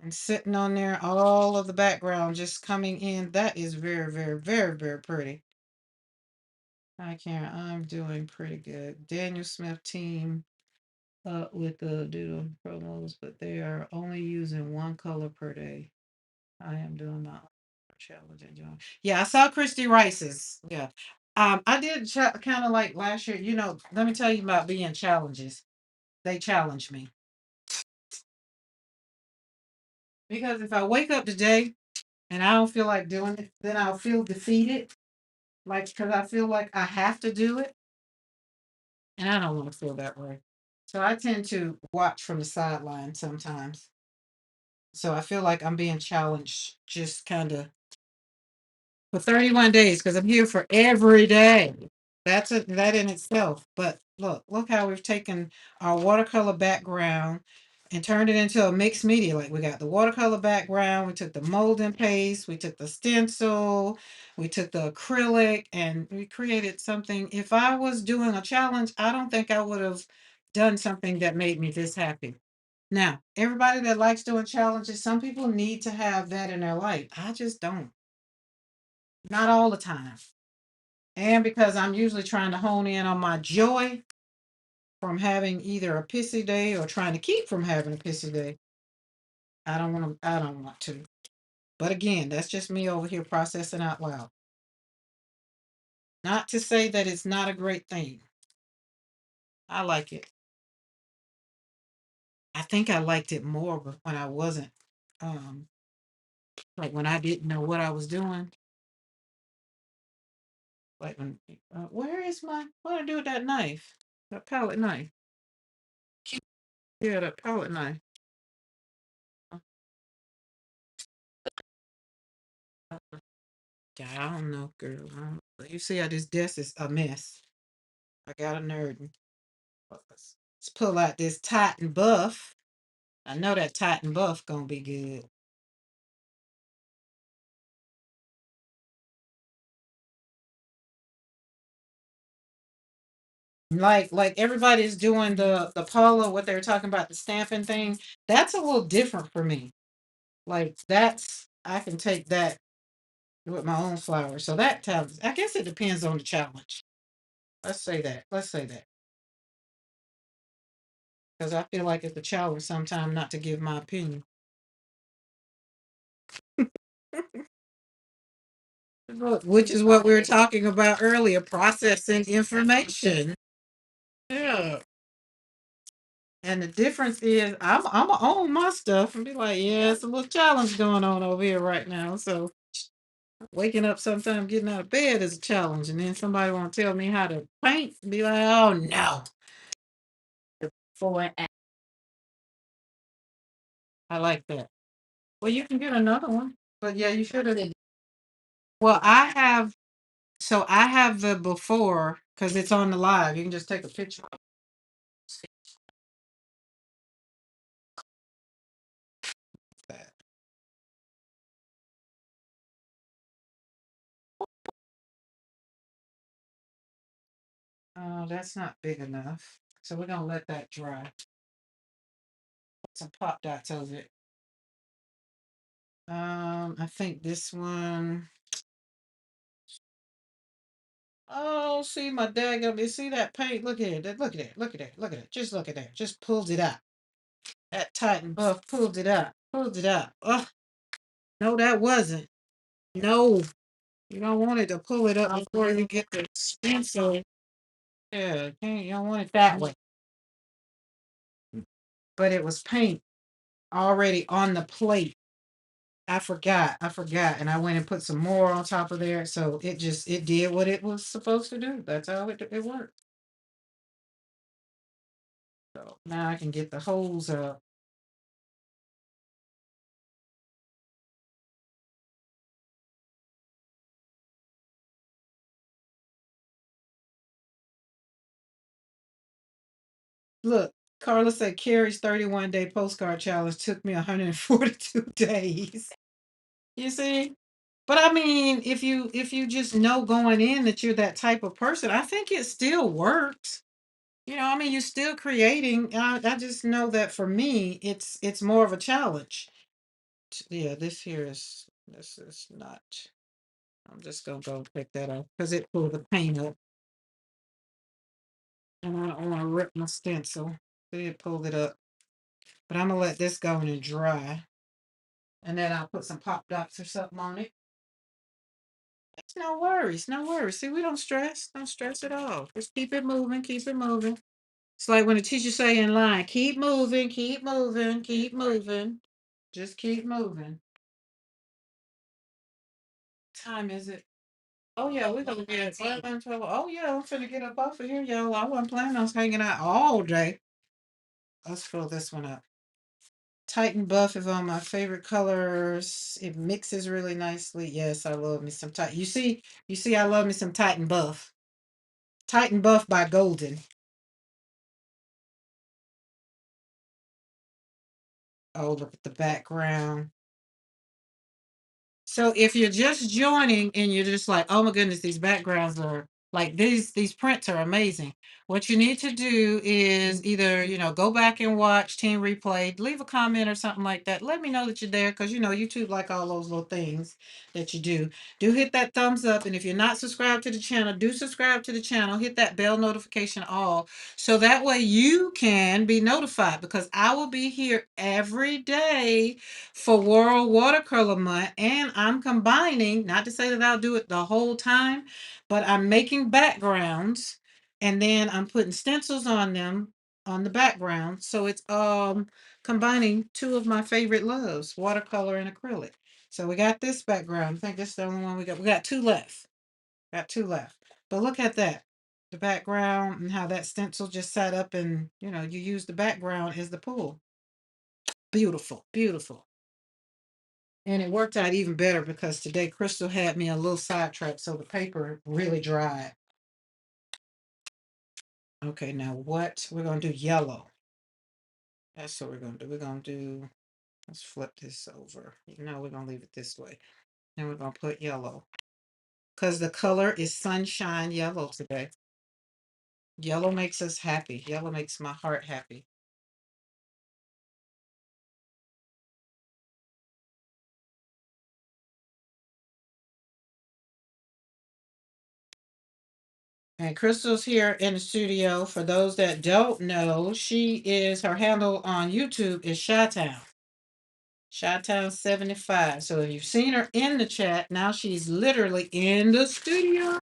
and sitting on there, all of the background just coming in. That is very pretty. Hi Karen, I'm doing pretty good. Daniel Smith team with the doodle promos, but they are only using one color per day. I am doing my challenge. Yeah, I saw Christy Rice's. Yeah. I did kind of like last year, let me tell you about being challenges. they challenge me. Because if I wake up today and I don't feel like doing it, then I'll feel defeated. Like, because I feel like I have to do it. And I don't want to feel that way. So I tend to watch from the sideline sometimes. So I feel like I'm being challenged just kind of for 31 days because I'm here for every day. That's it, that in itself. But look how we've taken our watercolor background and turned it into a mixed media. Like we got the watercolor background, we took the molding paste, we took the stencil, we took the acrylic, and we created something. If I was doing a challenge, I don't think I would have done something that made me this happy. Now, everybody that likes doing challenges, some people need to have that in their life. I just don't. Not all the time. And because I'm usually trying to hone in on my joy from having either a pissy day or trying to keep from having a pissy day, I don't want to. But again, that's just me over here processing out loud. Not to say that it's not a great thing. I like it. I think I liked it more when I wasn't um like when I didn't know what I was doing. Like when where is my what do I do with that knife? That palette knife. Yeah, that palette knife. Yeah, I don't know, girl. I don't know. You see how this desk is a mess. I got a nerd. Let's pull out this Titan buff. I know that Titan buff gonna be good. Like everybody's doing the Paula, what they were talking about, the stamping thing. That's a little different for me. Like that's I can take that with my own flowers. So that tells I guess it depends on the challenge. Let's say that. Let's say that. Because I feel like it's a challenge sometimes not to give my opinion. Look, which is what we were talking about earlier, processing information. Yeah. And the difference is I'm gonna own my stuff and be like, yeah, it's a little challenge going on over here right now. So waking up sometime getting out of bed is a challenge. And then somebody wanna tell me how to paint, be like, oh no. For I like that. Well, you can get another one. But yeah, you should have. Well, I have the before because it's on the live. You can just take a picture of that. Oh, that's not big enough. So we're gonna let that dry. Some pop dots over it. I think this one. Oh, see my daggum. You see that paint? Look at it. Look at it. Look at it. Look at it. Just look at that. Just pulled it out. That Titan buff pulled it out. Pulled it out. Oh, no, that wasn't. No, you don't want it to pull it up before you get the stencil. Yeah, you don't want it that way. But it was paint already on the plate. I forgot, and I went and put some more on top of there, so it did what it was supposed to do. That's how it worked. So now I can get the holes up. Look, Carla said Carrie's 31-day postcard challenge took me 142 days. You see? But I mean, if you just know going in that you're that type of person, I think it still works. I mean, you're still creating. I just know that for me, it's more of a challenge. Yeah, this is not. I'm just gonna go pick that up because it pulled the paint up, and I don't want to rip my stencil. It pulled it up, but I'm gonna let this go in and dry, and then I'll put some pop dots or something on it. It's no worries, no worries. See, we don't stress at all. Just keep it moving, keep it moving. It's like when the teacher say in line, keep moving, keep moving, keep moving. Just keep moving. Time is it? Oh yeah, we're gonna get 11, 12. Oh yeah, I'm finna get up off of here, y'all. I wasn't planning on hanging out all day. Let's fill this one up. Titan buff is one of my favorite colors. It mixes really nicely. Yes, I love me some Titan. You see, I love me some Titan buff. Titan buff by Golden. Oh, look at the background. So if you're just joining and you're just like, oh my goodness, these backgrounds are like these prints are amazing. What you need to do is either, go back and watch Team Replay, leave a comment or something like that. Let me know that you're there because YouTube like all those little things that you do. Do hit that thumbs up. And if you're not subscribed to the channel, do subscribe to the channel, hit that bell notification all. So that way you can be notified because I will be here every day for World Watercolor Month, and I'm combining, not to say that I'll do it the whole time, but I'm making backgrounds and then I'm putting stencils on them on the background. So it's combining two of my favorite loves, watercolor and acrylic. So we got this background. I think this is the only one we got. We got two left. Got two left. But look at that. The background and how that stencil just sat up and you use the background as the pull. Beautiful, beautiful. And it worked out even better because today Crystal had me a little sidetrack, so the paper really dried. Okay, now what? We're going to do yellow. That's what we're going to do. We're going to do, let's flip this over. No, we're going to leave it this way. And we're going to put yellow because the color is sunshine yellow today. Yellow makes us happy. Yellow makes my heart happy. And Crystal's here in the studio. For those that don't know, her handle on YouTube is Chi-Town. Chi-Town 75. So if you've seen her in the chat, now she's literally in the studio. All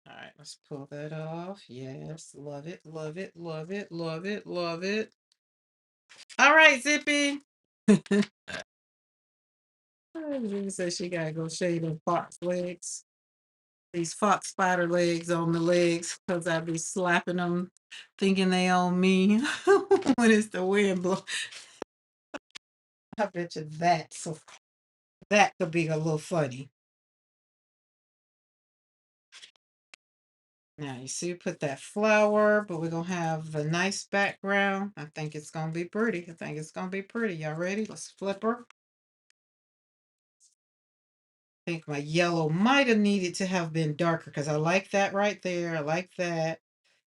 right, let's pull that off. Yes, love it, love it, love it, love it, love it. All right, Zippy. She says she gotta go shave them fox legs. These fox spider legs on the legs, because I be slapping them, thinking they on me when it's the wind blow. I bet you that. So that could be a little funny. Now you see, we put that flower, but we're gonna have a nice background. I think it's gonna be pretty. I think it's gonna be pretty. Y'all ready? Let's flip her. I think my yellow might have needed to have been darker because I like that right there. I like that.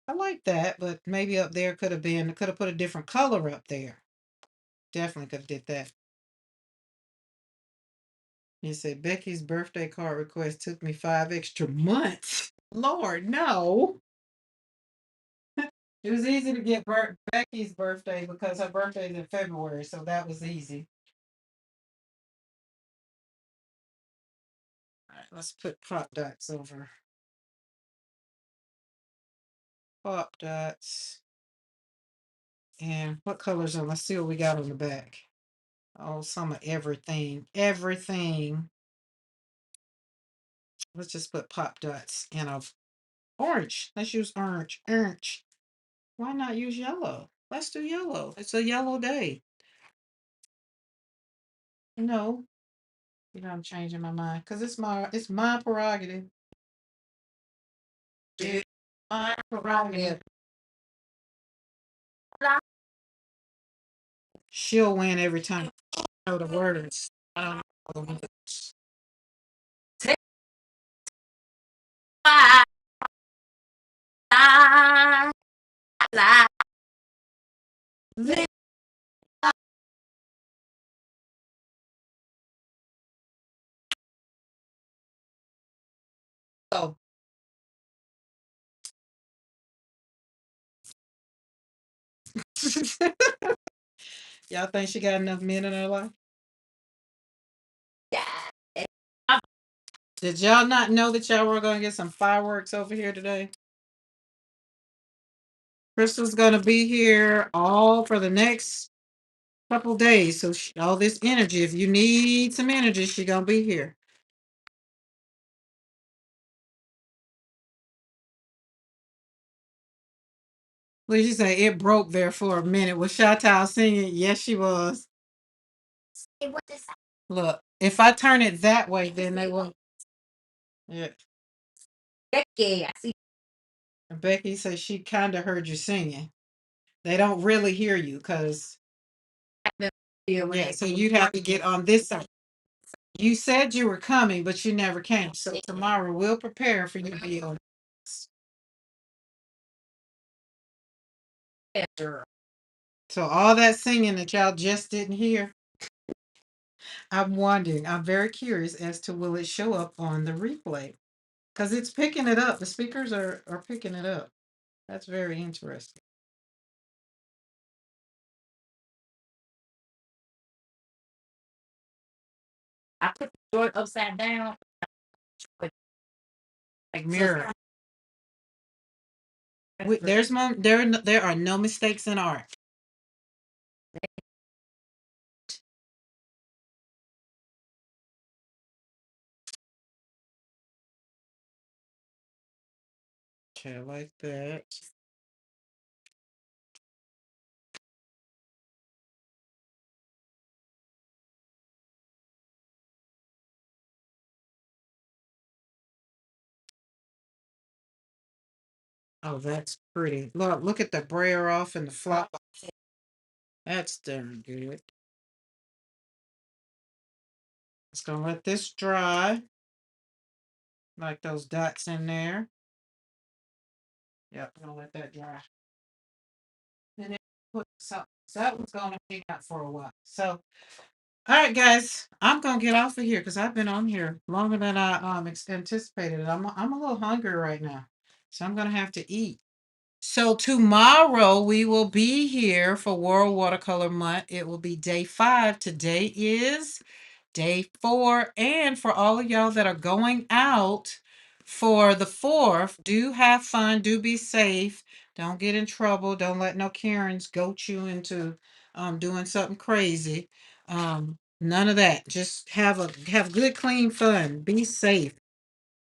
I like that, but maybe up there could have put a different color up there. Definitely could have did that. You said Becky's birthday card request took me 5 extra months. Lord, no. It was easy to get Becky's birthday because her birthday is in February, so that was easy. All right, let's put pop dots over. Pop dots. And what colors on? Let's see what we got on the back. Oh, some of everything. Everything. Let's just put pop dots and a orange. Let's use orange. Orange. Why not use yellow? Let's do yellow. It's a yellow day. No, I'm changing my mind because it's my prerogative. It's my prerogative. She'll win every time. I know the words. I don't know the words. Take my life. Oh. Y'all think she got enough men in her life? Yeah. Did y'all not know that y'all were gonna get some fireworks over here today? Crystal's gonna be here all for the next couple days. So all this energy, if you need some energy, she gonna be here. What did you say? It broke there for a minute. Was Shatal singing? Yes, she was. Look, if I turn it that way, then they won't. Yeah. Becky, I see. Becky said she kind of heard you singing. They don't really hear you because, yeah, so you'd have to get on this side. You said you were coming, but you never came. So tomorrow we'll prepare for you to be on. So all that singing that y'all just didn't hear, I'm wondering, I'm very curious as to will it show up on the replay? Because it's picking it up. The speakers are picking it up. That's very interesting. I put the joint upside down. Like mirror. There are no mistakes in art. Okay, like that. Oh, that's pretty. Look at the brayer off and the flop. That's darn good. Just gonna let this dry. Like those dots in there. Yep, I'm gonna let that dry. And then put something. So that one's gonna hang out for a while. So all right, guys, I'm gonna get off of here because I've been on here longer than I anticipated. I'm a little hungry right now, so I'm gonna have to eat. So tomorrow we will be here for World Watercolor Month. It will be day 5. Today is day 4. And for all of y'all that are going out for the 4th, do have fun, do be safe, don't get in trouble, don't let no Karens goat you into doing something crazy. None of that. Just have good, clean fun. Be safe.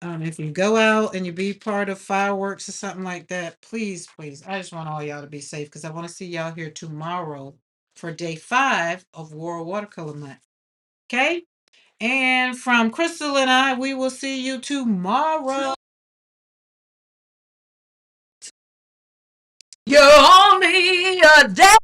If you go out and you be part of fireworks or something like that, please, please, I just want all y'all to be safe because I want to see y'all here tomorrow for day 5 of World Watercolor Month. Okay? And from Crystal and I, we will see you tomorrow. You're only a day.